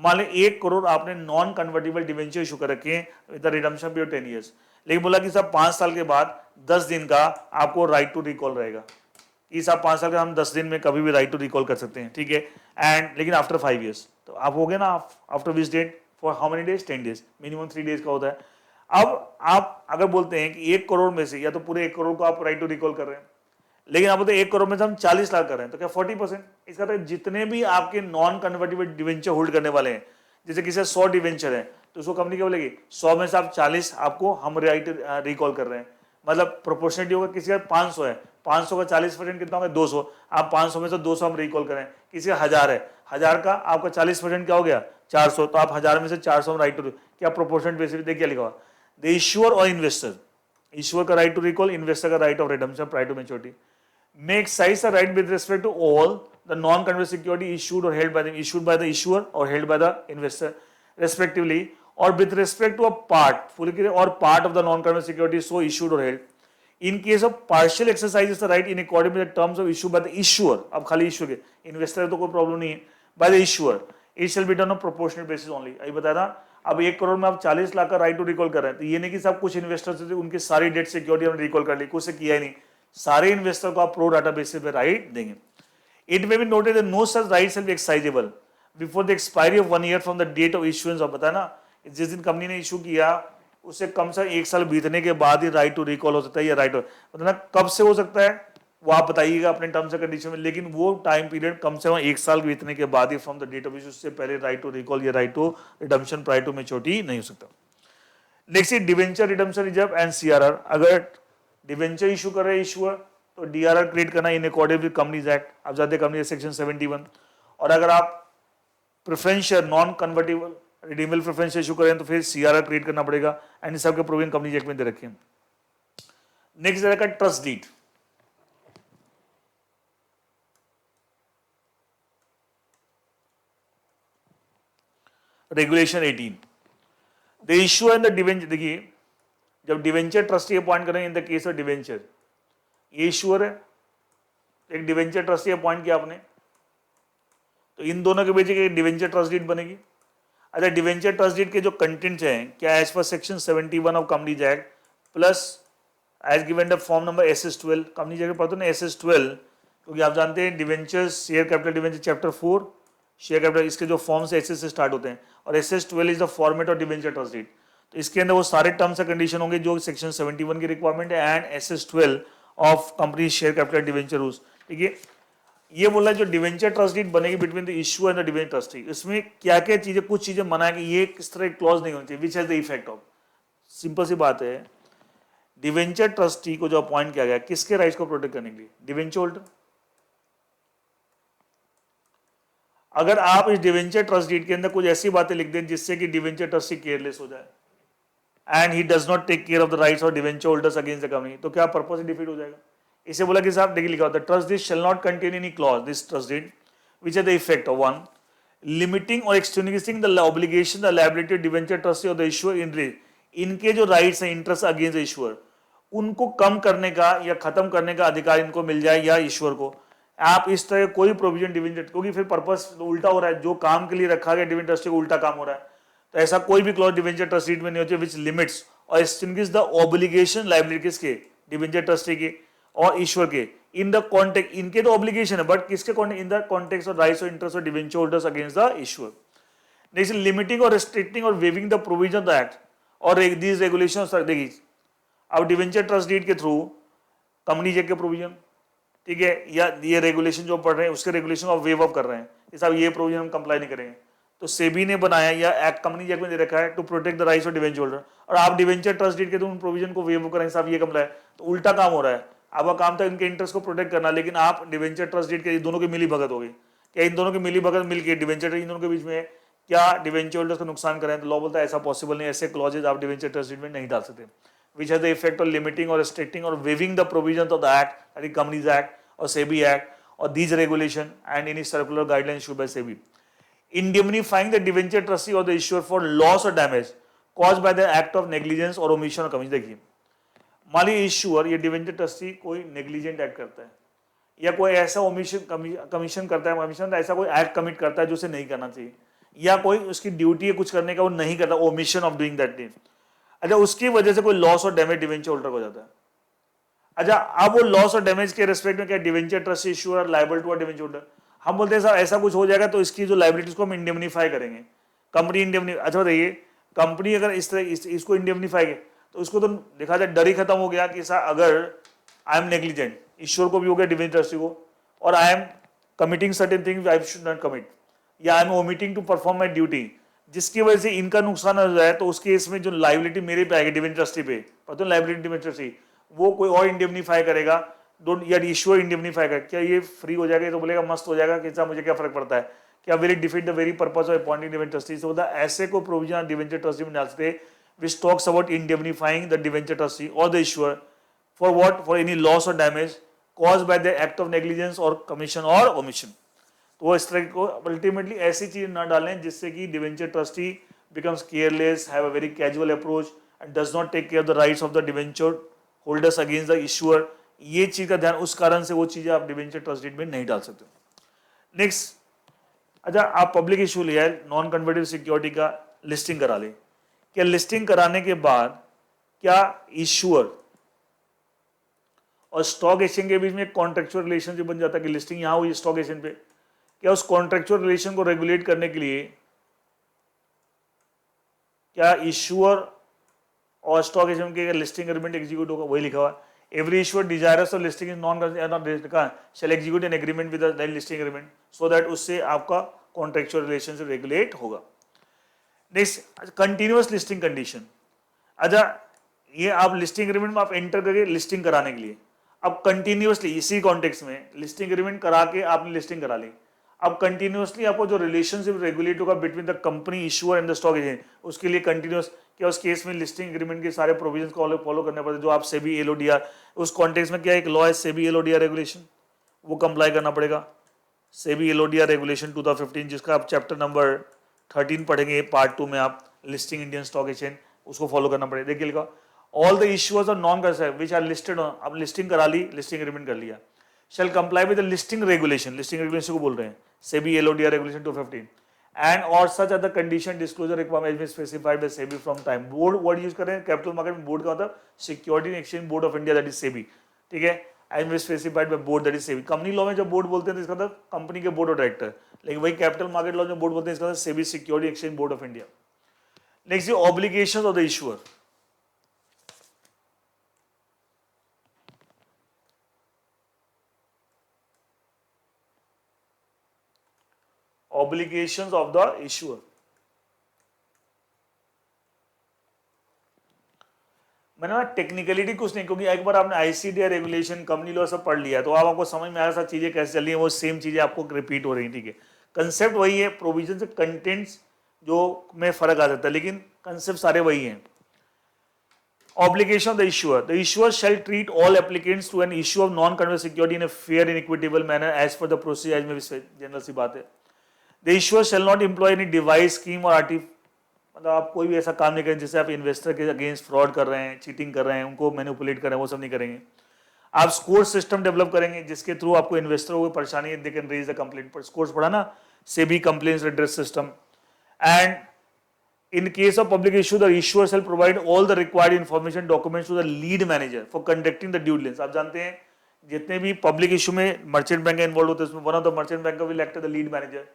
मान लें 1 करोड़ आपने नॉन कन्वर्टेबल डिवेंचर इशू कर रखे हैं with the redemption period 10 years, लेकिन बोला कि साहब 5 साल के बाद 10 दिन का आपको राइट टू रिकॉल रहेगा, कि साहब 5 साल का हम 10 दिन में कभी भी राइट टू रिकॉल कर सकते हैं, ठीक है। एंड लेकिन आफ्टर 5 ईयर्स तो आप हो गए ना, after which date, for how many days, 10 days, minimum 3 days का होता है। अब आप अगर बोलते हैं कि 1 करोड़ में से या तो पूरे 1 करोड़ को आप राइट टू रिकॉल कर रहे हैं, लेकिन आप बोलते हैं 1 करोड़ में से हम 40 लाख कर रहे हैं, तो क्या 40%? इसका मतलब जितने भी आपके नॉन कन्वर्टेबल डिवेंचर होल्ड करने वाले हैं, जैसे किसी 100 डिवेंचर है तो उसको कंपनी क्या बोलेगी, 100 में से आप 40 आपको हम राइट रिकॉल कर रहे हैं, मतलब प्रोपोर्शनलिटी होगा। किसी का 500 है, 500 का 40% कितना होगा, 200, आप 500 में से 200 हम रिकॉल करें। किसी का 1000 है, 1000 का आपका 40% क्या हो गया, 400, तो आप 1000 में से 400 हम राइट टू, क्या प्रोपोर्शनल बेसिस पे देखिए लिखा हुआ, द इश्यूअर और इन्वेस्टर, इश्यूअर का राइट टू रिकॉल, इन्वेस्टर का right of redemption prior to maturity, may exercise the right with respect to all the non-convertible security issued or held by the issuer or held by the investor respectively, or with respect to a part or part of the non-convertible security so issued or held. In case of partial exercises the right in accordance with the terms of issue by the issuer, अब खाली issuer के, investor तो कोई प्रॉब्लम नहीं है, by the issuer, it shall be done on proportionate basis only। अभी बताया था, अब 1 करोड़ में आप 40 लाख का राइट टू रिकॉल कर रहे हैं, तो ये नहीं कि सब कुछ इन्वेस्टर से उनकी सारी डेट सिक्योरिटी हमने रिकॉल कर ली, कुछ से किया ही नहीं, सारे इन्वेस्टर को आप प्रो डाटा बेसिस पे राइट देंगे। It may be noted that no such rights will be exercisable before the expiry of 1 year from the date of issuance. और बताया ना, जिस दिन कंपनी ने इशू किया उससे कम से 1 साल बीतने के बाद ही राइट टू रिकॉल हो सकता है, या राइट बताना कब से हो सकता है वो आप बताइएगा अपने टर्म्स एंड कंडीशन में, लेकिन वो टाइम पीरियड कम से कम 1 साल बीतने के बाद ही from the date of issue से पहले राइट टू रिकॉल या right to redemption prior to maturity नहीं हो सकता। Next is debenture redemption reserve and CRR. अगर डिवेंचर इशू कर रहे इशूअर तो डीआरआर क्रिएट करना in according with companies act, आप जाते कंपनी सेक्शन 71। और अगर आप preferential non convertible redeemable preference issue करें तो फिर सीआरआर क्रिएट करना पड़ेगा, एंड सब के प्रोविजन कंपनी एक्ट में दे रखे हैं। नेक्स्ट रहेगा trust deed. Regulation 18, the issue and the debenture. देखिए जब डिवेंचर ट्रस्टी अपॉइंट करेंगे in the case of debenture, ये इश्यूअर है, एक डिवेंचर ट्रस्टी अपॉइंट किया आपने, तो इन दोनों के बीच एक डिवेंचर ट्रस्ट डीड बनेगी। अच्छा, डिवेंचर ट्रस्ट डीड के जो कंटेंट्स हैं क्या, as per section 71 of companies act plus as given the form number SS12, companies act पढ़ते ना SS12, क्योंकि आप जानते हैं debentures share capital debenture chapter 4 share capital, इसके जो फॉर्म्स SS से स्टार्ट होते हैं, और SS12 is the format of debenture trust deed. तो इसके अंदर वो सारे टर्म्स एंड कंडीशन होंगे जो सेक्शन 71 की रिक्वायरमेंट है and SS12 of company share capital debenture rules. ठीक है, ये बोला है जो डिवेंचर ट्रस्ट डीड बनेगी between the issue and the debenture trustee, इसमें क्या क्या चीजें, कुछ चीजें मना है कि ये किस तरह क्लॉज नहीं होनी चाहिए, which has the effect of. Simple सी बात है, डिवेंचर ट्रस्टी को जो अपॉइंट किया गया किसके राइट्स को प्रोटेक्ट करने के लिए, डिवेंचर होल्डर। अगर आप इस डिवेंचर ट्रस्ट डीड के अंदर कुछ ऐसी बातें लिख दें जिससे कि डिवेंचर ट्रस्टी केयरलेस हो जाए and he does not take care of the rights of debenture holders against the company, तो क्या पर्पस डिफीट हो जाएगा। इसे बोला कि साहब देखिए लिखा होता है, trust deed shall not contain any clause, this trust deed which has the effect of 1 limiting और extinguishing the obligation the liability debenture trustee और द इश्यूअर इन, इनके जो राइट्स हैं इंटरेस्ट अगेंस्ट द इश्यूअर उनको कम करने का या खत्म करने का अधिकार इनको मिल जाए या ईश्वर को। आप इस तरह कोई प्रोविजन डिवेंचर, क्योंकि फिर पर्पस उल्टा हो रहा है, जो काम के लिए रखा गया डिवेंचर ट्रस्टी को उल्टा काम हो रहा है, तो ऐसा कोई भी क्लॉज डिवेंचर ट्रस्ट डीड में नहीं होती विच लिमिट्स और एक्सटिंग्विश द ऑब्लिगेशन लायबिलिटी किसके, डिवेंचर ट्रस्टी के और ईश्वर के, इन द कॉन्टेक्ट, इनके तो ऑब्लिगेशन है बट किसके contact, in the context of rights और interest of debenture holders against the issuer. Next limiting और रिस्ट्रिक्टिंग और waiving the provision of the act और दीज रेगुलेशंस देखिए, अब डिवेंचर ट्रस्ट डीड के थ्रू कंपनी एक्ट के प्रोविजन, ठीक है, या ये रेगुलेशन जो पढ़ रहे हैं उसके रेगुलेशन को वेव अप कर रहे हैं, साहब ये प्रोविजन हम कंप्लाई नहीं करेंगे, तो सेबी ने बनाया या एक्ट कंपनी एक्ट में दे रखा है to protect the rights of debenture holder, और आप डिवेंचर ट्रस्ट डीड के थ्रू उन प्रोविजन को वेव अप करेंगे, साहब ये कंप्लाई, तो उल्टा काम हो रहा है। आपका काम था इनके इंटरेस्ट को प्रोटेक्ट करना, लेकिन आप डिवेंचर ट्रस्ट डीड के दोनों की मिली भगत हो गई, क्या इन दोनों की मिली भगत मिलकर डिवेंचर इन दोनों के बीच में क्या डिवेंचर होल्डर्स को नुकसान करें, तो लॉ बोलता है ऐसा पॉसिबल नहीं, ऐसे क्लॉजेज आप डिवेंचर ट्रस्ट डीड में नहीं डाल सकते। which has the effect of limiting or restricting or waiving the provisions of the Act, that is Companies Act or SEBI Act, or these regulation and any circular guidelines issued by SEBI. Indemnifying the debenture trustee or the issuer for loss or damage caused by the act of negligence or omission or commission. देखिए, मान लीजिए इश्यूअर ये डिवेंचर ट्रस्टी कोई नेग्लिजेंट एक्ट करता है या कोई ऐसा ओमिशन कमीशन करता है, कमीशन ऐसा कोई एक्ट कमिट करता है जो उसे नहीं करना चाहिए, या कोई उसकी ड्यूटी है कुछ करने का वो नहीं करता, omission of doing that thing, अच्छा उसकी वजह से कोई लॉस और डैमेज डिवेंचर होल्डर हो जाता है। अच्छा अब वो लॉस और डैमेज के रिस्पेक्ट में क्या debenture trustee issuer liable to a debenture holder, हम बोलते हैं सर ऐसा कुछ हो जाएगा तो इसकी जो लाइबिलिटीज को हम इंडेमनीफाई करेंगे, कंपनी इंडेमनी। अच्छा बताइए, कंपनी अगर इस तरह इसको इंडेमनीफाई के तो उसको तो देखा जाए डर ही खत्म हो गया कि सर अगर आई एम नेग्लिजेंट, ईश्वर को भी हो गया डिवेंचर ट्रस्टी को, और I am committing certain things I should not commit, या I am omitting to perform my duty, जिसकी वजह से इनका नुकसान हो जाए तो उस केस में जो लाइबिलिटी मेरे पे आएगी डिवेंचर ट्रस्टी पे, पता लाइबिलिटी डिवेंचर ट्रस्टी वो कोई और इंडेमनीफाई करेगा, डोंट या ईश्वर इंडेमनीफाई कर, क्या ये फ्री हो जाएगा, तो बोलेगा मस्त हो जाएगा कि मुझे क्या फर्क पड़ता है, क्या will it defeat the very purpose of appointing debenture trustee. So the ऐसे को प्रोविजन डिवेंचर ट्रस्टी में डाल सकते which talks about indemnifying the debenture trustee or the issuer for what, for any loss or damage caused by the act of negligence or commission or omission। तो वो इस तरह को अल्टीमेटली ऐसी चीज ना डालें जिससे कि debenture trustee becomes careless, have a very casual approach and does not take care of the rights of the debenture holders against the issuer। ये चीज का ध्यान, उस कारण से वो चीजें आप डिवेंचर ट्रस्ट डीड में नहीं डाल सकते। नेक्स्ट, अच्छा आप पब्लिक इशू लिया है नॉन कन्वर्टेबल सिक्योरिटी का, लिस्टिंग करा ले, क्या लिस्टिंग कराने के बाद क्या इशूअर और स्टॉक एक्सचेंज के बीच में एक कॉन्ट्रेक्चुअल रिलेशनशिप बन जाता है कि लिस्टिंग यहां हुई स्टॉक एक्सचेंज पे, क्या उस कॉन्ट्रेक्चुअल रिलेशन को रेगुलेट करने के लिए क्या इशूअर और स्टॉक एक्सचेंज के लिस्टिंग एग्रीमेंट एग्जीक्यूट होगा, वही लिखा हुआ every issuer desirous of listing is non shall execute an agreement with the listing agreement so that उससे आपका कॉन्ट्रेक्चुअल रिलेशनशिप रेगुलेट होगा। Next, continuous listing condition. अच्छा ये आप लिस्टिंग एग्रीमेंट में आप एंटर करके लिस्टिंग कराने के लिए, अब कंटिन्यूअसली इसी कॉन्टेक्स्ट में लिस्टिंग एग्रीमेंट करा के आपने लिस्टिंग करा ली, अब कंटिन्यूअसली आपको जो रिलेशनशिप रेगुलेट होगा between the company issuer and the stock exchange, उसके लिए कंटिन्यूअस, क्या उस केस में लिस्टिंग एग्रीमेंट के सारे प्रोविजन को फॉलो करने पड़ते, जो आप सेबी एलओडीआर, उस कॉन्टेक्स्ट में क्या एक लॉ है सेबी एलओडीआर रेगुलेशन, वो कंप्लाई करना पड़ेगा। सेबी एलओडीआर रेगुलेशन 2015 जिसका आप चैप्टर नंबर 13 पढ़ेंगे पार्ट 2 में, आप लिस्टिंग इंडियन स्टॉक एक्सचेंज, उसको फॉलो करना पड़ेगा। देखिए लिखा ऑल द इश्यूअर्स और non concern which are listed on, अब लिस्टिंग करा ली, लिस्टिंग एग्रीमेंट कर लिया, shall comply with the listing regulation, listing regulation को बोल रहे हैं सेबी एलओडीआर रेगुलेशन 215 एंड और such other condition disclosure requirement में specified by SEBI from time. Board word use करें कैपिटल मार्केट में, बोर्ड का मतलब security exchange board of India that is SEBI, ठीक है, एज में specified by board that is SEBI. Company law में जब बोर्ड बोलते हैं तो इसका मतलब कंपनी के बोर्ड ऑफ डायरेक्टर, लेकिन वही कैपिटल मार्केट लॉ में बोर्ड बोलते हैं इसका मतलब SEBI security exchange board of India. Next, obligations of the issuer. Obligations of the issuer, मैंने ना टेक्निकलिटी कुछ नहीं, क्योंकि एक बार आपने आईसीडी रेगुलेशन कंपनी लॉ सब पढ़ लिया तो अब आपको समझ में आया सब चीजें कैसे चल रही है, वो सेम चीजें आपको रिपीट हो रही है, ठीक है। कंसेप्ट वही है, प्रोविजन से कंटेंट्स जो में फर्क आ जाता है, लेकिन कंसेप्ट सारे वही हैं। Obligation of the issuer, the issuer shall treat all applicants to an issue of non convert security in a fair and equitable manner as per the procedure, एज में जनरल सी बात है। The issuer shall not employ any device scheme और मतलब आप कोई भी ऐसा काम नहीं करें जिससे आप इन्वेस्टर के अगेंस्ट फ्रॉड कर रहे हैं, चीटिंग कर रहे हैं, उनको मैनिपुलेट कर रहे हैं, वो सब नहीं करेंगे। आप स्कोर सिस्टम डेवलप करेंगे जिसके थ्रू आपको इन्वेस्टर को परेशानी है, they can raise the complaint, पर स्कोर्स पढ़ा ना, SEBI complaints redress system. And in case of public issue the issuer shall provide all the required information documents to the lead manager for conducting the due diligence. आप जानते हैं जितने भी पब्लिक इशू में मर्चेंट बैंक इन्वॉल्व होते हैं उसमें one of the merchant bank will act the lead manager.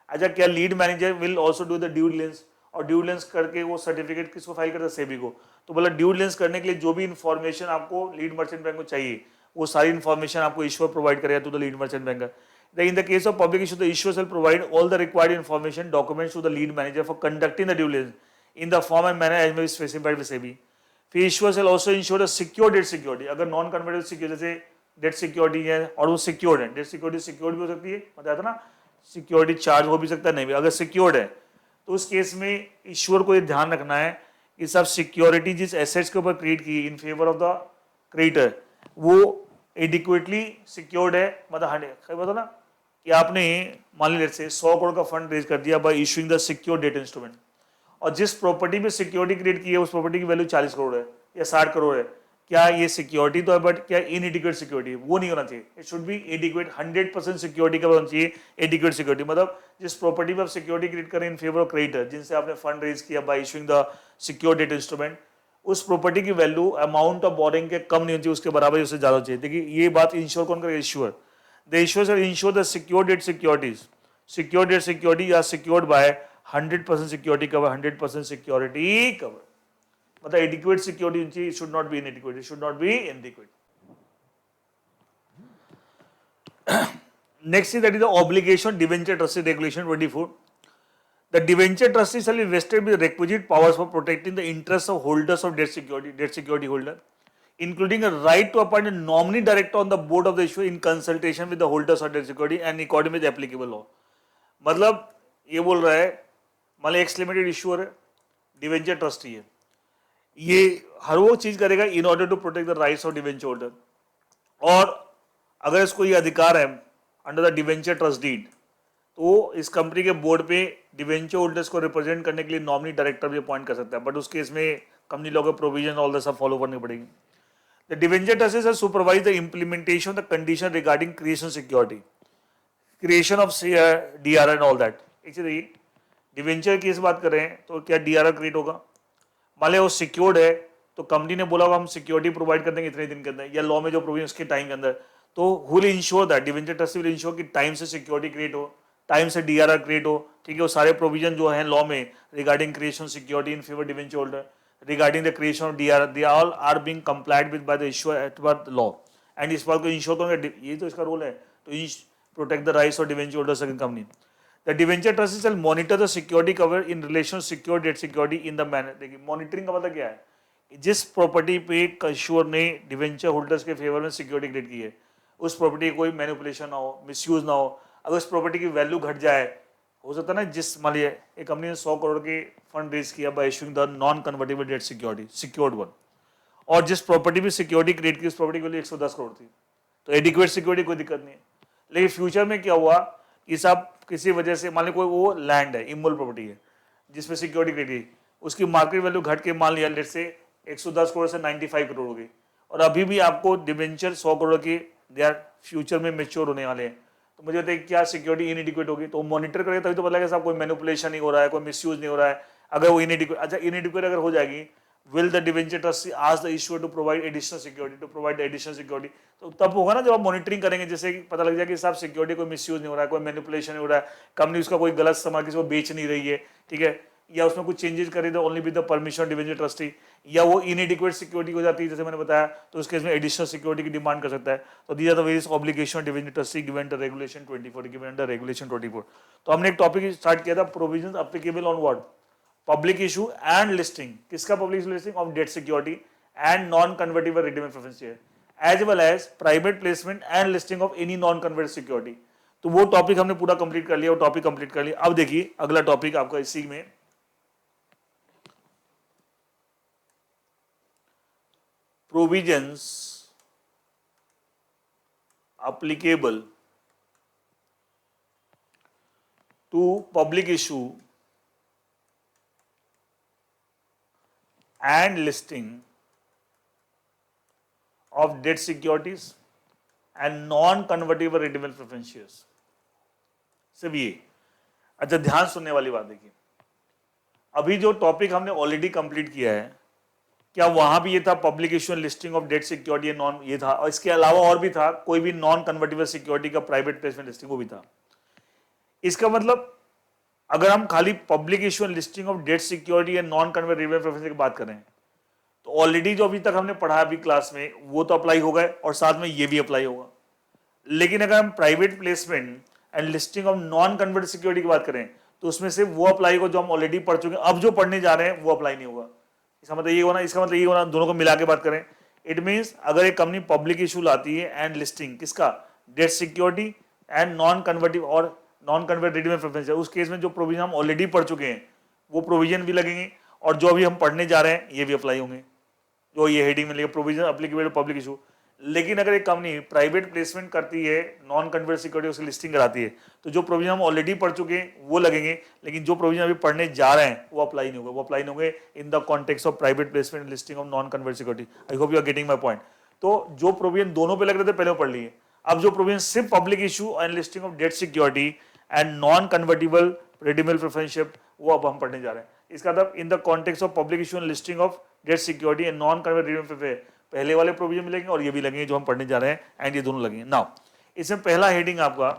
अच्छा क्या lead manager will also do the due diligence, और ड्यू डिलिजेंस करके वो सर्टिफिकेट किसको फाइल करता है, सेबी को। तो बोला ड्यू डिलिजेंस करने के लिए जो भी इन्फॉर्मेशन आपको लीड मर्चेंट बैंक को चाहिए वो सारी इन्फॉर्मेशन आपको इशूअर प्रोवाइड करेगा to the lead merchant banker. In the case of public issue, the issuer shall provide all the required information, documents to the lead manager for conducting the due diligence in the form and manner as may be specified by SEBI. फिर issuer shall also ensure a secure debt security. अगर नॉन कन्वर्टेबल सिक्योरिटी जैसे डेट सिक्योरिटी है और वो सिक्योर्ड है, डेट सिक्योरिटी सिक्योर्ड भी हो सकती है, बताया था ना, सिक्योरिटी चार्ज हो भी सकता है, नहीं भी, अगर सिक्योर्ड है तो उस केस में इश्यूअर को ये ध्यान रखना है कि सब सिक्योरिटी जिस एसेट्स के ऊपर क्रिएट की in favour of the creditor वो एडिक्वेटली सिक्योर्ड है, मतलब 100 बताओ ना कि आपने मान लीजिए से 100 करोड़ का फंड रेज कर दिया bye issuing the secured debt instrument, और जिस प्रॉपर्टी में सिक्योरिटी क्रिएट की है उस प्रॉपर्टी की वैल्यू 40 करोड़ है या 60 करोड़ है, क्या ये सिक्योरिटी तो है बट क्या इनएडिक्वेट सिक्योरिटी, वो नहीं होना चाहिए। It should be adequate 100% security का होना चाहिए, एडिक्वेट सिक्योरिटी मतलब जिस प्रॉपर्टी में आप सिक्योरिटी क्रिएट करें इन फेवर ऑफ क्रेडिटर जिनसे आपने फंड रेज किया bye issuing the secured debt instrument, उस प्रॉपर्टी की वैल्यू अमाउंट ऑफ बोरिंग के कम नहीं होनी चाहिए, उसके बराबर उससे ज्यादा चाहिए। देखिए ये बात इंश्योर कौन करेगा, issuer. The issuer shall ensure the secured debt securities, secured debt security are secured by 100% security cover, 100% security cover, मतलब adequate security should not be inadequate, it should not be inadequate. Next is that is the obligation debenture trustee regulation 24। The debenture trustee shall be vested with requisite powers for protecting the interests of holders of debt security holder, including a right to appoint a nominee director on the board of the issuer in consultation with the holders of debt security and according with applicable law। मतलब ये बोल रहा है मान लो एक्स लिमिटेड इश्यूअर है, डिवेंचर ट्रस्टी है, ये हर वो चीज करेगा in order to protect the rights of debenture holder, और अगर इसको ये अधिकार है under the debenture trust deed तो इस कंपनी के बोर्ड पे डिवेंचर होल्डर्स को रिप्रेजेंट करने के लिए नॉमिनी डायरेक्टर भी अपॉइंट कर सकता है, बट उसके इसमें कंपनी लॉ के provision all the sub follow करनी पड़ेगी। The debenture trustee has supervise the implementation of the condition regarding creation security, creation of DRR and all that. एक चीज देखिए, डिवेंचर की इस बात कर रहे हैं तो क्या डीआरआर क्रिएट होगा, मान लिया वो सिक्योर्ड है तो कंपनी ने बोला हम सिक्योरिटी प्रोवाइड कर देंगे इतने दिन के अंदर, या लॉ में जो प्रोविजन उसके टाइम के अंदर, तो who will ensure that, debenture trustee will ensure कि टाइम से सिक्योरिटी क्रिएट हो, टाइम से डीआरआर क्रिएट हो, ठीक है। वो सारे प्रोविजन जो है लॉ में regarding creation security in favour debenture holder, regarding the creation of DRR, they all are being complied with by the issuer at by law, and इस बात को इंश्योर करेंगे, ये तो इसका रोल है to protect the rights of debenture holders against company. The debenture trustee shall monitor the security cover in relation secure debt security in the manner. देखिए मॉनिटरिंग का मतलब क्या है, जिस प्रॉपर्टी पे इश्यूअर ने डिवेंचर होल्डर्स के फेवर में सिक्योरिटी क्रिएट की है उस प्रॉपर्टी की कोई मैनिपुलेशन ना हो, मिसयूज ना हो, अगर उस प्रॉपर्टी की वैल्यू घट जाए, हो सकता है ना, जिस मान लीजिए एक कंपनी ने 100 करोड़ के फंड रेज किया bye issuing the non convertible debt security, secured one, और जिस प्रॉपर्टी में सिक्योरिटी क्रिएट की उस प्रॉपर्टी की वैल्यू 110 करोड़ थी, तो एडिक्वेट सिक्योरिटी कोई दिक्कत नहीं है। लेकिन फ्यूचर में क्या हुआ कि साहब किसी वजह से मान लीजिए कोई वो लैंड है, इमोल प्रॉपर्टी है जिसमें सिक्योरिटी क्रिएट की, उसकी मार्केट वैल्यू घट के मान लिया लेट से 110 करोड़ से 95 करोड़ हो गई, और अभी भी आपको डिवेंचर 100 करोड़ की दे आर फ्यूचर में मेच्योर होने वाले हैं, तो मुझे बताइए क्या सिक्योरिटी इनएडिक्वेट होगी, तो मॉनिटर करेगा तभी तो पता लगेगा साहब कोई मैनिपुलेशन नहीं हो रहा है, कोई मिसयूज नहीं हो रहा है। अगर वो इनएडिक्वेट, अच्छा इनएडिक्वेट अगर हो जाएगी, will the debenture trustee ask the issuer to provide additional security, to provide additional security, तो तब होगा ना जब आप मॉनिटरिंग करेंगे, जैसे कि पता लग जाए कि साहब सिक्योरिटी कोई मिसयूज नहीं हो रहा है, कोई मैनिपुलेशन नहीं हो रहा है, कंपनी उसका कोई गलत सामान किसी को बेच नहीं रही है, ठीक है, या उसमें कुछ चेंजेस करे तो only with the permission debenture trustee, या वो इनएडिक्वेट सिक्योरिटी हो जाती है जैसे मैंने बताया, तो उस केस में एडिशनल सिक्योरिटी की डिमांड कर सकता है। तो these are the various obligation debenture trustee given under regulation 24, given under regulation 24। तो हमने एक टॉपिक स्टार्ट किया था, provisions applicable on what, public issue and listing, किसका public issue listing of debt security and non convertible redeemable preference share, as well as private placement and listing of any non convertible security. तो वो टॉपिक हमने पूरा कंप्लीट कर लिया, वो टॉपिक कंप्लीट कर लिया। अब देखिए अगला टॉपिक आपका इसी में provisions applicable to public issue and listing of debt securities and non-convertible redeemable preference shares। सिर्फ ये, अच्छा ध्यान सुनने वाली बात देखिए, अभी जो टॉपिक हमने ऑलरेडी कंप्लीट किया है, क्या वहां भी ये था public issue listing of debt security non, ये था, और इसके अलावा और भी था कोई भी नॉन कन्वर्टेबल सिक्योरिटी का प्राइवेट प्लेसमेंट लिस्टिंग, वो भी था। इसका मतलब अगर हम खाली public issue listing of debt security and non convertible preference की बात करें तो ऑलरेडी जो अभी तक हमने पढ़ा अभी क्लास में वो तो अप्लाई होगा और साथ में ये भी अप्लाई होगा। लेकिन अगर हम private placement and listing of non convertible security की बात करें तो उसमें से वो अप्लाई होगा जो हम ऑलरेडी पढ़ चुके हैं, अब जो पढ़ने जा रहे हैं वो अप्लाई नहीं होगा। इसका मतलब ये होना, इसका मतलब ये होना, दोनों को मिला के बात करें, इट मींस अगर एक कंपनी पब्लिक इशू लाती है एंड लिस्टिंग किसका, date security and non convertible और नॉन कन्वर्टेबल रिडीमेबल प्रेफरेंस है, उस केस में जो प्रोविजन हम ऑलरेडी पढ़ चुके हैं वो प्रोविजन भी लगेंगे, और जो अभी हम पढ़ने जा रहे हैं ये भी अप्लाई होंगे, जो ये हेडिंग में लिखा provision applicable to public issue. लेकिन अगर एक कंपनी प्राइवेट प्लेसमेंट करती है, नॉन कन्वर्ट सिक्योरिटी उसकी लिस्टिंग कराती है, तो जो प्रोविजन हम ऑलरेडी पढ़ चुके हैं वो लगेंगे, लेकिन जो प्रोविजन अभी पढ़ने जा रहे हैं वो अप्लाई नहीं होगा। वो अप्लाई नहीं होंगे in the context of private placement listing of non convert security. I hope you are getting my point. तो जो प्रोविजन दोनों पे लग रहे थे पहले वो पढ़ लिए, अब जो प्रोविजन सिर्फ public issue and listing of debt security and non convertible redeemable preference share, वो अब हम पढ़ने जा रहे हैं। इसका मतलब in the context of public issue and listing of debt security and non convertible, पहले वाले प्रोविजन मिलेंगे और ये भी लगेंगे जो हम पढ़ने जा रहे हैं, एंड ये दोनों लगेंगे। नाउ इसमें पहला हेडिंग आपका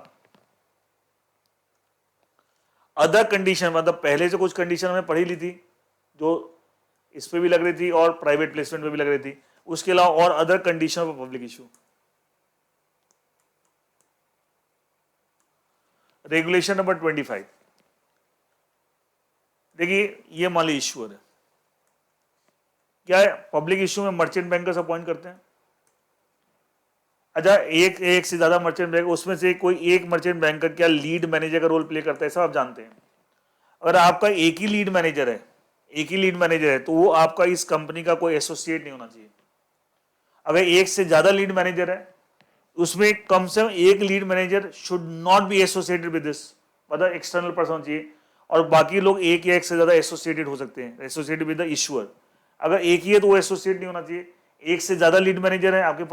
अदर कंडीशन, मतलब पहले से कुछ कंडीशन हमने पढ़ी ली थी जो इस पे भी लग रही थी और प्राइवेट प्लेसमेंट पे भी लग रही थी, उसके अलावा और other condition of public issue. Regulation number 25, देखिए ये मान ली इश्यूअर है, क्या है पब्लिक इशू में मर्चेंट बैंकर्स अपॉइंट करते हैं। अच्छा, एक से ज्यादा मर्चेंट बैंक, उसमें से कोई एक मर्चेंट बैंकर क्या लीड मैनेजर का रोल प्ले करता है, सब आप जानते हैं। अगर आपका एक ही लीड मैनेजर है तो वो आपका इस कंपनी का कोई एसोसिएट नहीं होना चाहिए। अगर एक से ज्यादा लीड मैनेजर है, उसमें कम से कम एक lead manager should not be associated with this, मतलब एक्सटर्नल पर्सन चाहिए, और बाकी लोग एक या एक से ज्यादा एसोसिएटेड हो सकते हैं, एसोसिएटेड विद द इशूअर। अगर एक ही है तो वो एसोसिएट नहीं होना चाहिए। एक से ज्यादा लीड मैनेजर है आपके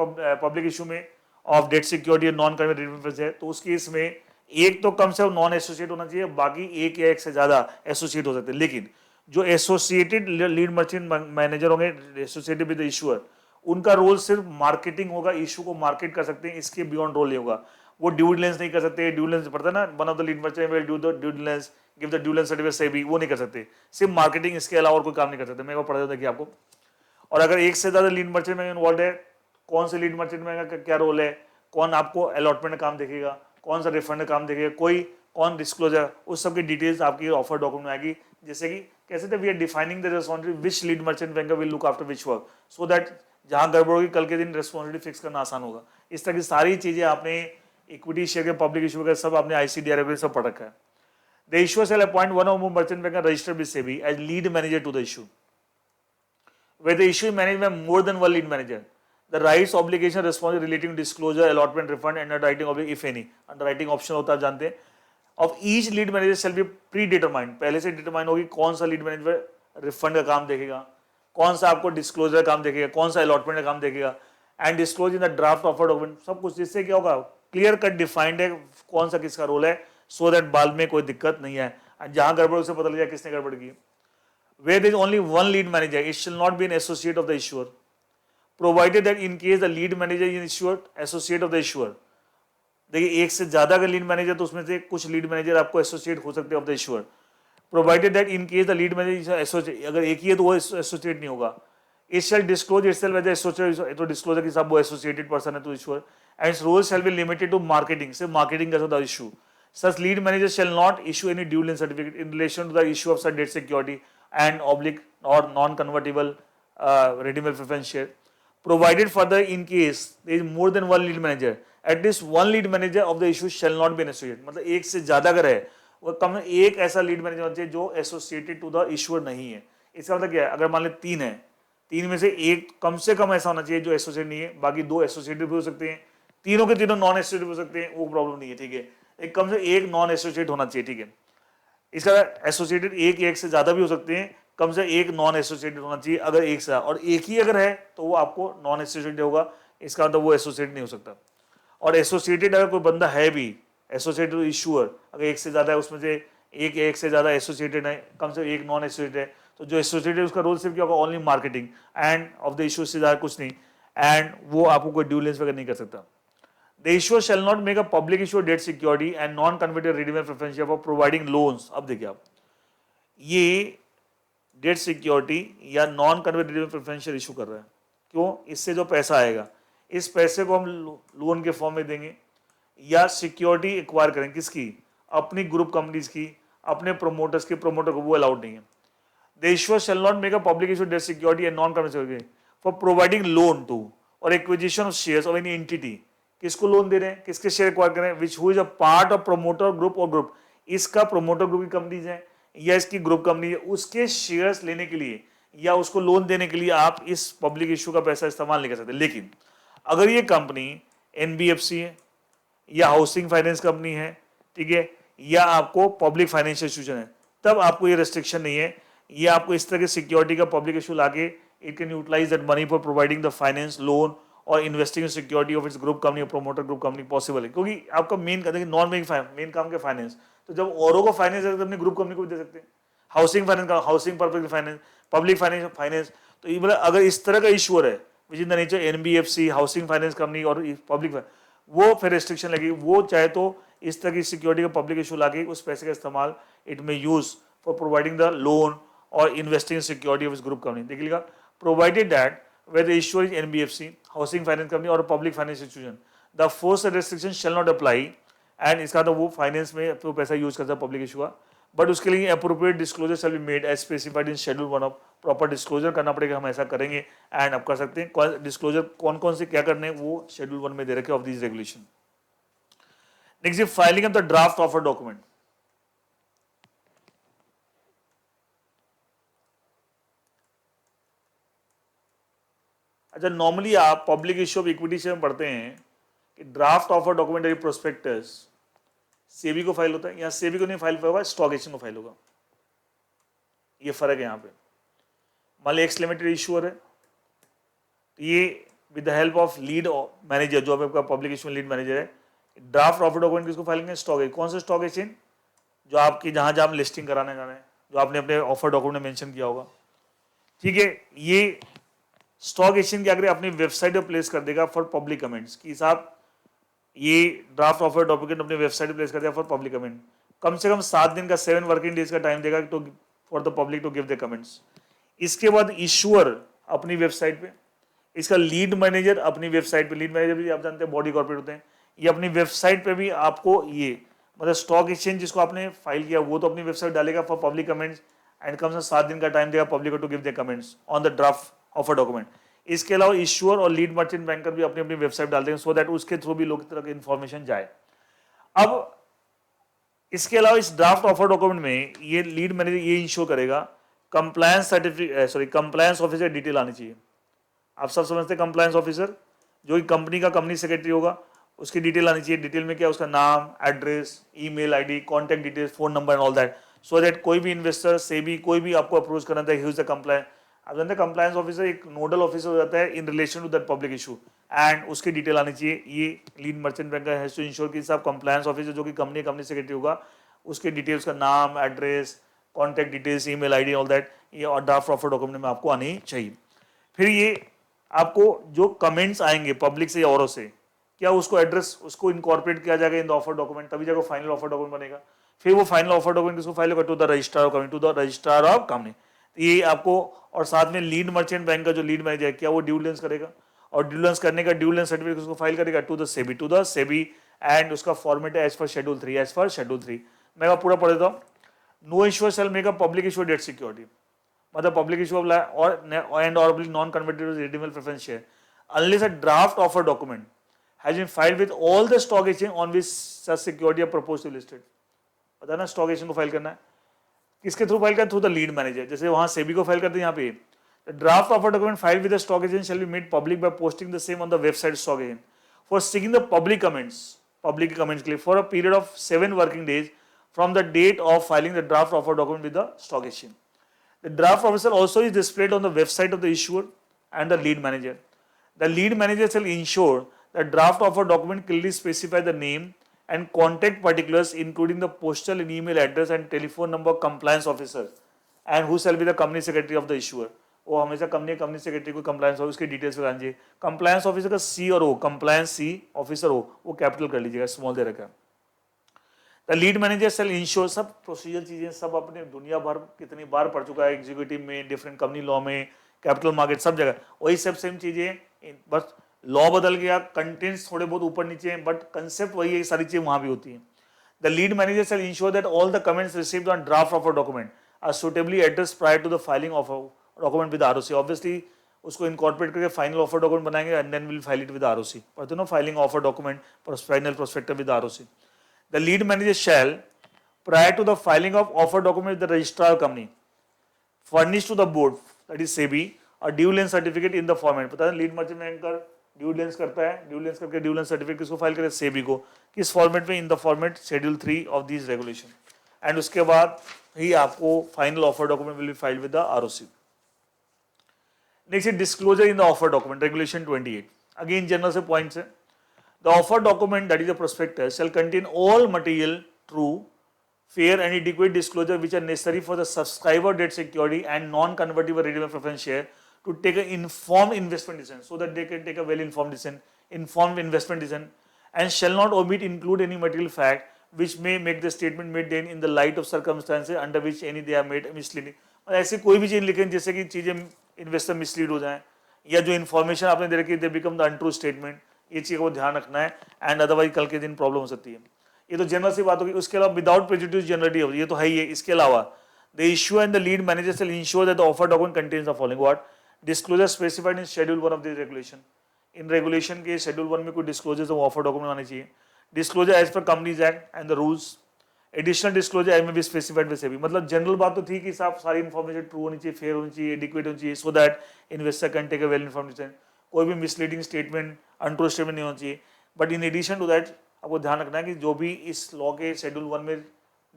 पब्लिक इशू में of debt security non convert है, तो उस केस में एक तो कम से कम नॉन एसोसिएट होना चाहिए, बाकी एक या एक से ज्यादा एसोसिएट हो सकते हैं। लेकिन जो एसोसिएटेड लीड मर्चेंट मैनेजर होंगे एसोसिएटेड विद द इशूअर, उनका रोल सिर्फ मार्केटिंग होगा, इशू को मार्केट कर सकते हैं, इसके बियॉन्ड रोल नहीं होगा। वो ड्यू डिलिजेंस नहीं कर सकते, ड्यू डिलिजेंस पड़ता है ना, one of the lead merchant will do the due diligence, give the due diligence certificate SEBI, वो नहीं कर सकते। सिर्फ मार्केटिंग, इसके अलावा और कोई काम नहीं कर सकते। मैं वो पढ़ा देता कि आपको। और अगर एक से ज्यादा लीड मर्चेंट बैंक इन्वॉल्व है, कौन से लीड मर्चेंट बैंक का क्या रोल है, कौन आपको अलॉटमेंट का काम देखेगा, कौन सा रिफंड का काम देखेगा, कौन डिस्क्लोजर, उस सब की डिटेल्स आपकी ऑफर डॉक्यूमेंट में आएगी। जैसे कि कैसे थे, we are defining the responsibility which lead merchant bank will look after which work, so that जहां गड़बड़ होगी कल के दिन रिस्पॉन्सिबिलिटी फिक्स करना आसान होगा। इस तरह की सारी चीजें आपने इक्विटी शेयर के पब्लिक इशू वगैरह सब आपने ICDR सब पढ़ रखा है। The issuer shall appoint one और more merchant bank registered with SEBI as lead manager to the issue. Where the issue is managed by more than one lead manager, the rights, obligation, responsibility relating to disclosure, allotment, refund, and underwriting obligation, if any, underwriting option होता है आप जानते हैं, of each lead manager shall be predetermined, पहले से डिटरमाइन होगी कौन सा लीड मैनेजर रिफंड का काम देखेगा, कौन सा आपको डिस्क्लोजर का काम देखेगा, कौन सा अलॉटमेंट का काम देखेगा, and disclose in the draft offer document, सब कुछ। जिससे क्या होगा, क्लियर कट डिफाइंड है कौन सा किसका रोल है, सो दैट बाद में कोई दिक्कत नहीं है, जहां गड़बड़ उसे पता लग जाए किसने गड़बड़ की। Where there is only one lead manager, it shall not be an associate of the issuer, provided that in case the lead manager is issuer, associate of the issuer। देखिए एक से ज्यादा अगर लीड मैनेजर तो उसमें से कुछ लीड मैनेजर आपको एसोसिएट हो सकते हैं of the issuer, provided that in case the lead manager associate, अगर एक ही है तो वो एसोसिएट नहीं होगा। It shall disclose itself as associate, तो डिस्क्लोजर के साथ वो एसोसिएटेड पर्सन है तो issuer, and its role shall be limited to marketing, सिर्फ मार्केटिंग कर सकता है issue. Such lead manager shall not issue any due diligence certificate in relation to the issue of such debt security and oblique or non-convertible redeemable preference share, provided further in case there is more than one lead manager, at least one lead manager of the issue shall not be an associate। मतलब एक से ज्यादा अगर है वो कम एक ऐसा लीड मैनेजर होना चाहिए जो एसोसिएटेड टू द इशूअर नहीं है। इसका मतलब क्या है, अगर मान ले 3 है, 3 में से एक कम से कम ऐसा होना चाहिए जो एसोसिएट नहीं है, बाकी 2 एसोसिएटेड भी हो सकते हैं, तीनों के तीनों नॉन एसोसिएटेड हो सकते हैं, वो प्रॉब्लम नहीं है, ठीक है। एक कम से एक नॉन एसोसिएट होना चाहिए, ठीक है। इसका एसोसिएटेड एक या एक से ज्यादा भी हो सकते हैं, कम से एक नॉन एसोसिएटेड होना चाहिए अगर एक से, और एक ही अगर है तो वो आपको नॉन एसोसिएटेड होगा, इसका मतलब वो एसोसिएटेड नहीं हो सकता। और एसोसिएटेड अगर कोई बंदा है भी एसोसिएटेड इशूअर, अगर एक से ज्यादा है उसमें से एक या एक से ज्यादा एसोसिएटेड है, कम से एक नॉन एसोसिएटेड है, तो जो एसोसिएटेड है उसका रोल सिर्फ क्या होगा, only marketing end of the issue से ज्यादा कुछ नहीं, एंड वो आपको कोई ड्यू डिलिजेंस वगैरह नहीं कर सकता। The issuer shall not make a public issue of debt security and non-convertible redeemable preference share for providing loans। अब देखिए आप, ये डेट सिक्योरिटी या non convertible preference share issue कर रहा है, क्यों, इससे जो पैसा आएगा इस पैसे को हम लोन के फॉर्म में देंगे या सिक्योरिटी एक्वायर करेंगे, किसकी, अपनी ग्रुप कंपनीज की, अपने प्रोमोटर्स के, प्रोमोटर को वो अलाउड नहीं है। The issuer shall not make a public issue of debt security and non-convertible for providing loan to or acquisition of shares of any entity। किसको लोन दे रहे हैं, किसके शेयर एक्वायर कर रहे हैं, which who is a part of promoter group और ग्रुप, इसका प्रोमोटर ग्रुप की कंपनीज है या इसकी ग्रुप कंपनी है, उसके शेयर्स लेने के लिए या उसको लोन देने के लिए आप इस पब्लिक इशू का पैसा इस्तेमाल नहीं कर सकते। लेकिन अगर ये कंपनी एनबीएफसी है या हाउसिंग फाइनेंस कंपनी है, ठीक है, या आपको पब्लिक फाइनेंशियल इंस्टीट्यूशन है, तब आपको ये रेस्ट्रिक्शन नहीं है। ये आपको इस तरह के सिक्योरिटी का पब्लिक इशू लाके it can utilise that money for providing the finance loan or investing in security of its group company or promoter group company possible है, क्योंकि आपका मेन नॉन मेन काम के फाइनेंस, तो जब औरों को फाइनेंस है तो अपनी ग्रुप कंपनी को भी दे सकते हैं। हाउसिंग फाइनेंस का housing public finance, public finance, तो ये मतलब अगर इस तरह का इशूअर है which in the nature NBFC, housing finance company or public, वो फिर रेस्ट्रिक्शन लगी। वो चाहे तो इस तरह की सिक्योरिटी का पब्लिक इशू लाके उस पैसे का इस्तेमाल इट में use for providing the loan or investing in security of इस ग्रुप कंपनी। देखिएगा, provided that where the issuer is NBFC, housing finance company और public finance institution, the force restriction shall not apply, and इसका तो वो फाइनेंस में तो पैसा यूज करता है पब्लिक इशू का, बट उसके लिए appropriate disclosure shall be made as specified in schedule 1 of, proper disclosure करना पड़ेगा, हम ऐसा करेंगे एंड आप कर सकते हैं। डिस्क्लोजर कौन कौन से क्या करने हैं वो शेड्यूल 1 में दे रखे of this regulation. Next, filing of the draft offer document. अच्छा, नॉर्मली आप public issue of equity share में पढ़ते हैं कि draft offer document prospectus SEBI को फाइल होता है, यहाँ सेबी को नहीं फाइल होगा, स्टॉक एक्सचेंज को फाइल होगा। ये फर्क है यहाँ पे। मान ली एक्स लिमिटेड इशूअर है, ये with the help of lead manager, जो आपका पब्लिक इशू में लीड मैनेजर है, ड्राफ्ट ऑफर डॉक्यूमेंट किसको फाइल करेंगे? Stock exchange. कौन से स्टॉक एक्सचेंज? जो आपकी जहां जहां लिस्टिंग कराने जाना है, जो आपने अपने ऑफर डॉक्यूमेंट में मेंशन किया होगा, ठीक है। ये स्टॉक एक्सचेंज क्या करे, अपनी वेबसाइट पर प्लेस कर देगा फॉर पब्लिक कमेंट्स कि साहब ये ड्राफ्ट ऑफर डॉक्यूमेंट अपने वेबसाइट पर प्लेस कर दिया फॉर पब्लिक कमेंट। कम से कम 7 दिन का 7 वर्किंग डेज का टाइम देगा तो for the public to give the comments. इसके बाद इशूअर अपनी वेबसाइट पे, इसका लीड मैनेजर अपनी वेबसाइट पे, लीड मैनेजर भी आप जानते हैं बॉडी कॉर्पोरेट होते हैं, ये अपनी वेबसाइट पे भी आपको ये मतलब स्टॉक एक्सचेंज जिसको आपने फाइल किया वो तो अपनी वेबसाइट डालेगा फॉर पब्लिक कमेंट्स एंड कम से 7 दिन का टाइम देगा पब्लिक को to give the comments on the draft offer document. इसके अलावा इशूअर और लीड मर्चेंट बैंकर भी अपनी अपनी वेबसाइट डाल देंगे सो दैट उसके थ्रू भी लोग तरह की इन्फॉर्मेशन जाए। अब इसके अलावा इस ड्राफ्ट ऑफर डॉक्यूमेंट में ये लीड मैनेजर ये इंश्योर करेगा compliance certificate, compliance officer detail आनी चाहिए। आप सब समझते हैं कंप्लायंस ऑफिसर जो कंपनी का कंपनी सेक्रेटरी होगा, उसकी डिटेल आनी चाहिए। डिटेल में क्या, उसका नाम, address, email ID, contact details, phone number and all that, so that कोई भी इन्वेस्टर से भी कोई भी आपको अप्रोच करना था, ही इज द कंप्लायंस। आप जानते हैं कंप्लायंस ऑफिसर एक नोडल ऑफिसर हो जाता है in relation to that public issue and उसकी डिटेल आनी चाहिए। ये lead merchant banker has to ensure कि साहब कंप्लायंस ऑफिसर जो कि कंपनी सेक्रेटरी होगा, उसके डिटेल्स का नाम, address, contact details, email ID, all that ये और ड्राफ्ट ऑफर डॉक्यूमेंट में आपको आनी चाहिए। फिर ये आपको जो कमेंट्स आएंगे पब्लिक से या औरों से, क्या उसको एड्रेस उसको इनकॉर्पोरेट किया जाएगा इन द ऑफर डॉक्यूमेंट, तभी जाकर फाइनल ऑफर डॉक्यूमेंट बनेगा। फिर वो फाइनल ऑफर डॉक्यूमेंट किसको फाइल होगा? To the registrar of company, to the registrar of company. ये आपको, और साथ में लीड मर्चेंट बैंक का जो लीड मैनेजर है, क्या वो ड्यू डिलिजेंस करेगा? और ड्यू डिलिजेंस करने का ड्यू डिलिजेंस सर्टिफिकेट उसको फाइल करेगा टू द सेबी एंड उसका फॉर्मेट है एज पर शेड्यूल 3। मैं पूरा पढ़ देता हूँ। No issuer shall make a public issue debt security, मतलब पब्लिक इशू ऑफ और non convertible redeemable preference share unless a draft offer document has been filed with all the stock exchange on which such security are proposed to be listed। पता ना स्टॉक एक्सचेंज को फाइल करना है, किसके थ्रू फाइल करना? Through the lead manager. जैसे वहां सेबी को फाइल करते हैं, यहाँ पे draft offer document filed with the stock exchange shall be made public by posting the same on the website stock exchange for seeking the public comments के लिए for a period of 7 working days from the date of filing the draft offer document with the stock exchange. The draft officer also is displayed on the website of the issuer and the lead manager. The lead manager shall ensure that draft offer document clearly specify the name and contact particulars including the postal and email address and telephone number of compliance officer and who shall be the company secretary of the issuer। वो हमेशा कंपनी सेक्रेटरी को कंप्लायंस हो उसके डिटेल्स लगानी चाहिए। कंप्लायंस ऑफिसर का सी और ओ, कंप्लायंस सी ऑफिसर हो वो कैपिटल कर लीजिएगा, स्मॉल दे रखा है। The lead manager shall ensure, सब प्रोसीजर चीजें सब अपने दुनिया भर कितनी बार पढ़ चुका है, एग्जीक्यूटिव में, डिफरेंट कंपनी लॉ में, कैपिटल मार्केट, सब जगह वही सब सेम चीजें, बस लॉ बदल गया, कंटेंट्स थोड़े बहुत ऊपर नीचे हैं, बट कंसेप्ट वही है, सारी चीजें वहां भी होती हैं। The lead manager shall ensure that all the comments received on draft of a document are suitably addressed prior to the filing of document with ROC. Obviously उसको इनकॉर्पोरेट करके फाइनल ऑफर डॉक्यूमेंट बनाएंगे and then will file it with ROC. पढ़ते हो ना, filing offer document final prospectus with ROC. The lead manager shall prior to the filing of offer document with the registrar company furnish to the board, that is SEBI, a due diligence certificate in the format. पता है lead merchant banker due diligence करता है, ड्यू डिलिजेंस करके ड्यू डिलिजेंस सर्टिफिकेट किसको फाइल करे, सेबी को. किस फॉर्मेट में, in the format schedule 3 of this regulation. And उसके बाद ही आपको final offer document will be filed with the ROC. Next है disclosure in the offer document, regulation 28. Again general से पॉइंट्स है. The offer document that is a prospectus shall contain all material true, fair and adequate disclosure which are necessary for the subscriber debt security and non-convertible redeemable preference share to take an informed investment decision, so that they can take a well-informed decision, informed investment decision, and shall not omit include any material fact which may make the statement made then in the light of circumstances under which any they are made misleading. ऐसे कोई भी चीज लिखें जैसे कि चीजें इन्वेस्टर मिसलीड हो जाए, या जो इन्फॉर्मेशन आपने दे रखी है they become the untrue statement, ये चीज को ध्यान रखना है. एंड अदरवाइज कल के दिन प्रॉब्लम हो सकती है. ये तो जनरल सी बात होगी. उसके अलावा विदाउट प्रेजुडिस जनरलिटी होगी, ये तो है ही है. इसके अलावा the issue and the lead manager shall ensure that the offer document contains the following. What? Disclosure specified in schedule 1 of this regulation. In regulation के शेड्यूल 1 में कोई डिस्क्लोजर ऑफर डॉक्यूमेंट आने चाहिए. Disclosure as per companies act and the rules. Additional disclosure as may be specified with SEBI. मतलब जनरल बात तो थी कि साहब सारी इन्फॉर्मेशन ट्रू होनी चाहिए, फेयर होनी चाहिए, एडिक्वेट होनी चाहिए, so that investor can take a well information. कोई भी मिसलीडिंग स्टेटमेंट, अनट्रू स्टेटमेंट नहीं होना चाहिए. But in addition to that आपको ध्यान रखना है कि जो भी इस लॉ के शेड्यूल 1 में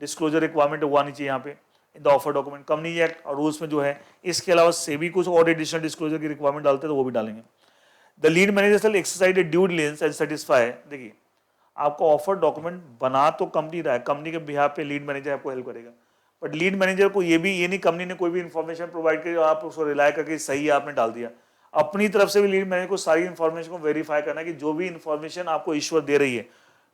डिस्क्लोजर रिक्वायरमेंट है वो आनी चाहिए यहाँ पे इन the offer document. Company act और रूल्स में जो है. इसके अलावा सेबी कुछ और एडिशनल डिस्क्लोजर की रिक्वायरमेंट डालते हैं तो वो भी डालेंगे. The lead manager shall exercise due diligence and satisfy. देखिए आपको ऑफर डॉक्यूमेंट बना तो कंपनी रहा है, कंपनी के बिहाफ पे लीड मैनेजर आपको हेल्प करेगा. बट लीड मैनेजर को ये नहीं कंपनी ने कोई भी इन्फॉर्मेशन प्रोवाइड करी आप उसको रिलाय करके सही है आपने डाल दिया. अपनी तरफ से भी लीड मैनेजर को सारी इन्फॉर्मेशन को वेरीफाई करना है कि जो भी इन्फॉर्मेशन आपको इश्यूर दे रही है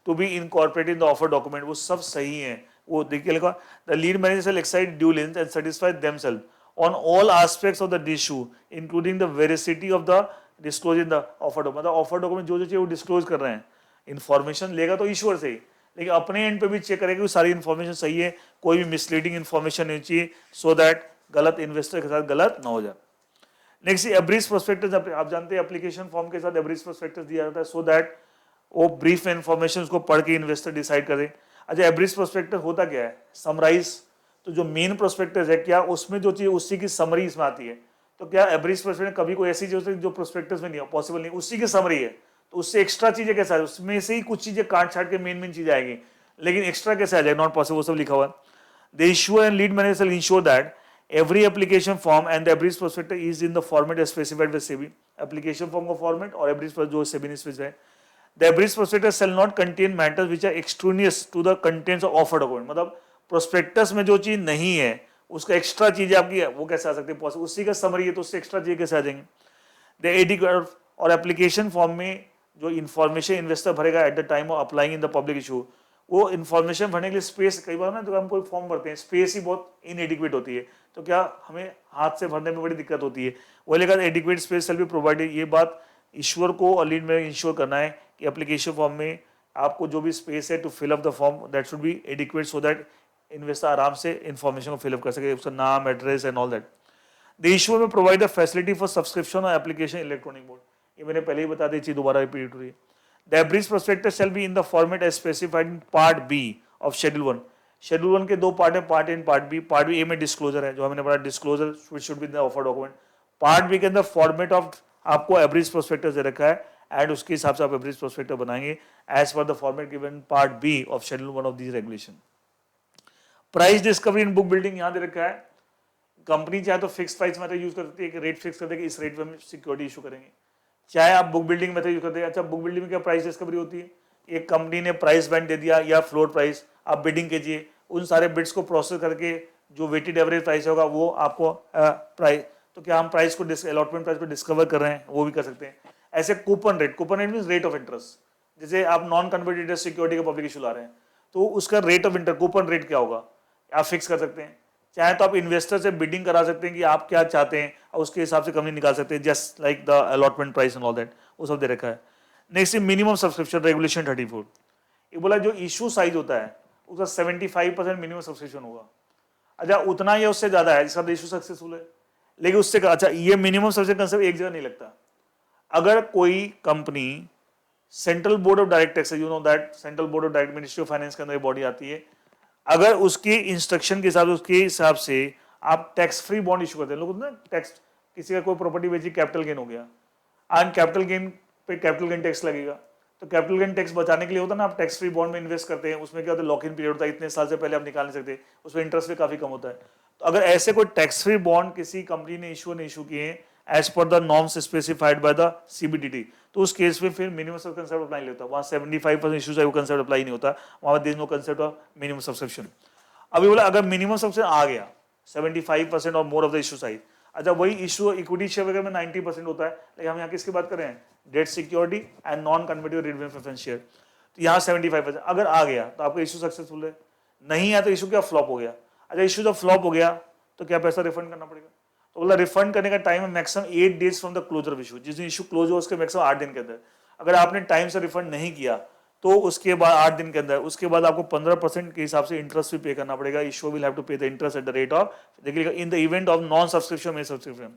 to be incorporated in the offer document वो सब सही है. वो देखिए लिखा the lead manager shall exercise due diligence and satisfy themselves on all aspects of the issue including the veracity of the disclosure in the offer document. मतलब ऑफर डॉक्यूमेंट जो चाहिए वो डिस्क्लोज कर रहे हैं. इन्फॉर्मेशन लेगा तो ईश्वर से ही, लेकिन अपने एंड पे भी चेक करेगा कि सारी इन्फॉर्मेशन सही है, कोई भी मिसलीडिंग इन्फॉर्मेशन नहीं चाहिए, सो दैट गलत इन्वेस्टर के साथ गलत ना हो जाए. Next abridged prospectus. आप जानते हैं एप्लीकेशन फॉर्म के साथ एब्रीज प्रोस्पेक्टस दिया जाता है, सो दैट वो ब्रीफ इन्फॉर्मेशन उसको पढ़ के इन्वेस्टर डिसाइड करे. अच्छा एब्रीज प्रोस्पेक्टस होता क्या है? समराइज. तो जो मेन प्रोस्पेक्टस है क्या उसमें जो चीज उसी की समरी इसमें आती है. तो क्या एब्रीज प्रोस्पेक्टस कभी कोई ऐसी चीज जो प्रोस्पेक्टस में नहीं पॉसिबल नहीं, उसी की समरी है. तो उससे एक्स्ट्रा चीजें कैसे आए, उसमें से ही कुछ चीजें काट छाट के मेन चीजें आएगी, लेकिन एक्स्ट्रा कैसे आ जाए, नॉट पॉसिबल. वो सब लिखा हुआ है. The issuer and lead manager shall ensure that every application form and the average prospectus is in the format as specified by SEBI. application form का format और average जो SEBI ने specified. The average prospectus shall not contain matters which are extraneous to the contents of offer document. मतलब prospectus में जो चीज नहीं है उसका एक्स्ट्रा चीज आपकी वो कैसे आ सकती है, पॉसिबल. उसी का समरी है तो उससे एक्स्ट्रा चीज कैसे आ जाएंगे. द एडिक्वेट और एप्लीकेशन फॉर्म में जो इन्फॉर्मेशन इन्वेस्टर भरेगा eight the time of applying in the public issue, वो इन्फॉर्मेशन भरने के लिए स्पेस, कई बार ना तो हम कोई फॉर्म भरते हैं स्पेस ही बहुत इनएडिक्वेट होती है, तो क्या हमें हाथ से भरने में बड़ी दिक्कत होती है. वो लेकर adequate space shall be provided. ये बात ईश्वर को और लीड में इंश्योर करना है कि एप्लीकेशन फॉर्म में आपको जो भी स्पेस है to fill up the form that should be adequate, so that investor आराम से इन्फॉर्मेशन को फिलअप कर सके, उसका नाम, address and all that. The issuer में provide the facility for subscription और एप्लीकेशन इलेक्ट्रॉनिक मोड. ये मैंने पहले ही बता दी चीज, दोबारा रिपीट हो रही है. The average prospectus shall be in the format as specified in Part B of Schedule 1. Schedule 1 के दो पार्ट है, part A and part B. Part B A में डिस्क्लोजर है, जो हमने पढ़ा disclosure which should be in the offer document. Part B के अंदर फॉर्मेट ऑफ आपको एवरेज प्रोस्पेक्टस दे रखा है एंड उसके हिसाब से आप एवरेज प्रोस्पेक्टस बनाएंगे as per the format given part B of schedule 1 of this regulation. Price discovery in book building यहाँ दे रखा है. कंपनी चाहे तो फिक्स प्राइस मेथड यूज कर सकती है कि रेट फिक्स कर देगी, इस रेट पे हम सिक्योरिटी इशू करेंगे. चाहे आप बुक बिल्डिंग मेथड यूज करते हैं. अच्छा बुक बिल्डिंग में क्या प्राइस डिस्कवरी होती है, एक कंपनी ने प्राइस बैंड दे दिया या फ्लोर प्राइस, आप बिडिंग कीजिए, उन सारे बिड्स को प्रोसेस करके जो वेटेड एवरेज प्राइस होगा वो आपको प्राइस, तो क्या हम प्राइस को अलॉटमेंट प्राइस को डिस्कवर कर रहे हैं, वो भी कर सकते हैं. ऐसे coupon rate mean rate of interest. जैसे आप नॉन कन्वर्टेड सिक्योरिटी का पब्लिक इशू ला रहे हैं तो उसका rate of interest coupon rate क्या होगा आप फिक्स कर सकते हैं. चाहे तो आप इन्वेस्टर से बिडिंग करा सकते हैं कि आप क्या चाहते हैं और उसके हिसाब से कंपनी निकाल सकते हैं, just like the allotment price and all that, वो सब दे रखा है. Next minimum subscription regulation 34. ये बोला जो इशू साइज होता है उसका 75% मिनिमम सब्सक्रिप्शन होगा. अच्छा उतना या उससे ज्यादा है जिसका इशू सक्सेसफुल है, लेकिन उससे अच्छा ये मिनिमम सब्सक्रिप्शन कंसेप्ट एक जगह नहीं लगता. अगर कोई company central board of direct tax, you know that central board of direct ministry of finance के अंदर बॉडी आती है, अगर उसके इंस्ट्रक्शन के हिसाब से, उसके हिसाब से आप टैक्स फ्री बॉन्ड इशू करते हैं, लोग ना टैक्स, किसी का कोई प्रॉपर्टी बेची, कैपिटल गेन हो गया, आज कैपिटल गेन पे कैपिटल गेन टैक्स लगेगा, तो कैपिटल गेन टैक्स बचाने के लिए होता है ना, आप टैक्स फ्री बॉन्ड में इन्वेस्ट करते हैं, उसमें क्या होता है, लॉक इन पीरियड होता है, इतने साल से पहले आप निकाल नहीं सकते, उसमें इंटरेस्ट भी काफी कम होता है। तो अगर ऐसे कोई टैक्स फ्री बॉन्ड किसी कंपनी ने इशू किए हैं as per the norms specified by the CBDT, तो उस केस में फिर मिनिमम सब कंसेप्ट अप्लाई नहीं होता, वहाँ 75% इशूज है वो कंसेप्ट अप्लाई नहीं होता, वहाँ there is no concept of minimum subscription. अभी बोला अगर मिनिमम सब्सक्रिप्शन आ गया 75% और more of the issue size, अच्छा वही इशू इक्विटी शेयर वगैरह में 90% होता है, लेकिन हम यहाँ किसकी बात कर रहे हैं, date security and non convertible redemption preference share, तो यहाँ 75% अगर आ गया तो आपका इशू सक्सेसफुल है, नहीं है तो इशू क्या फ्लॉप हो गया। अच्छा इशू जब फ्लॉप हो गया तो क्या पैसा रिफंड करना पड़ेगा, तो बोला रिफंड करने का टाइम है maximum 8 days from the closure of issue, जिस दिन इशू क्लोज हो उसके मैक्सिमम 8 दिन के अंदर, अगर आपने टाइम से रिफंड नहीं किया तो उसके बाद 8 दिन के अंदर, उसके बाद आपको 15% के हिसाब से इंटरेस्ट भी पे करना पड़ेगा, issue will have to pay the interest at the rate of, देखिएगा in the event of non subscription में subscription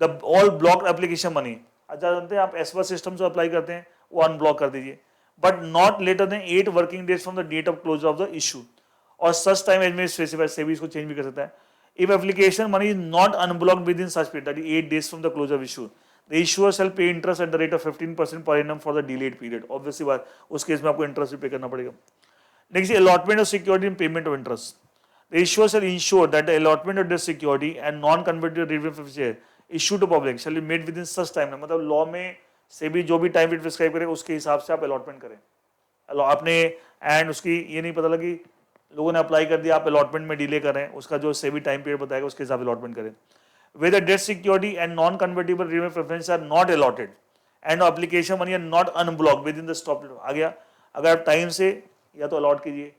the all block application money. अच्छा जानते हैं आप एसवा सिस्टम से अप्लाई करते हैं वो अनब्लॉक कर दीजिए, but not later than 8 working days from the date of close of the issue, और सच टाइम एज में स्पेसिफाइड, सेबी इसको चेंज भी कर सकता है। If application money is not unblocked within such period, that is 8 days from the close of issue, the issuer shall pay interest at the rate of 15% per annum for the delayed period, obviously बात, उस केस में आपको इंटरेस्ट भी पे करना पड़ेगा। Next allotment of security in payment of interest, the issuer shall ensure that the allotment of this security and non-convertible derivative of share issued to public shall be made within such time, मतलब लॉ में से भी जो भी टाइम पीरियड प्रिस्क्राइब करेगा उसके हिसाब से आप अलॉटमेंट करें। आपने एंड उसकी ये नहीं पता लगी लोगों ने अप्लाई कर दिया, आप अलॉटमेंट में डिले कर रहे हैं, उसका जो सेबी टाइम पीरियड बताएगा उसके हिसाब से अलॉटमेंट करें। Whether debt security and non-convertible repayment preferences are not allotted and application money are not unblocked within the stop आ गया, अगर आप टाइम से या तो अलॉट कीजिए,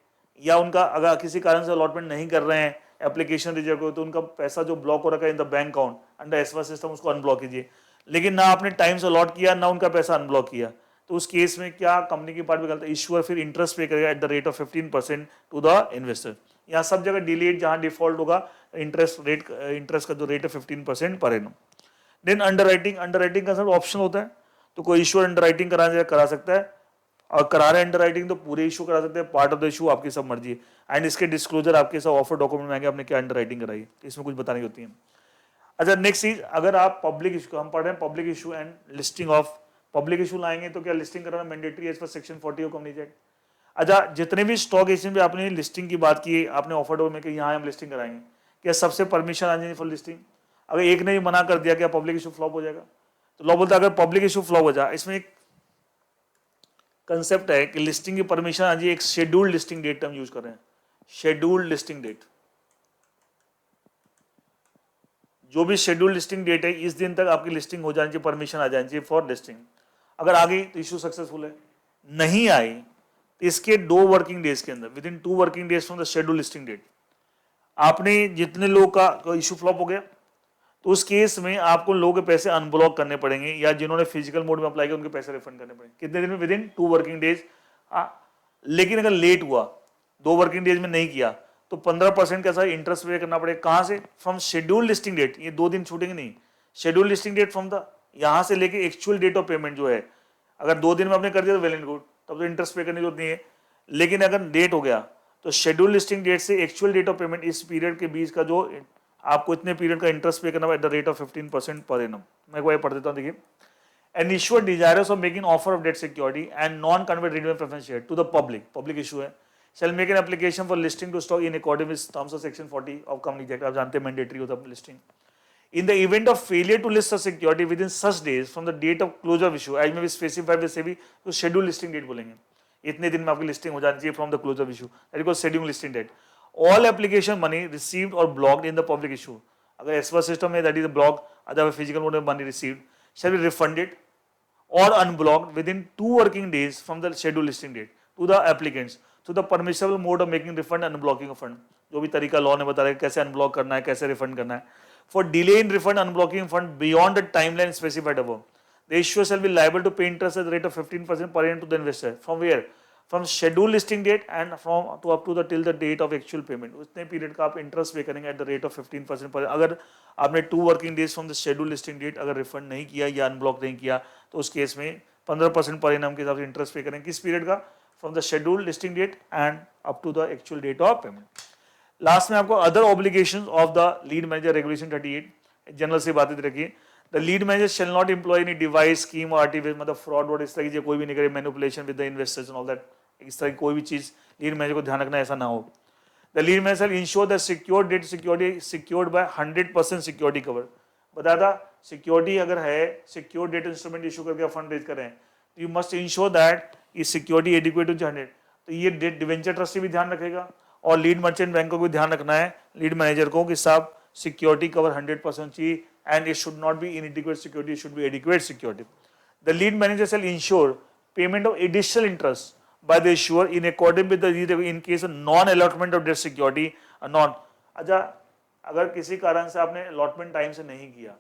या उनका अगर किसी कारण से अलॉटमेंट नहीं कर रहे हैं, एप्लीकेशन रिजेक्ट हो, तो उनका पैसा जो ब्लॉक हो रखा है in the bank account under ASBA system उसको अनब्लॉक कीजिए। लेकिन ना आपने टाइम से अलॉट किया ना उनका पैसा अनब्लॉक किया, तो उस केस में क्या कंपनी की पार्ट में गलत है, इशूअर फिर इंटरेस्ट पे करेगा at the rate of 15% to the investor. यहाँ सब जगह डिलेड, जहां डिफॉल्ट होगा इंटरेस्ट का जो रेट है 15% पर एनम। देन अंडरराइटिंग का सब ऑप्शन होता है, तो कोई इशू अंडरराइटिंग करा सकता है, और करा रहे अंडरराइटिंग तो पूरे इशू करा सकते हैं, पार्ट ऑफ द इशू आपकी सब मर्जी है, एंड इसके डिस्क्लोजर आपके सब ऑफर डॉक्यूमेंट में आएंगे आपने क्या अंडरराइटिंग कराई, इसमें कुछ बतानी होती है। अच्छा नेक्स्ट चीज, अगर आप पब्लिक इशू, हम पढ़ रहे हैं public issue and listing of, public issue लाएंगे तो क्या लिस्टिंग कराना mandatory as per section 40 of companies act. अच्छा जितने भी स्टॉक एक्सचेंज पे आपने लिस्टिंग की बात की, आपने ऑफर डोर में कि यहाँ हम लिस्टिंग कराएंगे, क्या सबसे परमिशन आ जाएगी फॉर लिस्टिंग, अगर एक ने मना कर दिया क्या पब्लिक इशू फ्लॉप हो जाएगा, तो लॉ बोलता है अगर पब्लिक इशू फ्लॉप हो जाए, इसमें एक कंसेप्ट है कि लिस्टिंग की परमिशन आ जाए, एक शेड्यूल्ड लिस्टिंग डेट हम यूज कर रहे हैं, शेड्यूल्ड लिस्टिंग डेट, जो भी शेड्यूल्ड लिस्टिंग डेट है इस दिन तक आपकी लिस्टिंग हो जानी चाहिए, परमिशन आ जानी चाहिए फॉर लिस्टिंग। अगर आ गई तो इशू सक्सेसफुल है, नहीं आई तो इसके 2 वर्किंग डेज के अंदर, within 2 working days from the schedule listing date, आपने जितने लोग का इशू फ्लॉप हो गया तो उस केस में आपको लोगों के पैसे अनब्लॉक करने पड़ेंगे, या जिन्होंने फिजिकल मोड में अप्लाई किया उनके पैसे रिफंड करने पड़ेंगे, कितने दिन में, विद इन 2 वर्किंग डेज। लेकिन अगर लेट हुआ, 2 वर्किंग डेज में नहीं किया, तो 15% का इंटरेस्ट पे करना पड़ेगा, कहां से, फ्रॉम शेड्यूल लिस्टिंग डेट, ये 2 दिन छूटेंगे नहीं, schedule listing date from the यहां से लेके एक्चुअल डेट ऑफ पेमेंट जो है, अगर 2 दिन में आपने कर दिया तो वेल एंड गुड, तब तो इंटरेस्ट पे करने की जरूरत नहीं है। लेकिन अगर डेट हो गया तो शेड्यूल लिस्टिंग डेट से एक्चुअल डेट ऑफ पेमेंट, इस पीरियड के बीच का जो आपको इतने पीरियड का इंटरेस्ट पे करना eight the rate of 15% per annum. मैं एक बार पढ़ देता हूं, देखिए, an issuer desirous of making offer of debt security and non convert redeemable preference share to the public issue है, shall make an application for listing to stock in accordance with terms of section 40 of Companies Act, आप जानते हैं मैंडेटरी होता है listing. In the event of failure to list a security within such days from the date of closure of issue, as may be specified by SEBI, तो schedule listing date बोलेंगे, इतने दिन में आपकी लिस्टिंग हो जानी चाहिए from the close of issue, that is called schedule listing date. All application money received or blocked in the public issue, अगर एसवा सिस्टम है that is block, other physical mode में money received shall be refunded or unblocked within 2 working days from the schedule listing date to the applicants through the permissible mode of making refund unblocking of fund, जो भी तरीका लॉ ने बता रहा है कैसे अनब्लॉक करना है, कैसे रिफंड करना है। For delay in refund unblocking fund beyond the timeline specified above, the issuer shall be liable to pay interest at the rate of 15% per annum to the investor from where, from schedule listing date and from to up to the till the date of actual payment, उतने पीरियड का आप इंटरेस्ट पे करेंगे एट द रेट ऑफ 15% पर। अगर आपने 2 working days from the schedule listing date अगर रिफंड नहीं किया या अनब्लॉक नहीं किया, तो उस केस में 15% पर एनम के हिसाब से इंटरेस्ट पे करेंगे, किस पीरियड का, from the schedule listing date and up to the actual date of payment. Last में आपको other obligation of the lead manager regulation 38 general से बातें रखिए। The lead manager shall not employ any device scheme और आर्टिफिशियल मतलब फ्रॉड वॉड इस तरह की कोई भी नहीं करे, manipulation with the investors and all that, इस तरह की कोई भी चीज लीड मैनेजर को ध्यान रखना ऐसा ना हो। The lead manager ensure that secure debt security secured by 100% security cover. बताया था सिक्योरिटी अगर है, सिक्योर डेट इंस्ट्रूमेंट इशू करके फंड रेज कर रहे हैं तो यू मस्ट इंश्योर दैट ये सिक्योरिटी एडिक्वेट टू 100। तो ये डिवेंचर ट्रस्टी भी ध्यान रखेगा और लीड मर्चेंट बैंक को भी ध्यान रखना है लीड मैनेजर को कि साहब सिक्योरिटी कवर 100% चाहिए and it should not be inadequate security, it should be adequate security. The lead manager shall ensure payment of additional interest by the issuer in accordance with the in case of non-allotment of debt security non। अच्छा अगर किसी कारण से आपने अलॉटमेंट टाइम से नहीं किया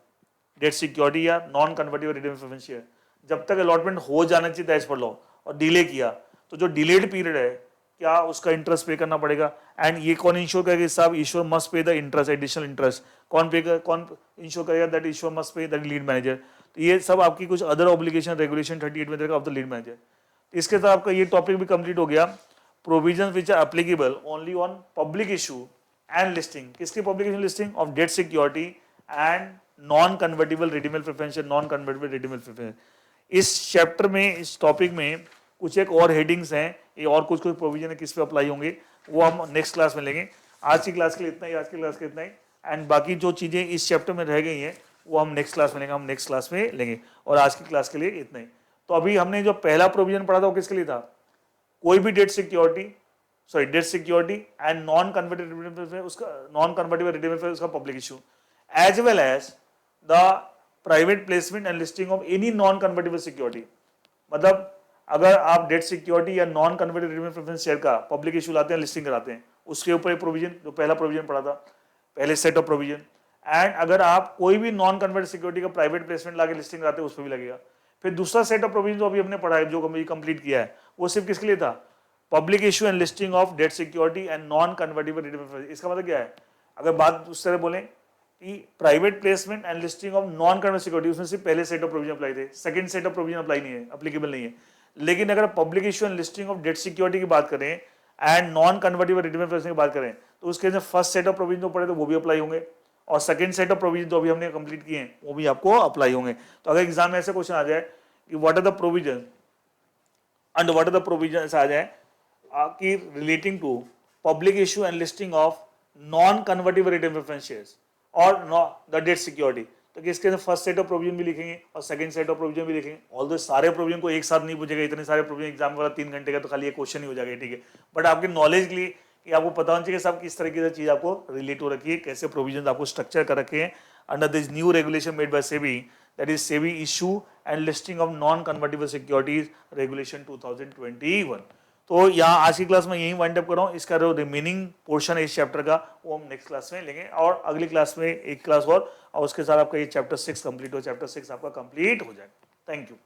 डेट सिक्योरिटी या non convertible redeemable preference share, जब तक अलॉटमेंट हो जाना चाहिए एज पर लॉ और डिले किया तो जो डिलेड पीरियड है क्या उसका इंटरेस्ट पे करना पड़ेगा। एंड ये कौन इंश्योर करेगा साहब, ensure must pay the interest additional interest. कौन इंश्योर करेगा that ensure must pay the lead manager. तो ये सब आपकी कुछ अदर ऑब्लिगेशन रेगुलेशन 38 में देगा ऑफ द लीड मैनेजर। इसके साथ आपका ये टॉपिक भी कंप्लीट हो गया। Provision which are applicable only on public issue and listing. किसकी public issue listing of debt security and non convertible redeemable preference, non convertible redeemable preference. इस चैप्टर में इस टॉपिक में कुछ एक और हेडिंग्स हैं, ये और कुछ प्रोविजन है किस पे अप्लाई होंगे वो हम नेक्स्ट क्लास में लेंगे। आज की क्लास के लिए इतना ही, आज की क्लास के इतना ही। एंड बाकी जो चीज़ें इस चैप्टर में रह गई हैं वो हम नेक्स्ट क्लास में लेंगे, हम नेक्स्ट क्लास में लेंगे। और आज की क्लास के लिए इतना ही। तो अभी हमने जो पहला प्रोविजन पढ़ा था वो किसके लिए था, कोई भी debt security and non convertible उसका नॉन कन्वर्टिबल रिडीमेबल उसका public issue as well as the private placement and listing of any non convertible security. मतलब अगर आप डेट सिक्योरिटी या non converted redeemable preference share का पब्लिक इशू लाते हैं, लिस्टिंग कराते हैं, उसके ऊपर एक प्रोविजन जो पहला प्रोविजन पड़ा था, पहले सेट ऑफ प्रोविजन। एंड अगर आप कोई भी नॉन कन्वर्टेड सिक्योरिटी का प्राइवेट प्लेसमेंट लाके लिस्टिंग कराते हैं उस पर भी लगेगा। फिर दूसरा सेट ऑफ प्रोविजन जो अभी हमने पढ़ा है, जो अभी कंप्लीट किया है, वो सिर्फ किसके लिए था, public issue and listing of debt security and non convertible redeemable preference. इसका मतलब क्या है, अगर बात उस तरह बोलें कि private placement and listing of non convertible security, उसमें सिर्फ पहले सेट ऑफ प्रोविजन अप्लाई थे, second set of provision apply नहीं है, एप्लीकेबल नहीं है। लेकिन अगर public issue and listing of debt security की बात करें and non convertible redeemable preference की बात करें तो उसके अंदर फर्स्ट सेट ऑफ प्रोविजन जो पड़े तो वो भी अप्लाई होंगे और सेकंड सेट ऑफ प्रोविजन जो अभी हमने कंप्लीट किए हैं वो भी आपको अप्लाई होंगे। तो अगर एग्जाम में ऐसे क्वेश्चन आ जाए कि what are the provision and what are the provision ऐसा आ जाए कि relating to public issue and listing of non convertible redeemable preference shares और द डेट सिक्योरिटी, तो इसके अंदर फर्स्ट सेट ऑफ प्रोविजन भी लिखेंगे और सेकंड सेट ऑफ प्रोविजन भी लिखेंगे। ऑल सारे प्रोविजन को एक साथ नहीं पूछेगा, इतने सारे प्रोविजन एग्जाम वाला 3 घंटे का तो खाली एक क्वेश्चन ही हो जाएगा, ठीक है। बट आपके नॉलेज के लिए कि आपको पता होना चाहिए सब किस तरीके से चीज आपको रिलेट हो रखी है, कैसे प्रोविजन आपको स्ट्रक्चर कर रखे हैं under this new regulation made by SEBI, that is SEBI issue and listing of non convertible securities regulation 2021। तो यहाँ आज की क्लास में यही वाइंड अप कर रहा हूँ। इसका जो रिमेनिंग पोर्शन है इस चैप्टर का वो हम नेक्स्ट क्लास में लेंगे और अगली क्लास में एक क्लास और उसके साथ आपका ये चैप्टर 6 कंप्लीट हो, चैप्टर 6 आपका कंप्लीट हो जाएगा। Thank you.